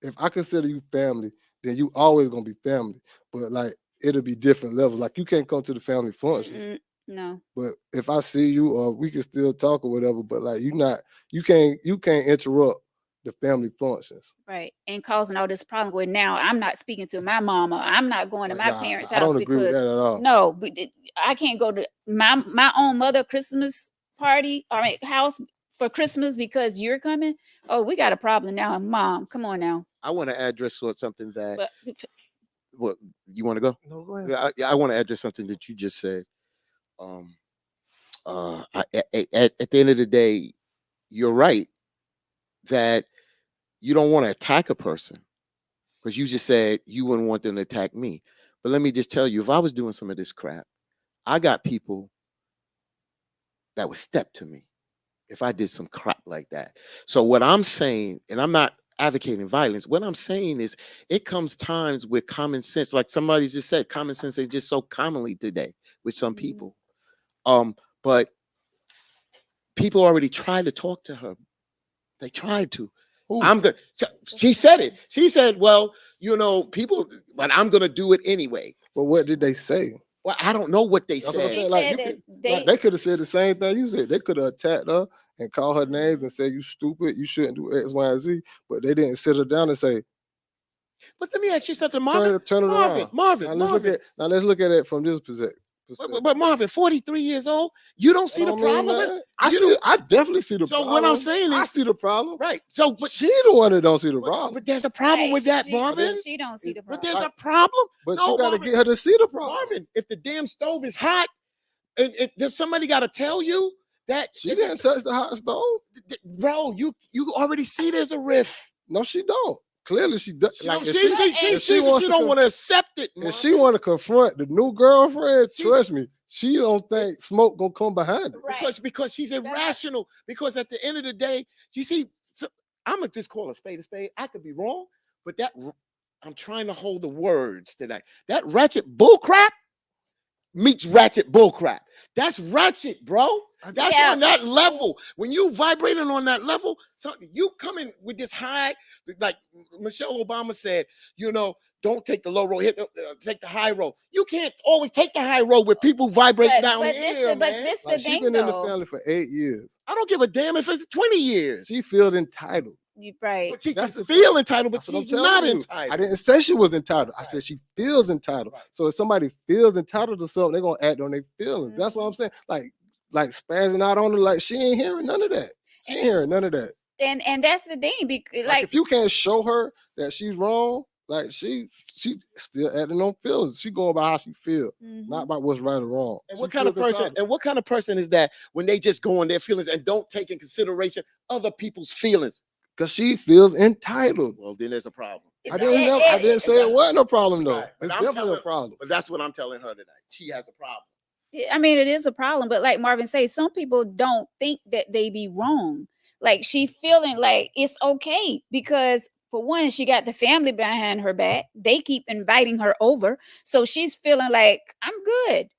if I consider you family, then you always gonna be family. But like it'll be different levels. Like you can't come to the family functions, Mm-mm. No. but if I see you, or we can still talk or whatever. But like you can't interrupt the family functions. Right. And causing all this problem with now I'm not speaking to my mama. I'm not going to Like my nah, parents' I house don't agree with because that at all. no, but I can't go to my own mother Christmas party or house for Christmas because you're coming. Oh, we got a problem now. Mom, come on now. I want to address something that, But what, you want to go? No, go ahead. I want to address something that you just said. At the end of the day, you're right that you don't want to attack a person because you just said you wouldn't want them to attack me. But let me just tell you, if I was doing some of this crap, I got people that would step to me if I did some crap like that. So what I'm saying, and I'm not advocating violence, what I'm saying is it comes times with common sense. Like somebody just said, common sense is just so commonly today with some people. But people already tried to talk to her. They tried to. Who? I'm good. She said it. She said, well, people, but I'm gonna do it anyway. But what did they say? Well, I don't know what they That's what I'm said. saying. Like, said you that could, they could have said the same thing you said. They could have attacked her and called her names and said, "You stupid. You shouldn't do X, Y, and Z." But they didn't sit her down and say, But let me ask you something, Marvin. Turn it around. Marvin. Now let's look at it from this perspective. But Marvin, 43 years old, you don't see the problem with it? I definitely see the problem. So what I'm saying I is, see the problem. right. So, But she the one that don't see the problem. but there's a problem with that, She, Marvin. she don't see the But problem. there's a problem. But No, you got to Marvin. get her to see the problem. Marvin, if the damn stove is hot, and there's somebody got to tell you that She didn't touch the hot stove. bro. You already see there's a riff. No, she don't. Clearly, she does. She Like, don't, if she don't want to accept it. If she want to confront the new girlfriend, She- trust me, she don't think smoke gonna come behind it. Right. Because she's irrational. Because at the end of the day, you see, I'm gonna just call a spade a spade. I could be wrong, but I'm trying to hold the words to that. That ratchet bullcrap meets ratchet bullcrap. That's ratchet, bro. That's on that level. When you vibrating on that level, so you come in with this high, like Michelle Obama said, don't take the low road, take the high road. You can't always take the high road with people vibrating down here, But man. this Like, the she thing, been in the though. family for 8 years. I don't give a damn if it's 20 years. She feels entitled. Right. But she can That's the feel thing. entitled, but That's what I'm she's telling not you. entitled. I didn't say she was entitled. I said she feels entitled. Right. So if somebody feels entitled to something, they're gonna act on their feelings. That's what I'm saying. Like spazzing out on her, like she ain't hearing none of that. She ain't hearing none of that. And that's the thing. Like, if you can't show her that she's wrong, like she still acting on feelings. She going by how she feels, not about what's right or wrong. And what kind of person? And what kind of person is that when they just go on their feelings and don't take in consideration other people's feelings? Because she feels entitled. Well, then there's a problem. I didn't say it wasn't a problem though. Right. It's definitely a problem. But that's what I'm telling her tonight. She has a problem. I mean, it is a problem, but like Marvin says, some people don't think that they be wrong. Like, she feeling like it's okay because, for one, she got the family behind her back. They keep inviting her over, so she's feeling like, I'm good.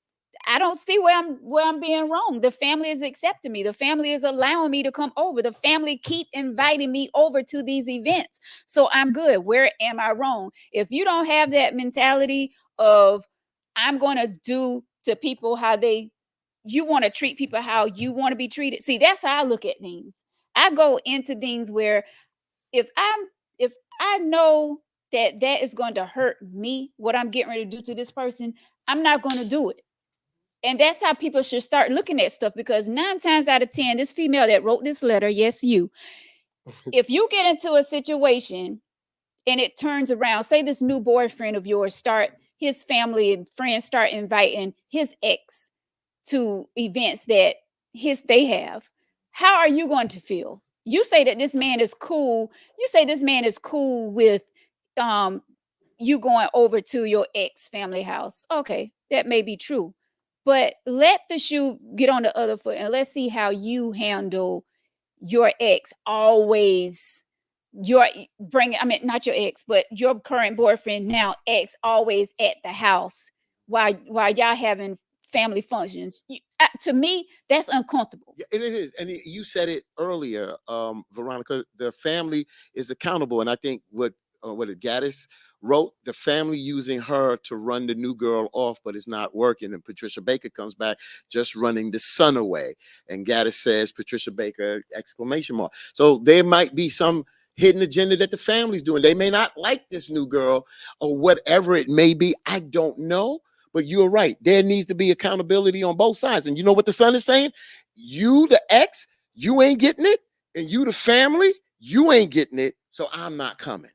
I don't see where I'm being wrong. The family is accepting me. The family is allowing me to come over. The family keep inviting me over to these events, so I'm good. Where am I wrong? If you don't have that mentality of, I'm going to do to people how you want to treat people how you want to be treated. See, that's how I look at things. I go into things where if I know that is going to hurt me, what I'm getting ready to do to this person, I'm not going to do it. And that's how people should start looking at stuff, because 9 times out of 10, this female that wrote this letter, yes, you, if you get into a situation and it turns around, say this new boyfriend of yours his family and friends start inviting his ex to events that they have, how are you going to feel? You say that this man is cool. You say this man is cool with you going over to your ex family house. Okay, that may be true. But let the shoe get on the other foot and let's see how you handle your ex always not your ex, but your current boyfriend, now ex, always at the house while y'all having family functions. To me, that's uncomfortable. Yeah, it is. And you said it earlier, Veronica, the family is accountable. And I think what Gaddis wrote, the family using her to run the new girl off, but it's not working. And Patricia Baker comes back just running the son away. And Gaddis says, Patricia Baker, exclamation mark. So there might be some hidden agenda that the family's doing. They may not like this new girl or whatever it may be. I don't know. But you're right. There needs to be accountability on both sides. And you know what the son is saying? You, the ex, you ain't getting it. And you, the family, you ain't getting it. So I'm not coming.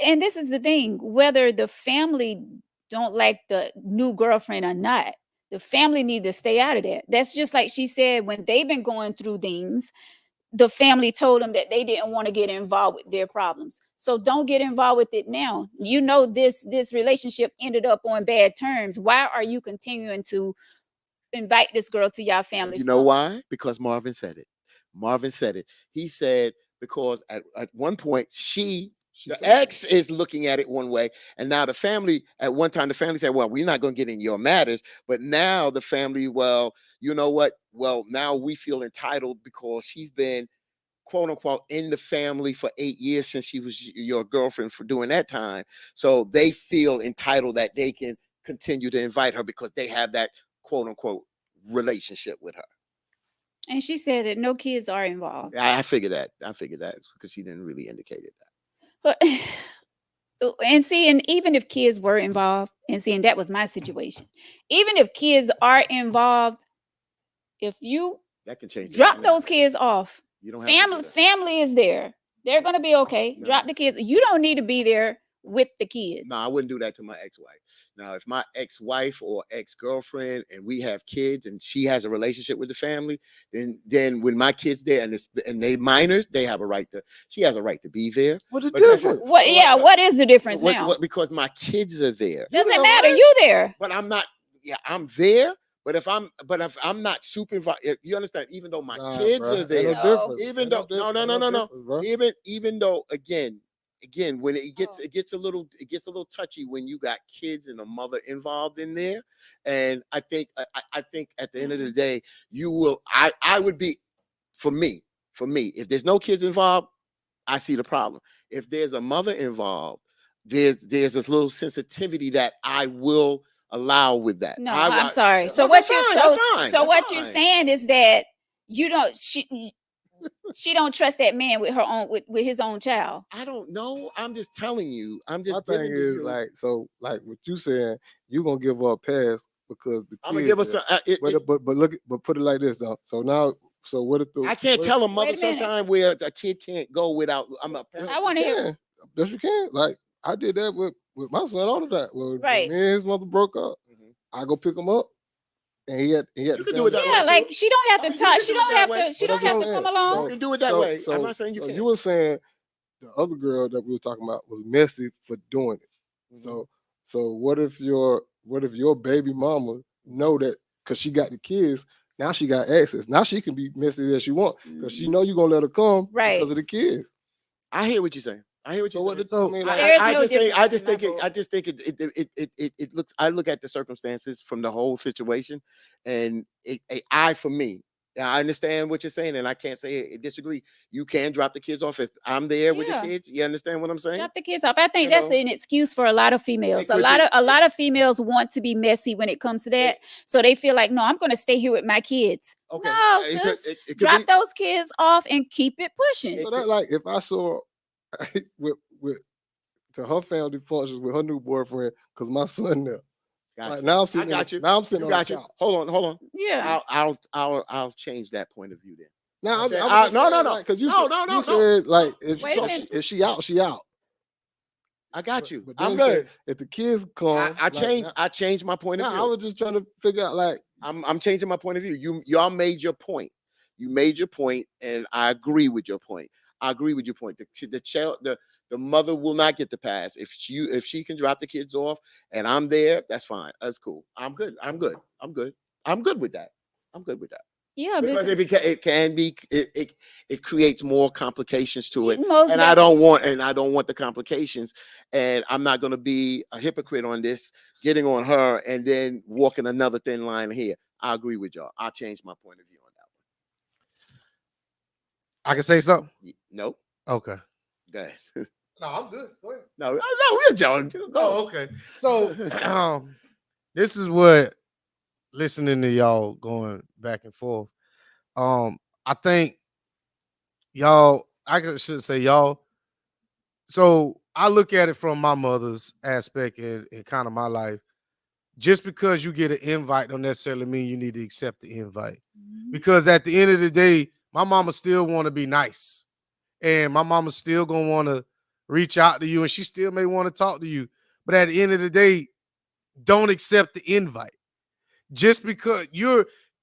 And this is the thing, whether the family don't like the new girlfriend or not, the family need to stay out of that. That's just like she said, when they've been going through things, the family told them that they didn't want to get involved with their problems. So don't get involved with it now. You know this relationship ended up on bad terms. Why are you continuing to invite this girl to your family? You know why? Because Marvin said it. Marvin said it. He said because at one point the ex is looking at it one way, and now the family at one time the family said, "Well, we're not going to get in your matters," but now the family, well, you know what? Well, now we feel entitled because she's been quote unquote in the family for 8 years since she was your girlfriend for during that time. So they feel entitled that they can continue to invite her because they have that quote unquote relationship with her. And she said that no kids are involved. I figured that. I figured that because she didn't really indicate it. But and see, and even if kids were involved, and seeing that was my situation, even if kids are involved, if you That can change. drop those kids off, You don't have to family is there. They're gonna be okay. No. Drop the kids. You don't need to be there with the kids. No, I wouldn't do that to my ex-wife. Now, if my ex-wife or ex-girlfriend and we have kids and she has a relationship with the family, then when my kids there and they minors, they have a right to. She has a right to be there. What the But that's difference? What? Yeah. What is the difference now? Because my kids are there. Doesn't matter. You there? But I'm not. Yeah, I'm there. But if I'm not supervised, you understand? Even though my kids are there, even though even though again, when it gets a little touchy when you got kids and a mother involved in there, and I think at the end of the day, I would be for me if there's no kids involved, I see the problem. If there's a mother involved, there's this little sensitivity that I will allow with that. No, I'm sorry. So what you're saying is that you don't she don't trust that man with her own with his own child. I don't know. I'm just telling you. I'm just. My thing is like what you saying. You gonna give her a pass because the kids. I'm gonna give her some. But put it like this though. So now. So what if I can't tell a mother sometime where a kid can't go without. I want to hear. Yes, you can. Like I did that with my son all the time. When me and his mother broke up, I go pick him up, and he had you can do it that way. Yeah, like she don't have to talk. She don't have to. She don't have to come along. You can do it that way. I'm not saying you can't. You were saying the other girl that we were talking about was messy for doing it. So what if your baby mama know that because she got the kids, now she got access. Now she can be messy as she want because she know you're gonna let her come because of the kids. I hear what you're saying. I hear what you're saying. So, I mean, I just think it looks. I look at the circumstances from the whole situation, and for me, I understand what you're saying, and I can't say I disagree. You can drop the kids off if I'm there with the kids. You understand what I'm saying? Drop the kids off. I think that's an excuse for a lot of females. A lot of females want to be messy when it comes to that, so they feel like, no, I'm going to stay here with my kids. Okay. No, sis, drop those kids off and keep it pushing. So that like if I saw. with to her family functions with her new boyfriend because my son there. Like, now I'm sitting. I got you. Now I'm sitting. Got you. Hold on. Yeah. I'll change that point of view then. No, no. Because you said like if she out, she out. I got you. But I'm good. If the kids come, I changed my point of view. I was just trying to figure out like I'm changing my point of view. Y'all made your point. You made your point, and I agree with your point. I agree with your point. The mother will not get the pass if she can drop the kids off and I'm there. That's fine. That's cool. I'm good with that. Yeah, because it creates more complications to it, and I don't want the complications. And I'm not going to be a hypocrite on this, getting on her and then walking another thin line here. I agree with y'all. I'll change my point of view on that one. I can say something. Nope. Okay. Go ahead. No, I'm good. Go ahead. No, we're joking. Go. Oh, okay. So this is what listening to y'all going back and forth. I think y'all, should say y'all. So I look at it from my mother's aspect in kind of my life. Just because you get an invite don't necessarily mean you need to accept the invite. Because at the end of the day, my mama still want to be nice. And my mama's still going to want to reach out to you, and she still may want to talk to you. But at the end of the day, don't accept the invite. Just because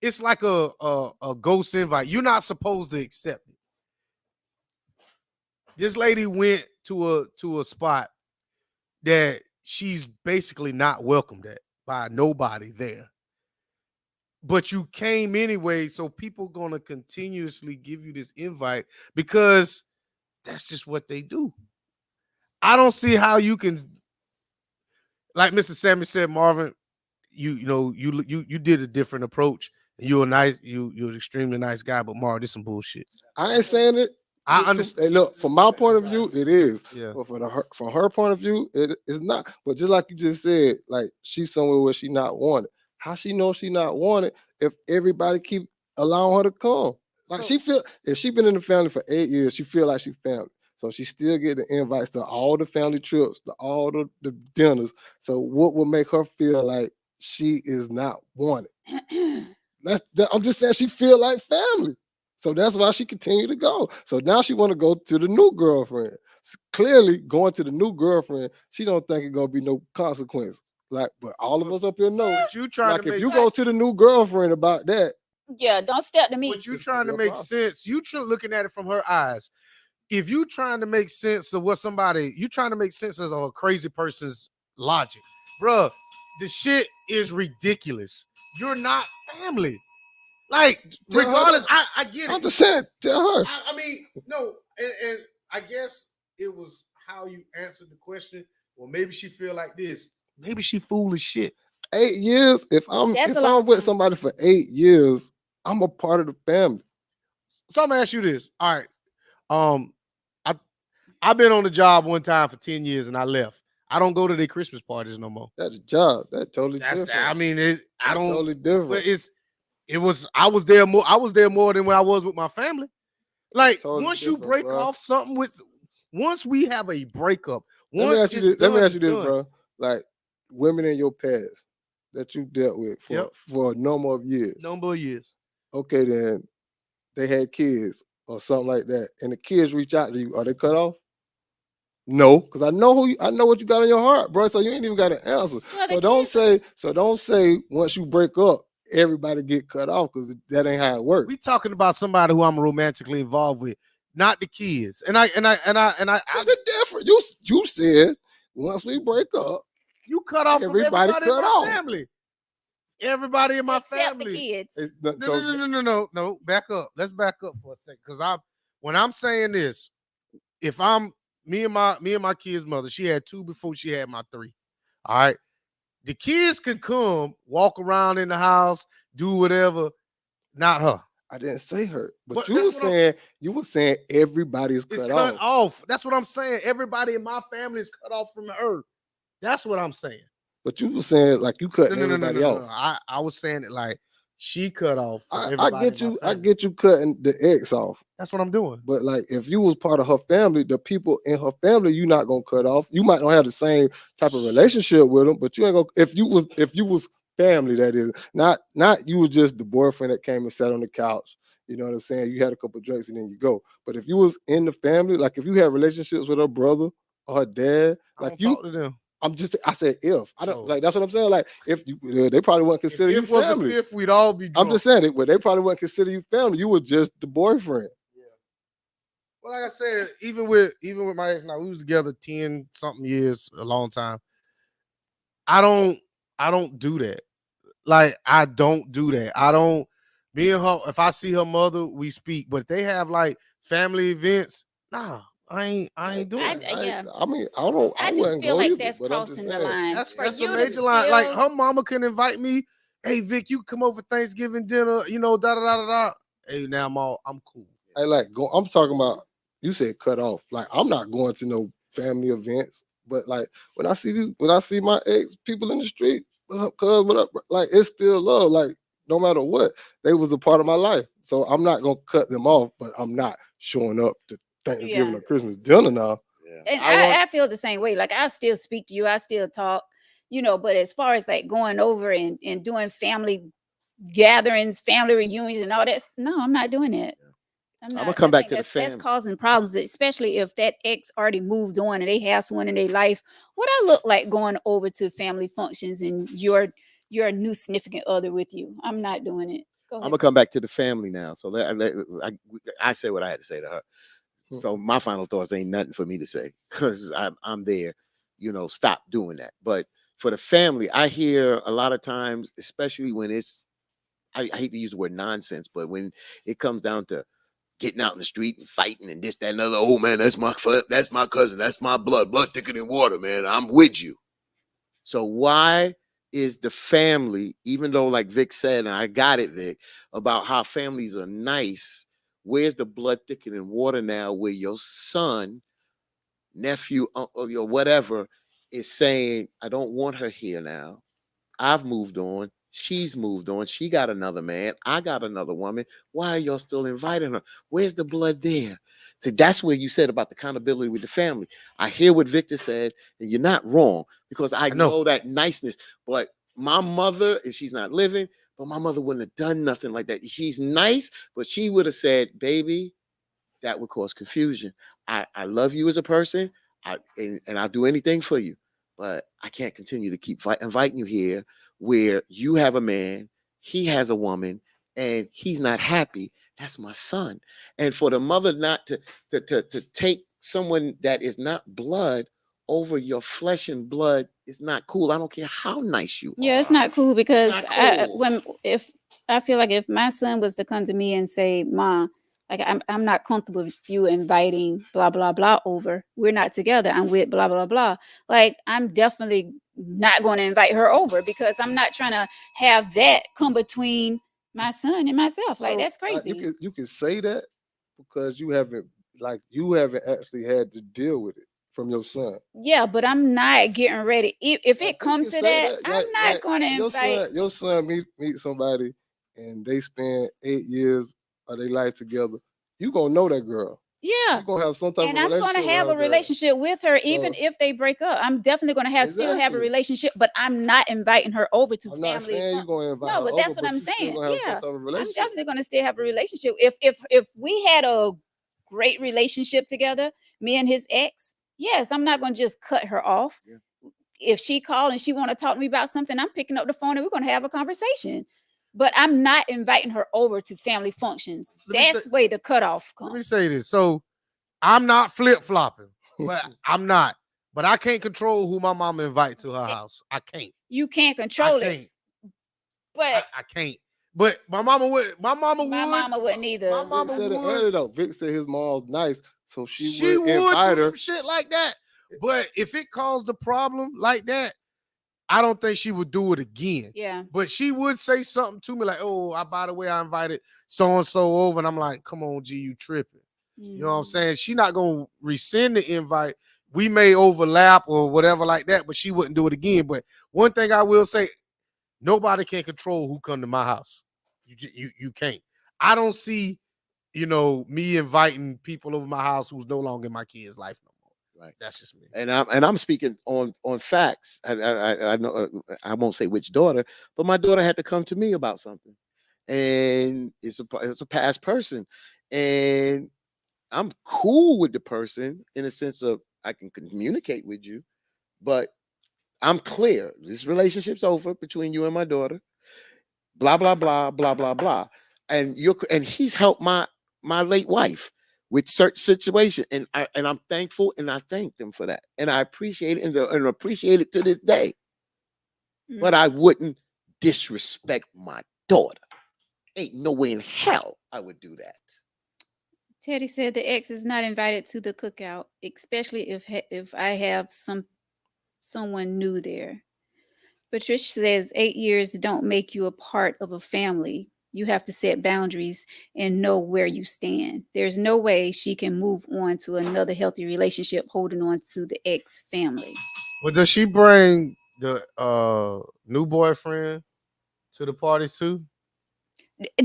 it's like a ghost invite. You're not supposed to accept it. This lady went to a spot that she's basically not welcomed at by nobody there. But you came anyway, so people gonna continuously give you this invite because that's just what they do. I don't see how you can, like Mr. Sammy said, Marvin. You did a different approach. You're you're an extremely nice guy, but Marvin, this some bullshit. I ain't saying it. I understand. Hey, look, from my point of view, it is. Yeah. But from her point of view, it is not. But just like you just said, like she's somewhere where she not wanted. How she know she not wanted if everybody keep allowing her to come? Like So- she feel if she been in the family for 8 years, she feel like she family. So she still get the invites to all the family trips, to all the dinners. So what will make her feel like she is not wanted? I'm just saying she feel like family. So that's why she continued to go. So now she want to go to the new girlfriend. Clearly, going to the new girlfriend, she don't think it's gonna be no consequence. Like, but all of us up here know. But you trying Like, to if make you go to the new girlfriend about that, Yeah, don't step to me. but you It's trying to your make problem. sense. Looking at it from her eyes. If you trying to make sense of what you trying to make sense of a crazy person's logic, bruh, the shit is ridiculous. You're not family. Like, Tell her regardless, that. I get I'm it. just saying, tell her. I mean, no, and I guess it was how you answered the question. Well, maybe she feel like this. Maybe she fool as shit. 8 years. If I'm That's a long with time. somebody for 8 years, I'm a part of the family. So I'm gonna ask you this. All right. I I've been on the job one time for 10 years and I left. I don't go to their Christmas parties no more. That's a job. That's totally That's different. I mean, I don't Totally different. but I was there more than when I was with my family. Like Totally once you different, break bro. off something once we have a breakup, Let once me ask you it's this. Let me done, ask you it's this, done. bro. Like women in your past that you dealt with for a number of years. Number of years. Okay, then they had kids or something like that, and the kids reach out to you. Are they cut off? No, because I know I know what you got in your heart, bro. So you ain't even got an answer. Well, So the don't say once you break up, everybody get cut off because that ain't how it works. We talking about somebody who I'm romantically involved with, not the kids. And I What's the difference? You said once we break up, you cut off from Everybody everybody in cut my off. family. Everybody in my Except the family. kids. No. Back up. Let's back up for a second. Because when I'm saying this, if I'm me and my kid's mother, she had 2 before she had my 3. All right. The kids can come, walk around in the house, do whatever. Not her. I didn't say her, but But you that's were saying everybody's It's cut cut off. off. That's what I'm saying. Everybody in my family is cut off from her. That's what I'm saying. But you were saying like you cut No. everybody off. I was saying it like she cut off from I everybody. get in my you. I family. get you cutting the ex off. That's what I'm doing. But like if you was part of her family, the people in her family, you not gonna cut off. You might not have the same type of relationship with them, but you ain't gonna if you was family, that is. Not you was just the boyfriend that came and sat on the couch. You know what I'm saying? You had a couple drinks and then you go. But if you was in the family, like if you had relationships with her brother or her dad, I like don't talk to them. I said if. I don't Oh. like that's what I'm saying. Like if you they probably wouldn't If consider you it was a family. fifth, we'd all be drunk. I'm just saying it, but they probably wouldn't consider you family. You were just the boyfriend. Well, like I said, even with my ex now, we was together 10 something years, a long time. I don't do that. Like I don't do that. I don't. Me and her, if I see her mother, we speak. But if they have like family events, nah, I ain't doing it. Yeah. I mean, I don't. I I just wouldn't feel go like either, that's but I'm just crossing the saying. line. That's For a you to major line. Like still- her mama can invite me. Hey Vic, you come over Thanksgiving dinner. You know, da da da da da. Hey, now I'm cool. I like go. I'm talking about. You said cut off. Like I'm not going to no family events, but like when I see my ex people in the street, what up, cuz, what up? Like it's still love. Like no matter what, they was a part of my life. So I'm not gonna cut them off, but I'm not showing up to Thanksgiving Yeah. or Christmas dinner now. Yeah. And I want- I feel the same way. Like I still speak to you, I still talk, but as far as like going over and doing family gatherings, family reunions and all that, no, I'm not doing that. I'ma come I back think to the that's family. causing problems, especially if that ex already moved on and they have someone in their life. What I look like going over to family functions and your new significant other with you. I'm not doing it. Go I'm ahead. gonna come back to the family now. So I say what I had to say to her. So my final thoughts ain't nothing for me to say because I'm there. Stop doing that. But for the family, I hear a lot of times, especially when I hate to use the word nonsense, but when it comes down to getting out in the street and fighting and this, that, and other, oh man, that's my cousin, that's my blood thicker than water, man. I'm with you. So why is the family, even though like Vic said, and I got it, Vic, about how families are nice, where's the blood thicker than water now where your son, nephew, uncle, or whatever is saying, I don't want her here now. I've moved on. She's moved on. She got another man. I got another woman. Why are y'all still inviting her? Where's the blood there? See, that's where you said about the accountability with the family. I hear what Victor said, and you're not wrong because I know. know that niceness. But my mother, and she's not living, but my mother wouldn't have done nothing like that. She's nice, but she would have said, baby, that would cause confusion. I love you as a person, and I'll do anything for you, but I can't continue to keep inviting you here where you have a man, he has a woman, and he's not happy. That's my son. And for the mother not to take someone that is not blood over your flesh and blood is not cool. I don't care how nice you are. Yeah, it's not cool because not cool. if I feel like if my son was to come to me and say, "Ma, like I'm not comfortable with you inviting blah blah blah over. We're not together. I'm with blah blah blah." Like I'm definitely not going to invite her over because I'm not trying to have that come between my son and myself. Like So, that's crazy. you can say that because you haven't actually had to deal with it from your son. Yeah, but I'm not getting ready. If Like, it you comes can to say that, I'm not going to invite. your son meet somebody and they spend 8 years of their life together. You gonna know that girl. Yeah. You gonna have some type And of I'm going to relationship have a with her girl. relationship with her, even So- if they break up. I'm definitely going to still have a Exactly. relationship, but I'm not inviting her over to I'm not family. saying you're gonna invite No, her but over, that's what but I'm you still saying. gonna have some Yeah, type of I'm relationship. definitely going to still have a relationship. If we had a great relationship together, me and his ex, yes, I'm not going to just cut her off. Yeah. If she called and she want to talk to me about something, I'm picking up the phone and we're going to have a conversation. But I'm not inviting her over to family functions. That's where the cutoff Let me comes. say this. So I'm not flip flopping, but I'm not. But I can't control who my mama invite to her house. I can't. You can't I control it. can't. But I can't. But my mama would. My mama my would. mama wouldn't either. My Vic mama said it would. earlier though. Vic said his mom's nice, so she She would would invite do her. some shit like that. But if it caused a problem like that, I don't think she would do it again. Yeah. But she would say something to me like, "Oh, by the way, I invited so and so over," and I'm like, "Come on, G, you tripping?" You know what I'm saying? She not gonna rescind the invite. We may overlap or whatever like that, but she wouldn't do it again. But one thing I will say, nobody can control who come to my house. You can't. I don't see, me inviting people over my house who's no longer in my kid's life no more. Right. That's just me. And I'm speaking on facts. I know I won't say which daughter, but my daughter had to come to me about something, and it's a past person, and I'm cool with the person in a sense of I can communicate with you, but I'm clear. This relationship's over between you and my daughter. Blah blah blah blah blah blah. And he's helped my late wife with certain situation, and I'm thankful, and I thank them for that, and I appreciate it, and appreciate it to this day. But I wouldn't disrespect my daughter. Ain't no way in hell I would do that. Teddy said the ex is not invited to the cookout, especially if I have someone new there. Patricia says 8 years don't make you a part of a family. You have to set boundaries and know where you stand. There's no way she can move on to another healthy relationship holding on to the ex family. Well, does she bring the new boyfriend to the parties too?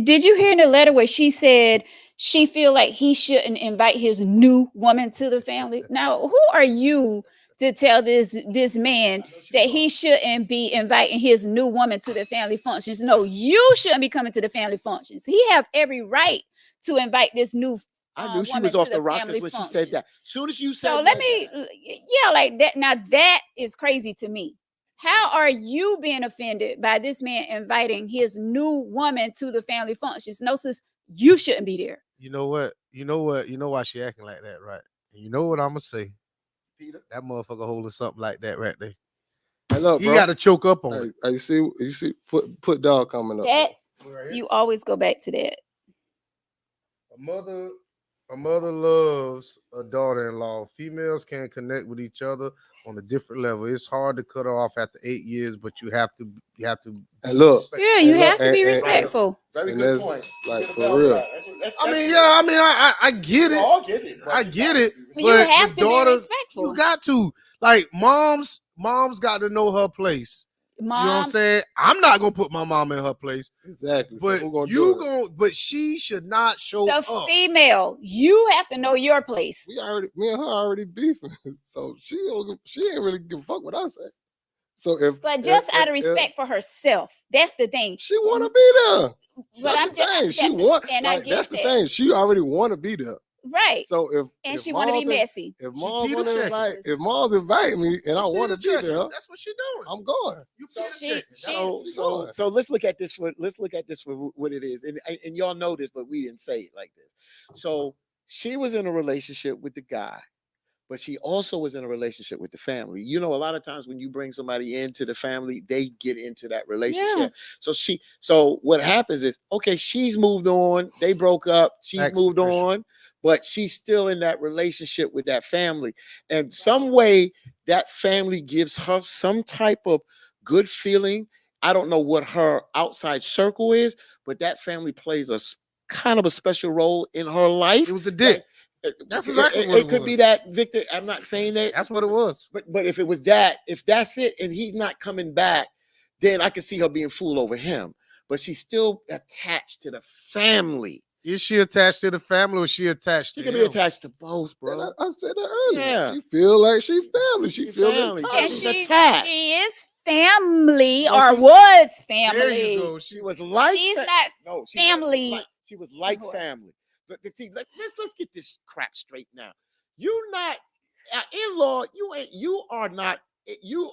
Did you hear in the letter where she said she feel like he shouldn't invite his new woman to the family? Now, who are you to tell this man that he shouldn't be inviting his new woman to the family functions? No, you shouldn't be coming to the family functions. He have every right to invite this new I knew she woman was off to the the rockers family when she functions. said that. Soon as you said So that, let me, yeah, like that. Now that is crazy to me. How are you being offended by this man inviting his new woman to the family functions? No, sis, you shouldn't be there. You know what? you know what? You know why she acting like that, right? And you know what I'm gonna say? Peter. That motherfucker holding something like that right there. Hey, look, He bro. got to choke up on Hey, it. hey, you see, put dog coming up. That Right here. you always go back to that. A mother loves a daughter-in-law. Females can connect with each other on a different level. It's hard to cut her off after 8 years, but you have to be And look, respectful. Yeah, And you look, have to be and- respectful. Very And good that's, point. like, Get a for bell real. back. I mean, yeah, I mean, I get We it. all get it. but I she get gotta it. be You But have the to be daughters, respectful. you got to like moms got to know her place. You know what I'm Mom, saying? I'm not gonna put my mom in her place, exactly. So but who gonna you do it? gonna. But she should not show the up. female, you have to know your place. Me and her already beefing, so she ain't really give a fuck what I say. So if But just out of if respect for herself, that's the thing. she want to be there, But I'm that's the thing. just, She want, and I like, get that's the that. thing. She already want to be there. Right. So And if she want to be moms messy. if She moms Peter want to checking. invite, if moms invite me and I want to Peter be checking. there, That's what she doing. I'm going. You So Peter she- checking. she- That's So going. so let's look at this for what it is, and y'all know this, but we didn't say it like this. So she was in a relationship with the guy, but she also was in a relationship with the family. You know, a lot of times when you bring somebody into the family, they get into that relationship. So what happens is, okay, she's moved on, they broke up, she's Thanks, moved Patricia. on, but she's still in that relationship with that family. And some way that family gives her some type of good feeling. I don't know what her outside circle is, but that family plays kind of a special role in her life. It was the dick. That's exactly what It it could be was. that, Victor. I'm not saying that. That's what it was. But if it was that, if that's it, and he's not coming back, then I could see her being fooled over him. But she's still attached to the family. Is she attached to the family or is she attached She to can him? be attached to both, And bro. I said that earlier. Yeah. She feel like she family. She She feel family. entitled. And She's she attached. is family No, or she- was There family. you go. She was like She's fa- not no, she family. Was like, she was like Whore. family. But see, let's get this crap straight now. You not in-law. You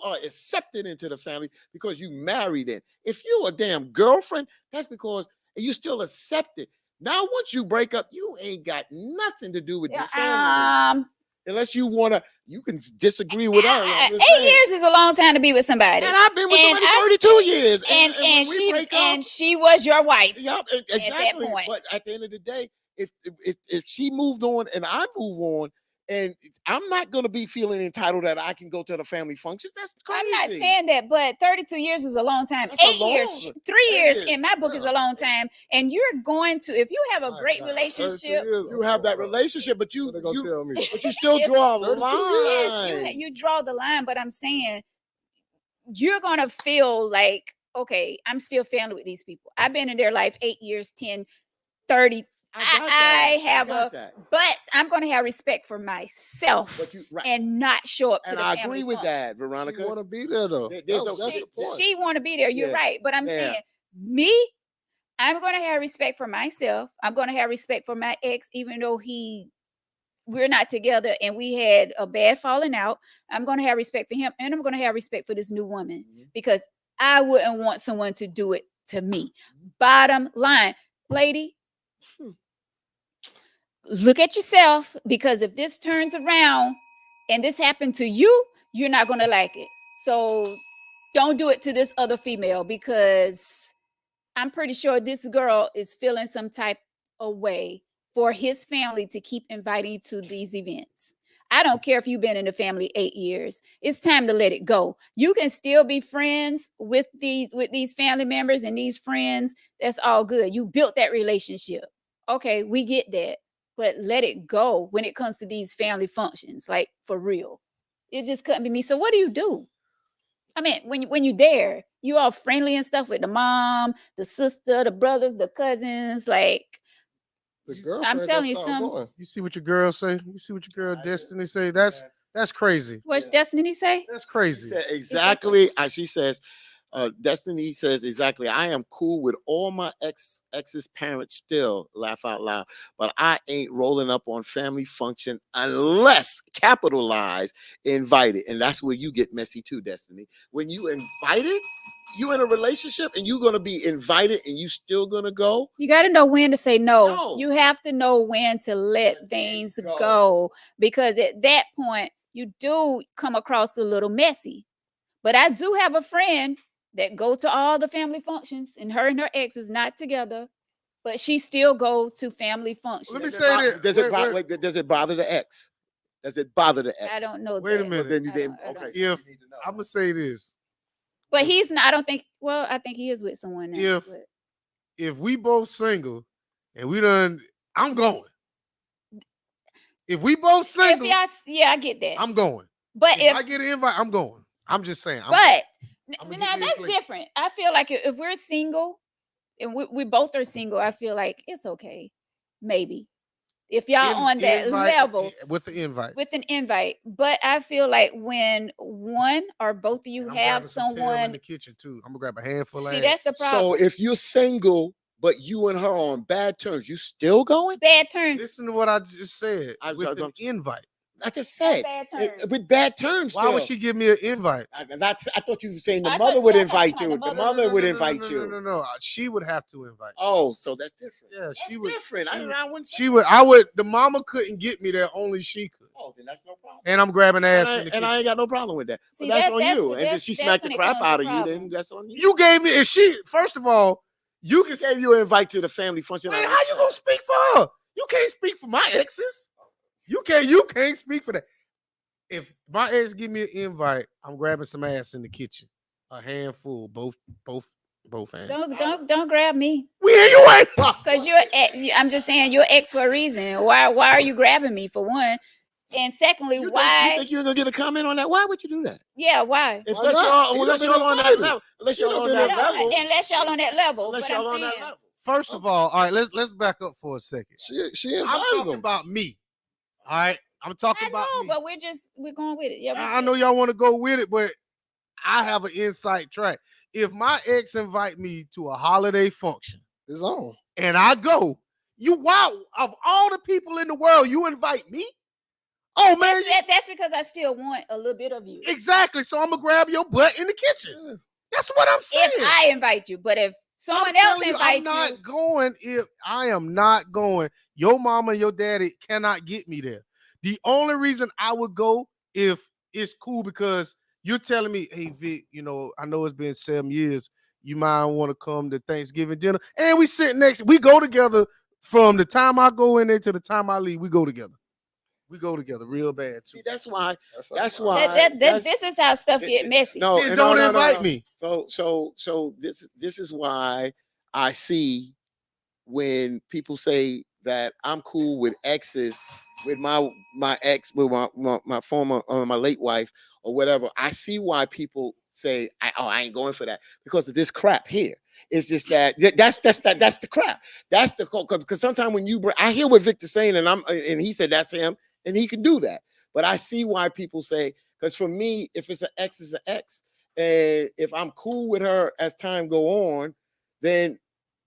are accepted into the family because you married in. If you a damn girlfriend, that's because you still accepted. Now, once you break up, you ain't got nothing to do with the family. Unless you wanna, you can disagree with her. I'm just 8 saying. years is a long time to be with somebody. And I've been with And somebody 32 years. And when we break up, she was your wife. yeah, exactly. point. But at the end of the day, if she moved on and I move on, and I'm not gonna be feeling entitled that I can go to the family functions. That's crazy. I'm not saying that, but 32 years is a long time. That's a 8 years, long- 3 years years, in my book is a long time. And you're going to, if you have a My great God, 32 relationship, years, You have that bro. relationship, but What they gonna tell me? but you still If- draw a 32 line. yes, you draw the line, but I'm saying you're gonna feel like, okay, I'm still family with these people. I've been in their life 8 years, 10, 30. I have but I'm gonna have respect for myself But you right. and not show up to And the I family agree with function. that, She Veronica. want to be there though. There's That's a- the point. She want to be there. You're Yeah. right, but I'm Yeah. saying me, I'm gonna have respect for myself. I'm gonna have respect for my ex, even though we're not together and we had a bad falling out. I'm gonna have respect for him, and I'm gonna have respect for this new woman because I wouldn't want someone to do it to me. Bottom line, lady, look at yourself, because if this turns around and this happened to you, you're not gonna like it. So don't do it to this other female, because I'm pretty sure this girl is feeling some type of way for his family to keep inviting you to these events. I don't care if you've been in the family 8 years. It's time to let it go. You can still be friends with these family members and these friends. That's all good. You built that relationship. Okay, we get that. But let it go when it comes to these family functions, like for real. It just couldn't be me. So what do you do? I mean, when you're there, you all friendly and stuff with the mom, the sister, the brothers, the cousins. Like, The I'm girlfriend telling you gonna start something. going. You see what your girl say? You see what your girl Destiny say? That's crazy. What's Destiny say? That's She crazy. said exactly. She says, Destiny says exactly. I am cool with all my ex's parents still. Laugh out loud. But I ain't rolling up on family function unless capitalize invited, and that's where you get messy too, Destiny. When you invited, you in a relationship and you're gonna be invited and you still gonna go. You got to know when to say no. No. You have to know when to let things go, because at that point you do come across a little messy. But I do have a friend that go to all the family functions, and her ex is not together, but she still go to family functions. Let me Does say it this. does it bother the ex? Does it bother the ex? I don't know. Wait a that. minute. Then you I then don't- I okay. don't- so you If need to know. I'm gonna say this, But he's not. I don't think. Well, I think he is with someone now. If- but- if we both single and we done, I'm going. If we both single, yeah, I get that. I'm going. But If if I get an invite, I'm going. I'm just saying. but I'ma now get me a that's plate. different. I feel like if we're single and we both are single, I feel like it's okay. Maybe if y'all on that invite level with the invite. with an invite. But I feel like when one or both of you And I'm have grabbing some tail in someone, the kitchen too. I'm gonna grab a handful see, of that's the ass. problem. So if you're single but you and her are on bad terms, you still going? Bad turns. Listen to what I just said. With an don't- invite. I just Not said bad terms. with bad terms. Why would still. she give me an invite? I thought you were saying the I mother thought- would yeah, I thought you invite meant you. the The mother- mother would invite No. you. She would have to invite. Oh, so that's different. Yeah, she That's would. different. She, I wouldn't say she would. I would. The mama couldn't get me there. Only she could. Oh, then that's no problem. And I'm grabbing ass And in the I kitchen. ain't got no problem with that. See, But that's that's- on that's you. what- And if that's- she that's smacked when the it crap comes to out of you, problem. then that's on you. You gave me. If she, first of all, you can. She gave you an invite to the family function. Man, how you gonna speak for her? You can't speak for my exes. You can't speak for that. If my ex give me an invite, I'm grabbing some ass in the kitchen. A handful, both hands. Don't grab me. Where you at? Because I'm just saying you're ex for a reason. Why are you grabbing me, for one? And secondly, You why? think you're gonna get a comment on that? Why would you do that? Yeah, why? If Why unless not? y'all, You unless done y'all been on that invited. level, unless You y'all done on been that invited. level, Unless y'all on that level. unless But I'm y'all on saying, that level. First of all right, let's back up for a second. She I'm invited talking him. about me. All right, I'm talking I about know, me. but we're going with it. Yeah, I know y'all want to go with it, but I have an inside track. If my ex invite me to a holiday function It's on. and I go, wow, of all the people in the world, you invite me? Oh man, That's because I still want a little bit of you. exactly. So I'm gonna grab your butt in the kitchen. Yes. That's what I'm saying. If I invite you, but if someone I'm else telling you, I'm invites not you, going. If I am not going, your mama and your daddy cannot get me there. The only reason I would go if it's cool, because you're telling me, hey Vic, I know it's been 7 years. You might want to come to Thanksgiving dinner, and we sit next. We go together from the time I go in there to the time I leave. We go together. We go together real bad too. See, that's why. That's That's all why. right. this is how stuff get messy. No, Then and don't no, invite me. So this is why I see when people say that I'm cool with exes, with my ex, with my former my late wife or whatever. I see why people say I ain't going for that, because of this crap here. It's just that's the crap. That's the because sometimes when I hear what Victor's saying, and he said that's him, and he can do that. But I see why people say, because for me, if it's an ex, it's an ex, and if I'm cool with her as time go on, then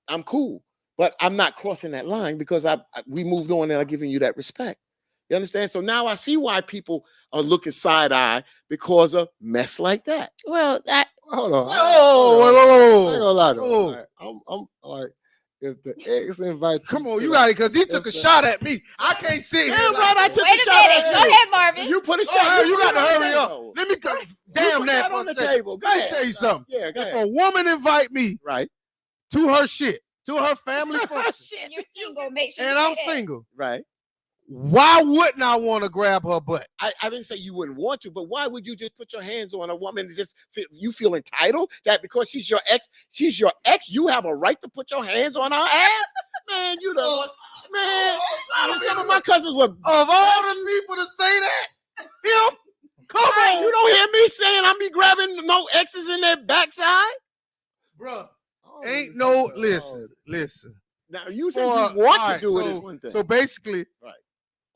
I'm cool. But I'm not crossing that line because we moved on and I'm giving you that respect. You understand? So now I see why people are looking side eye because of mess like that. Well, Hold on. Whoa. I ain't gonna lie though. Whoa. Like, I'm like, if the ex invite Come on, to you the- got it, because he took a if the- shot at me. I can't sit here. Damn like right, I that. took wait a a shot minute. at Go you. ahead, Marvin. You put a shot. Oh, you put got to it on the hurry up. table. Let me go. You Damn put that for on a the second. table. Go Let me ahead. tell you something. Yeah, go If ahead. a woman invite me Right, to her shit, to her family function, And you're single. Make sure. and you I'm say that. single, right. why wouldn't I want to grab her butt? I didn't say you wouldn't want to, but why would you just put your hands on a woman and just you feel entitled that because she's your ex, you have a right to put your hands on her ass? Man, you don't want, man. Some of my cousins were Of all the people to say that, him, come on, You don't hear me saying I'm be grabbing no exes in their backside? bro. Oh, Ain't listen no to- listen. Now you say For- you want all to right, do it so- is one thing. So basically, Right.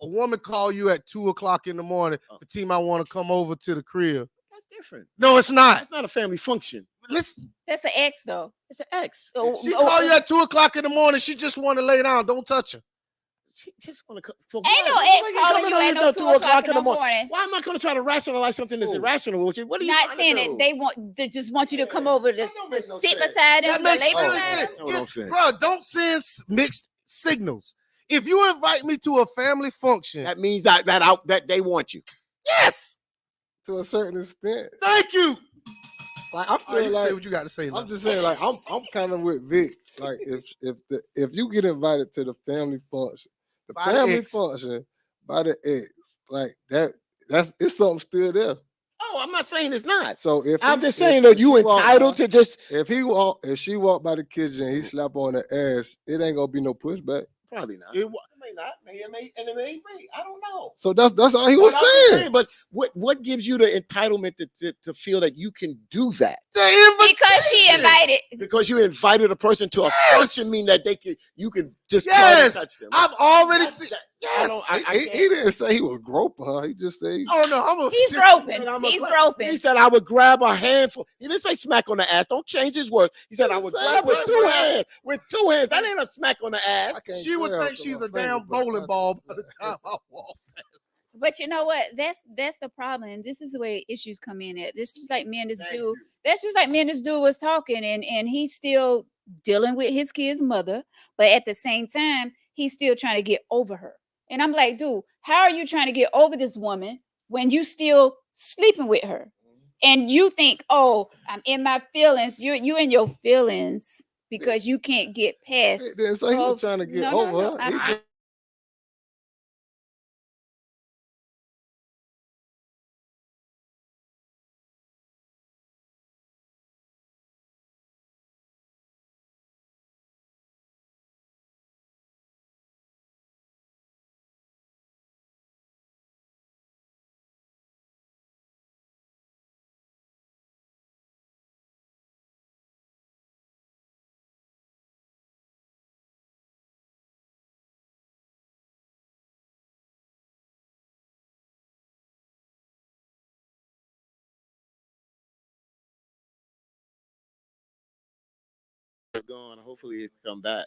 a woman call you at 2:00 in the morning. Oh. The team, I want to come over to the crib. That's different. No, it's not. That's not a family function. Listen, That's an ex, though. It's an ex. So, she call you at 2:00 in the morning. She just want to lay down. Don't touch her. She just want to for Ain't what? no Why ex you calling coming you on at here no till 2 o'clock in the morning. Why am I going to try to rationalize something that's Ooh. irrational with you? What are you Not trying saying to that do? they just want you to come Yeah, over that don't to make no sit sense. beside them, That to makes lay really beside sense. them. No, no sense. Bro, don't send mixed signals. If you invite me to a family function, That means that they want you. yes, To a certain extent. thank you. Like I All feel right, you like say what you got to say. I'm just saying, like I'm kind of with Vic. Like if you get invited to the family function, By the ex. by the ex, like that's it's something still there. Oh, I'm not saying it's not. So if I'm he- just if- saying if that you she walk entitled by- to just if she walk by the kitchen, he slap her on the ass, it ain't gonna be no pushback. probably not. It It may not. And it may be. I don't know. So that's all he was But I'm just saying. saying, but what gives you the entitlement to feel that you can do that? Because she invited. Because you invited a person to a Yes. function, mean that you can just come Yes, and touch them. I've already That- seen. that- Yes, I He didn't say he was groping her. He just said oh no, I'm a. He's He groping. said, He's He groping. said I would grab a handful. He didn't say smack on the ass. Don't change his words. He said I would Say grab with what, two bro? hands. With 2 hands. That ain't a smack on the I ass. can't She would tell think from she's her a finger, damn but bowling ball by the time I walk. But you know what? That's the problem. This is the way issues come in at. This is like me and this Thank dude. you. That's just like me and this dude was talking, and he's still dealing with his kid's mother, but at the same time, he's still trying to get over her. And I'm like, dude, how are you trying to get over this woman when you still sleeping with her? And you think, oh, I'm in my feelings. You in your feelings because you can't get He past. didn't say he Oh, was trying to get no, no, over no. her. I- He just It's gone. Hopefully it come back.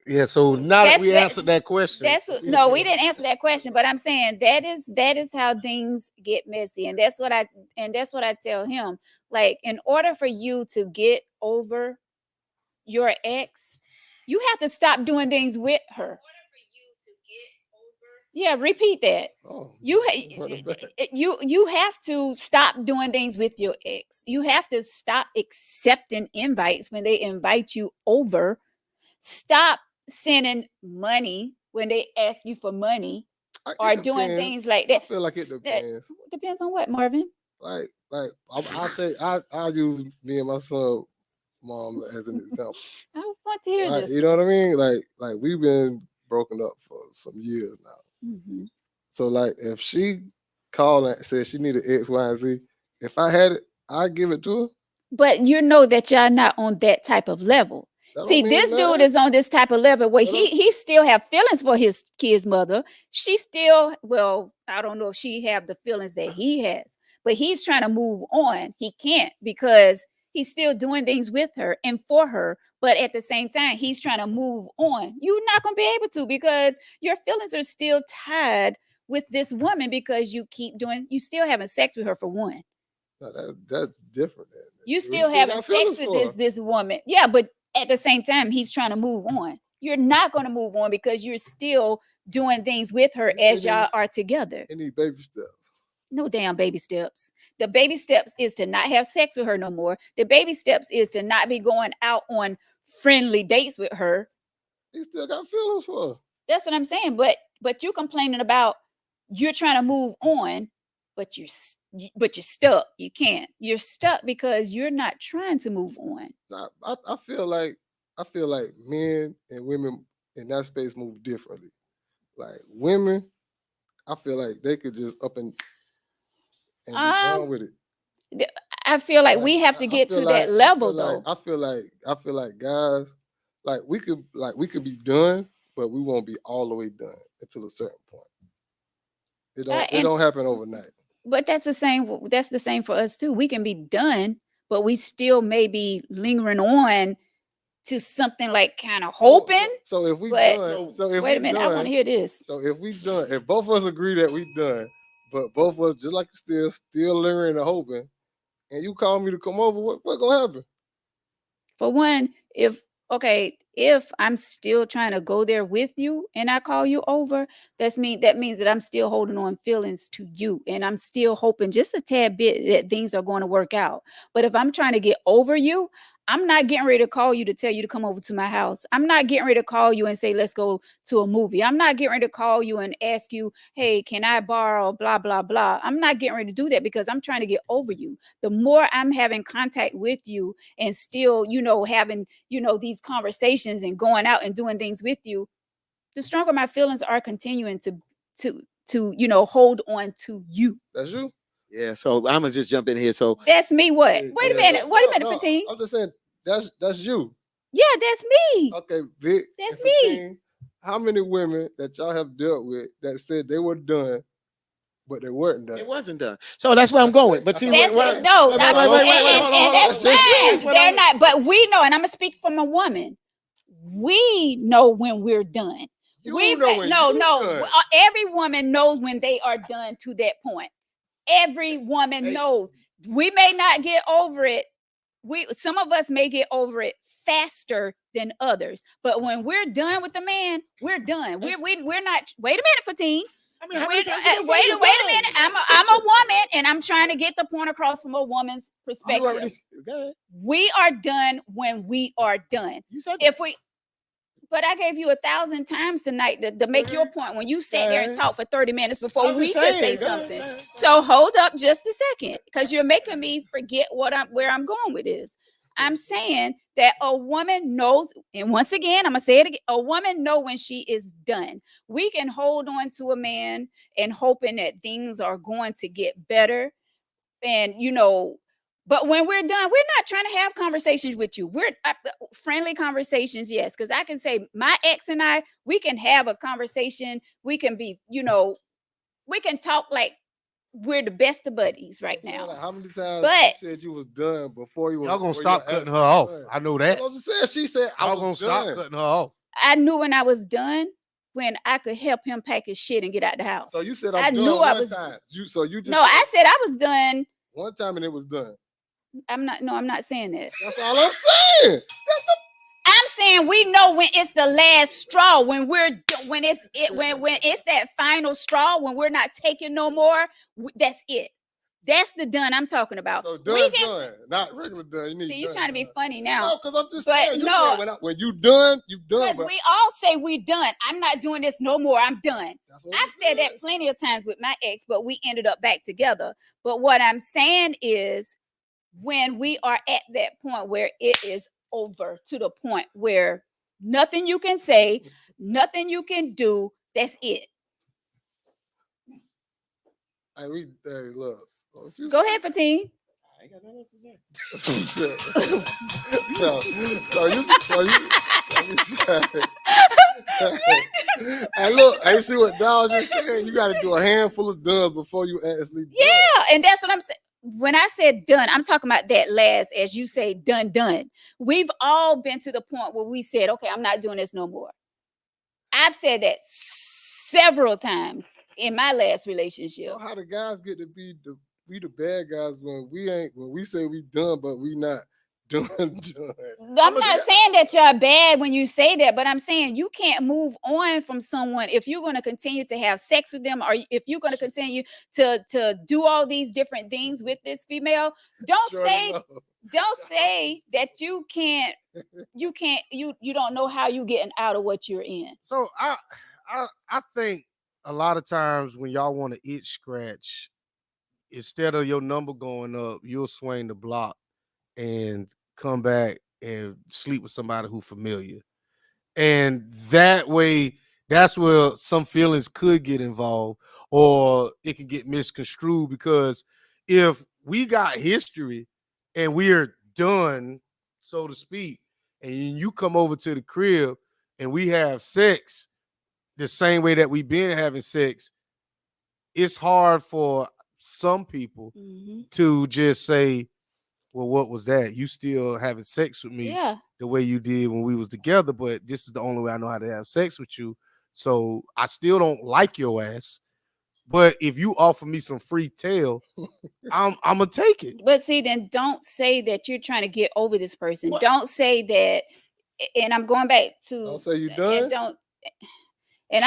Yeah, so now that That's we that- answered that question, That's what, no, we didn't answer that question, but I'm saying that is how things get messy, and that's what I tell him. Like, in order for you to get over your ex, you have to stop doing things with her. Yeah, repeat that. oh You run it back. you have to stop doing things with your ex. You have to stop accepting invites when they invite you over. Stop sending money when they ask you for money, It or doing depends. things like I that. feel like it That depends. depends on what, Marvin. Like I'll use me and my son mom as an example. I want to hear Like, this. you know what I mean? Like we've been broken up for some years now. Mhm. So like if she called and said she needed X, Y, and Z, if I had it, I'd give it to her. But you know that y'all not on that type of level. That don't See, mean this dude nothing. is on this type of level where That he still have feelings for his kid's mother. She still, well, I don't know if she have the feelings that he has, but he's trying to move on. He can't because he's still doing things with her and for her, but at the same time, he's trying to move on. You're not gonna be able to because your feelings are still tied with this woman because you still having sex with her for one. No, that's different. You We still having got sex feelings with for her. this woman. Yeah, but at the same time, he's trying to move on. You're not going to move on because you're still doing things with her You as said y'all are together. Any baby steps. No damn baby steps. The baby steps is to not have sex with her no more. The baby steps is to not be going out on friendly dates with her. He still got feelings for her. That's what I'm saying. But you complaining about you're trying to move on, but you're stuck. You can't. You're stuck because you're not trying to move on. Nah, I feel like men and women in that space move differently. Like women, I feel like they could just up and be done with it. I feel like we have to get to that level though. I feel like guys, like we could be done, but we won't be all the way done until a certain point. It don't happen overnight. But that's the same for us too. We can be done, but we still may be lingering on to something like kind of hoping. So if we But- done, so if Wait a we minute, I want to done, hear this. so if we done, if both of us agree that we done, but both of us just like you still lingering and hoping, and you call me to come over, what gonna happen? For one, if I'm still trying to go there with you and I call you over, that means that I'm still holding on feelings to you and I'm still hoping just a tad bit that things are going to work out. But if I'm trying to get over you, I'm not getting ready to call you to tell you to come over to my house. I'm not getting ready to call you and say, let's go to a movie. I'm not getting ready to call you and ask you, hey, can I borrow blah, blah, blah. I'm not getting ready to do that because I'm trying to get over you. The more I'm having contact with you and still, having, these conversations and going out and doing things with you, the stronger my feelings are continuing to hold on to you. That's you. Yeah, so I'm gonna just jump in here. So That's me. What? Yeah, Wait a yeah. minute. Wait a minute, No, 15. I'm just saying that's you. Yeah, that's me. Okay, Vic. That's and me. 15, how many women that y'all have dealt with that said they were done, but they weren't done? it wasn't done. So that's where I'm going. But see, That's wait, no, wait, not- wait, wait, and hold on. that's That's fine. what They're I'm- not, but we know, and I'm gonna speak from a woman. We know when we're done. You know when you done. Every woman knows when they are done to that point. Every woman knows. We may not get over it. Some of us may get over it faster than others. But when we're done with the man, we're done. We're not. Wait a minute, Fatine. I mean, how many times Wait you gonna say a you're minute. done? I'm a woman, and I'm trying to get the point across from a woman's You perspective. already- go ahead. We are done when we are done. You said If we, but I gave you 1,000 times tonight to make your point when you sat there and talked for 30 minutes before I'm we just could say saying, go something. ahead. So hold up just a second, because you're making me forget where I'm going with this. I'm saying that a woman knows, and once again, I'm gonna say it again, a woman knows when she is done. We can hold on to a man and hoping that things are going to get better. And but when we're done, we're not trying to have conversations with you. We're friendly conversations, yes, because I can say my ex and I, we can have a conversation. We can be, we can talk like we're the best of buddies right I'm saying, now. like, how many times But- you said you was done before you was? Y'all gonna before stop you were cutting her off. done? I know that. That's what I'm saying. She said I Y'all was gonna done. stop cutting her off. I knew when I was done when I could help him pack his shit and get out the house. So you said I I'm done knew I one was- time. So you just No, I said I was done. one time and it was done. I'm not saying that. That's all I'm saying. I'm saying we know when it's the last straw, when it's that final straw, when we're not taking no more. That's it. That's the done I'm talking about. So We done, can not regular done. You need. see you done, trying to be done. funny now. No, because I'm just But saying. You no. said when you done, you done. Because But we all say we done. I'm not doing this no more. I'm done. that's what I've I'm said saying. that plenty of times with my ex, but we ended up back together. But what I'm saying is when we are at that point where it is over, to the point where nothing you can say, nothing you can do, that's it. Hey, look. If you Go ahead, Fatine. I ain't got nothing else to say. That's what I'm saying. Hey, look, I see what Dawg just said. You got to do a handful of duns before you actually done. Yeah, and that's what I'm saying. When I said done, I'm talking about that last, as you say, done. We've all been to the point where we said, okay, I'm not doing this no more. I've said that several times in my last relationship. So how the guys get to be the bad guys when we say we done, but we not done. I'm not saying that you're bad when you say that, but I'm saying you can't move on from someone if you're going to continue to have sex with them, or if you're going to continue to do all these different things with this female. Don't say that you don't know how you getting out of what you're in. So I think a lot of times when y'all want to itch scratch, instead of your number going up, you'll swing the block and come back and sleep with somebody who's familiar. And that way, that's where some feelings could get involved, or it can get misconstrued. Because if we got history and we're done, so to speak, and you come over to the crib and we have sex the same way that we've been having sex, it's hard for some people Mm-hmm. to just say, well, what was that? You still having sex with me Yeah. the way you did when we was together, but this is the only way I know how to have sex with you. So I still don't like your ass. But if you offer me some free tail, I'm gonna take it. But see, then don't say that you're trying to get over this person. What? Don't say that. And I'm going back to Don't say you and done. don't and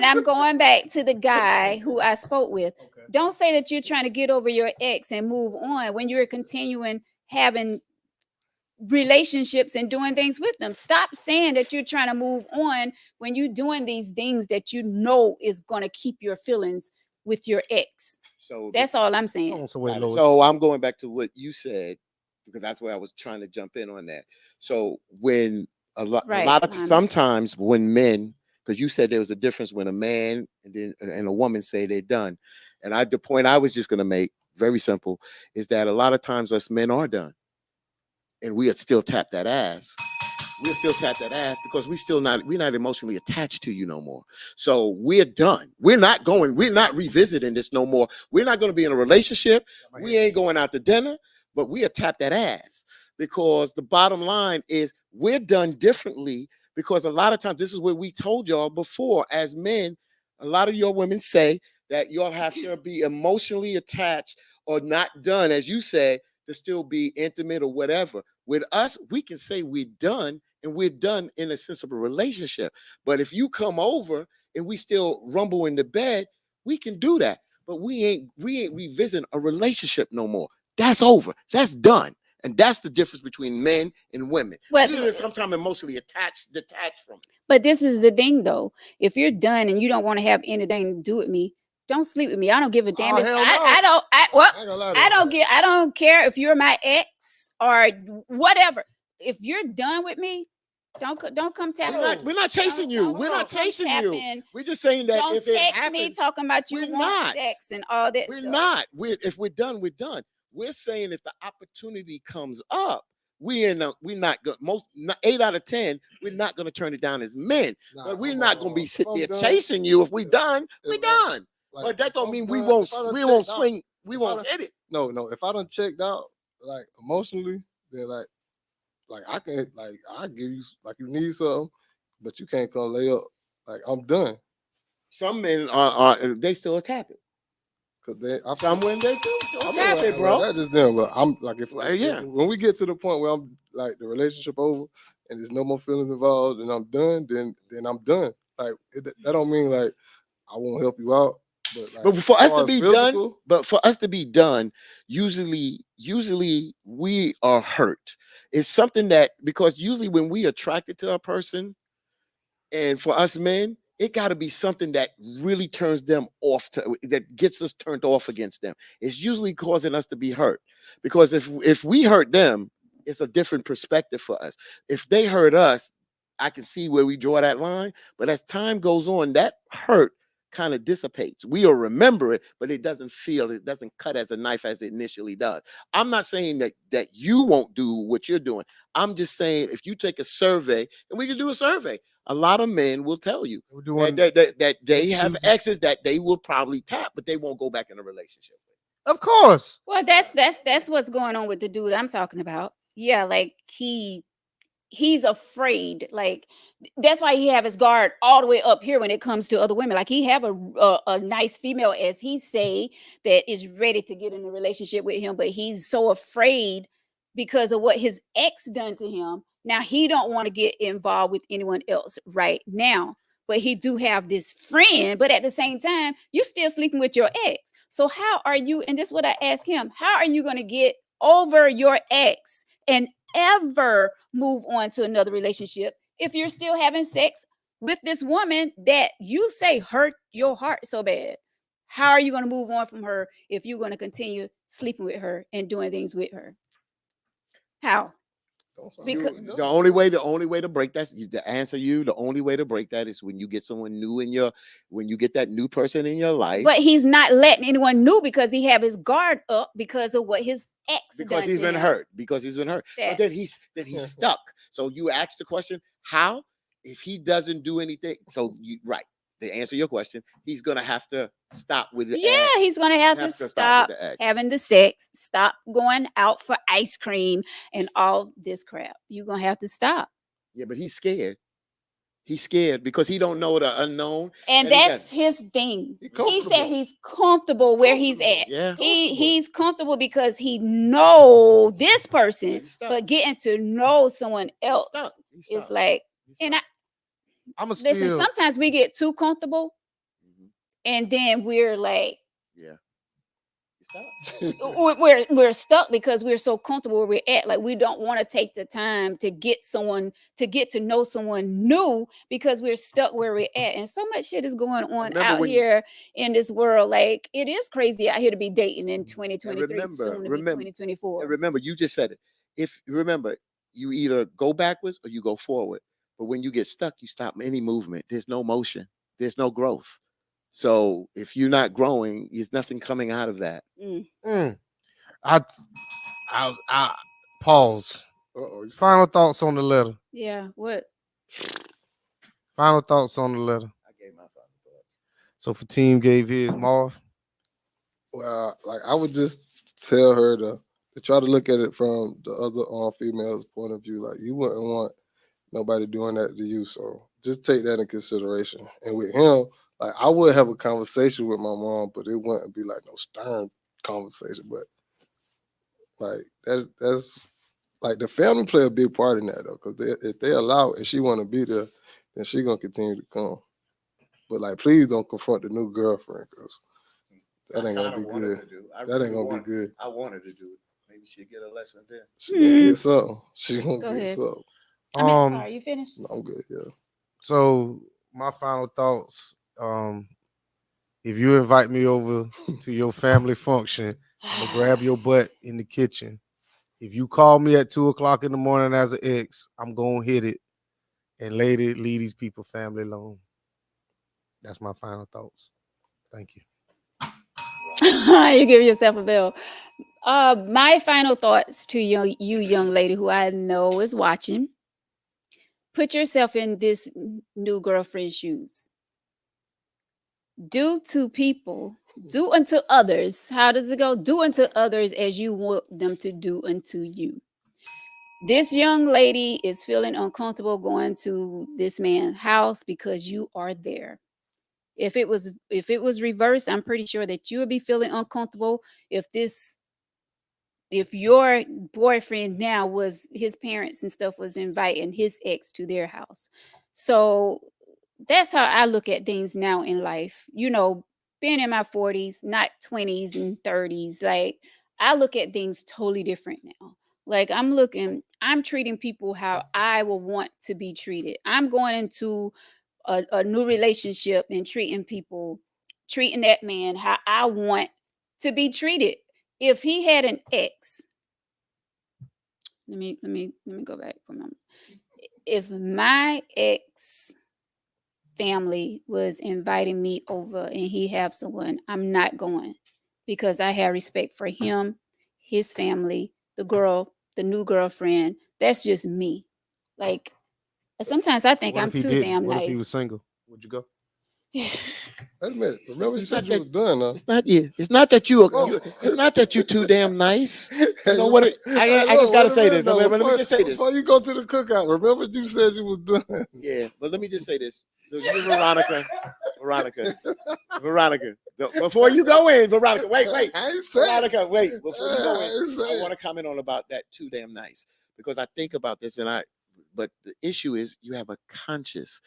I'm going back to the guy who I spoke with. Okay. Don't say that you're trying to get over your ex and move on when you're continuing having relationships and doing things with them. Stop saying that you're trying to move on when you're doing these things that you know is going to keep your feelings with your ex. So That's all I'm saying. Oh, so wait, Lois. so I'm going back to what you said because that's where I was trying to jump in on that. So when a lot Right, of Hyman. sometimes when men, because you said there was a difference when a man and a woman say they're done, and the point I was just going to make very simple is that a lot of times us men are done, and we still tap that ass. We'll still tap that ass because we're not emotionally attached to you no more. So we're done. We're not revisiting this no more. We're not going to be in a relationship. We ain't going out to dinner, but we'll tap that ass because the bottom line is we're done differently because a lot of times this is what we told y'all before as men, a lot of your women say that y'all have to be emotionally attached or not done, as you say, to still be intimate or whatever. With us, we can say we're done and we're done in a sense of a relationship. But if you come over and we still rumble in the bed, we can do that. But we ain't revisiting a relationship no more. That's over. That's done. And that's the difference between men and women. But- We're sometimes emotionally detached from it. But this is the thing, though. If you're done and you don't want to have anything to do with me, don't sleep with me. I don't give a damn. Oh, if hell I, no. I don't. I well, I ain't gonna lie to I you. don't get. I don't care if you're my ex or whatever. If you're done with me, don't come tap. We're not chasing you. Don't We're not come chasing tap you. in. We're just saying that Don't if it text happens, me talking about you we're want not. sex and all that we're stuff. not. If we're done, we're done. We're saying if the opportunity comes up, we're not going. 8 out of 10, we're not going to turn it down as men. Nah, But we're I'm, not going to be if sitting I'm there done, chasing you. If we're done, we're if done. like, But that if don't I'm mean we done- won't. if I done We won't checked out- swing. We if I won't done- hit it. No, if I done checked out like emotionally, then like I can I give you like you need something, but you can't come lay up. Like I'm done Some men are they still tap it. because they. Some women they do I still mean, tap it, bro. That's just them. But I'm like Yeah. when we get to the point where I'm like the relationship over and there's no more feelings involved and I'm done, then I'm done. Like that don't mean like I won't help you out. But for as us far to as be physical, done, but for us to be done, usually we are hurt. It's something that because usually when we attracted to a person, and for us men, it got to be something that really turns them off that gets us turned off against them. It's usually causing us to be hurt because if we hurt them, it's a different perspective for us. If they hurt us, I can see where we draw that line. But as time goes on, that hurt kind of dissipates. We'll remember it, but it doesn't cut as a knife as it initially does. I'm not saying that you won't do what you're doing. I'm just saying if you take a survey, and we can do a survey, a lot of men will tell you We're doing, that they next have Tuesday. exes that they will probably tap, but they won't go back in a relationship with. Of course. Well, that's what's going on with the dude I'm talking about. Yeah, like he's afraid. Like that's why he have his guard all the way up here when it comes to other women. Like he have a nice female, as he say, that is ready to get in a relationship with him, but he's so afraid because of what his ex done to him. Now he don't want to get involved with anyone else right now. But he do have this friend, but at the same time, you still sleeping with your ex. So how are you? And this is what I asked him: how are you going to get over your ex and ever move on to another relationship if you're still having sex with this woman that you say hurt your heart so bad? How are you going to move on from her if you're going to continue sleeping with her and doing things with her? How? Because The only way to break that, the only way to break that is when you get someone new when you get that new person in your life. but he's not letting anyone know because he have his guard up because of what his ex Because done he's to been him. hurt. Because he's been hurt. So That- then he's stuck. So you ask the question, how? If he doesn't do anything, so you right. to answer your question, he's gonna have to stop with the Yeah, ex. he's gonna have to Have to stop stop with the ex. having the sex, stop going out for ice cream and all this crap. You're gonna have to stop. Yeah, but he's scared. He's scared because he don't know the unknown. And And he that's his thing. He He comfortable. said he's comfortable where he's Comfortable. at. Yeah. He's comfortable because he know this person, He's stuck. but getting to know someone He's else stuck. He's is stuck. like. He's And stuck. I'm a listen, still. sometimes we get too comfortable, Mhm. and then we're like, Yeah. He's stuck. we're stuck because we're so comfortable where we're at. Like we don't want to take the time to get to know someone new because we're stuck where we're at. And so much shit is going on Remember out when you- here in this world. Like it is crazy out here to be dating in And 2023, soon to be remember, 2024. and remember, you just said it. If remember, you either go backwards or you go forward. But when you get stuck, you stop any movement. There's no motion. There's no growth. So if you're not growing, there's nothing coming out of that. Mm. I pause. Uh-oh. Final thoughts on the letter. Yeah, what? Final thoughts on the letter. I gave my final thoughts. So for team gave his Marv. Well, like I would just tell her to try to look at it from the other female's point of view. Like you wouldn't want nobody doing that to you. So just take that in consideration. And with him, like I would have a conversation with my mom, but it wouldn't be like no stern conversation. But like that's like the family play a big part in that though, because if they allow it and she want to be there, then she gonna continue to come. But like, please don't confront the new girlfriend, because that ain't gonna be good. That ain't gonna be good. I wanted to do it. Maybe she'll get a lesson there. She gonna get something. She gonna Go get ahead. something. I mean, sorry, you finished? No, I'm good. Yeah. So my final thoughts. If you invite me over to your family function, I'm gonna grab your butt in the kitchen. If you call me at 2:00 in the morning as an ex, I'm gonna hit it and later leave these people family alone. That's my final thoughts. Thank you. You give yourself a bell. My final thoughts to you young lady who I know is watching. Put yourself in this new girlfriend's shoes. Do unto others. How does it go? Do unto others as you want them to do unto you. This young lady is feeling uncomfortable going to this man's house because you are there. If it was reversed, I'm pretty sure that you would be feeling uncomfortable if your boyfriend now was his parents and stuff was inviting his ex to their house. So that's how I look at things now in life. You know, being in my 40s, not 20s and 30s, like I look at things totally different now. Like I'm treating people how I will want to be treated. I'm going into a new relationship and treating that man how I want to be treated. If he had an ex, let me go back for a moment. If my ex family was inviting me over and he have someone, I'm not going because I have respect for him, his family, the new girlfriend. That's just me. Like sometimes I think What I'm if he too didn't? damn What nice. if he was single? Would you go? Wait a minute. Remember you It's said not you was done now. It's not you. It's not that you. Oh. It's not that you too damn nice. You know what? I just gotta say this. Let me just say this. Before you go to the cookout, remember you said you was done. Yeah, but let me just say this. So you, Veronica. Before you go in, Veronica, wait. I ain't saying. Veronica, wait. Before you go I ain't in, I saying. want to comment on about that too damn nice, because I think about this but the issue is you have a conscious.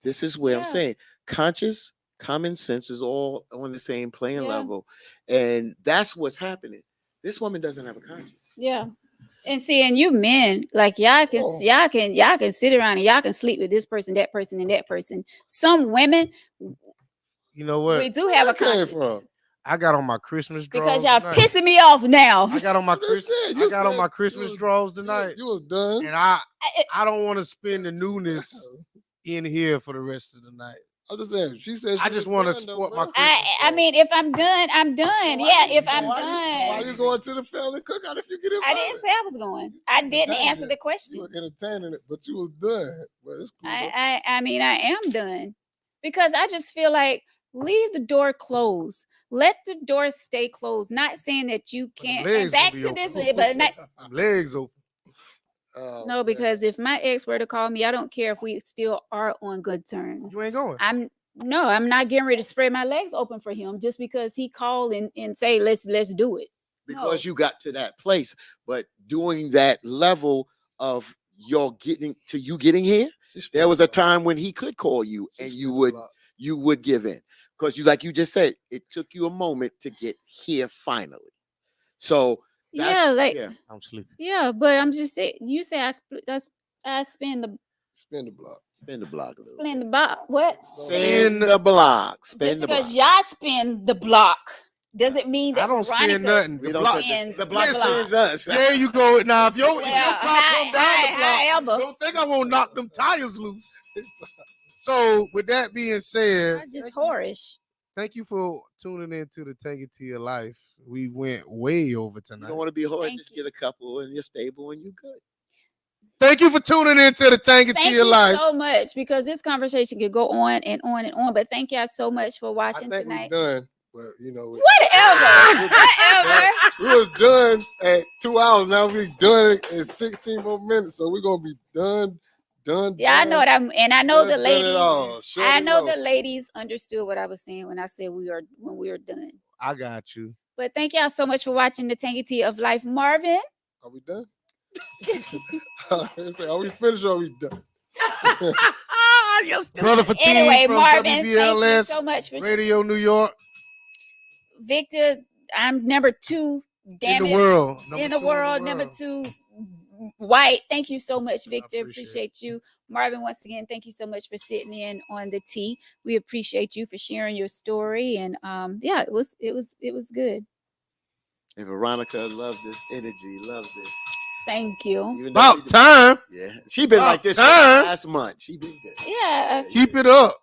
This is where I'm Yeah. saying conscious. Common sense is all on the same playing Yeah. level, and that's what's happening. This woman doesn't have a conscience. Yeah. And see, and you men, like y'all can sit around and y'all can sleep with this person, that person, and that person. Some women, You know we what? do have a Where that came conscience. from? I got on my Christmas drawers Because y'all tonight. pissing me off now. I got on my I just said, you I got on said my you Christmas was- drawers tonight, You was done. and I don't want to spend the newness in here for the rest of the night. I'm just saying. She said. I she just was want to done, though, sport my man. Christmas. I mean, if I'm done, I'm done. Yeah, if I'm Why done. you going to the family cookout if you get invited? I didn't say I was going. I didn't Entertaining answer it. the You question. were entertaining it, but you was done. But it's cool. though. I mean, I am done. because I just feel like leave the door closed. Let the door stay closed. Not saying that you But them can't. And legs gonna back be to open. this, but not, Them legs open. Oh, no, man. because if my ex were to call me, I don't care if we still are on good terms. You ain't going. I'm not getting ready to spread my legs open for him just because he called and say let's do it. because No. you got to that place. But doing that level of your getting to you getting here, She spent there was the a time when he could call you She and spent you the would block. give in. Because you, like you just said, it took you a moment to get here finally. So that's Yeah, like I'm sleepy. yeah, but I'm just saying. You say I spend the Spin the block. spin the block a little spend the bit. block. What? Spin the block. Spin Just the block. because y'all spin the block doesn't mean I that don't spend Veronica nothing. We The don't block. say spins the block the spins block. us. There you go. Now if your Well, car come down the block, however, don't think I won't knock them tires loose. So with that being said, that's just whorish. thank you for tuning in to the Take It to Your Life. We went way over You tonight. don't want to be hard, Thank just you. get a couple and you're stable and you're good. Thank you for tuning in to the Take It to Thank Your you Life. so much because this conversation could go on and on and on. But thank y'all so much for I watching think we're tonight. done, but you know, Whatever. Whatever. we was done at 2 hours. Now we done in 16 more minutes, so we're gonna be done. Yeah, I know what I'm, and I know the Done it all. ladies. Shut I it know off. the ladies understood what I was saying when I said when we were done. I got you. But thank y'all so much for watching the Tangy Tea of Life, Marvin. Are we done? Are we finished or are we done? Brother Fatigue Anyway, from Marvin, thank you WBLS so much for Radio New York Victor. I'm number 2. Damn in the it, world. in the Number 2 world, number 2 white. Thank you so much, Victor. appreciate Appreciate you, Marvin. Once again, thank you so much for sitting in on the tea. We appreciate you for sharing your story, and yeah, it was good. And Veronica loves this energy, loves this. Thank you. Even though About time. yeah, she been About like this for time. the last month. She been good. Yeah, Keep it up.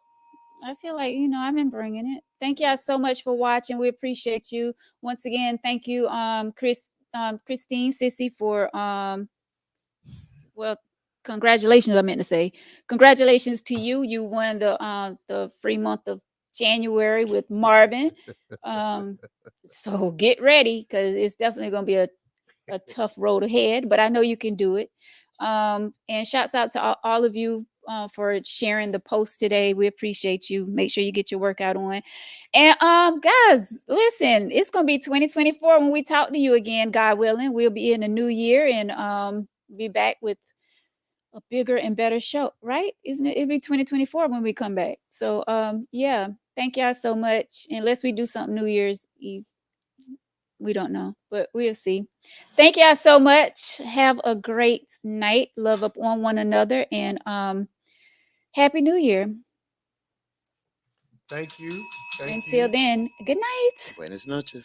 I feel like I've been bringing it. Thank y'all so much for watching. We appreciate you once again. Thank you, Christine, Sissy, for well, congratulations. I meant to say congratulations to you. You won the free month of January with Marvin. So get ready because it's definitely gonna be a tough road ahead, but I know you can do it. And shouts out to all of you for sharing the post today. We appreciate you. Make sure you get your workout on. And guys, listen, it's gonna be 2024 when we talk to you again, God willing. We'll be in the new year and be back with a bigger and better show, right? Isn't it? It'll be 2024 when we come back. So yeah, thank y'all so much. Unless we do something New Year's Eve. We don't know, but we'll see. Thank y'all so much. Have a great night. Love up on one another and Happy New Year. Thank you. Thank Until you. then, good night. Buenas noches.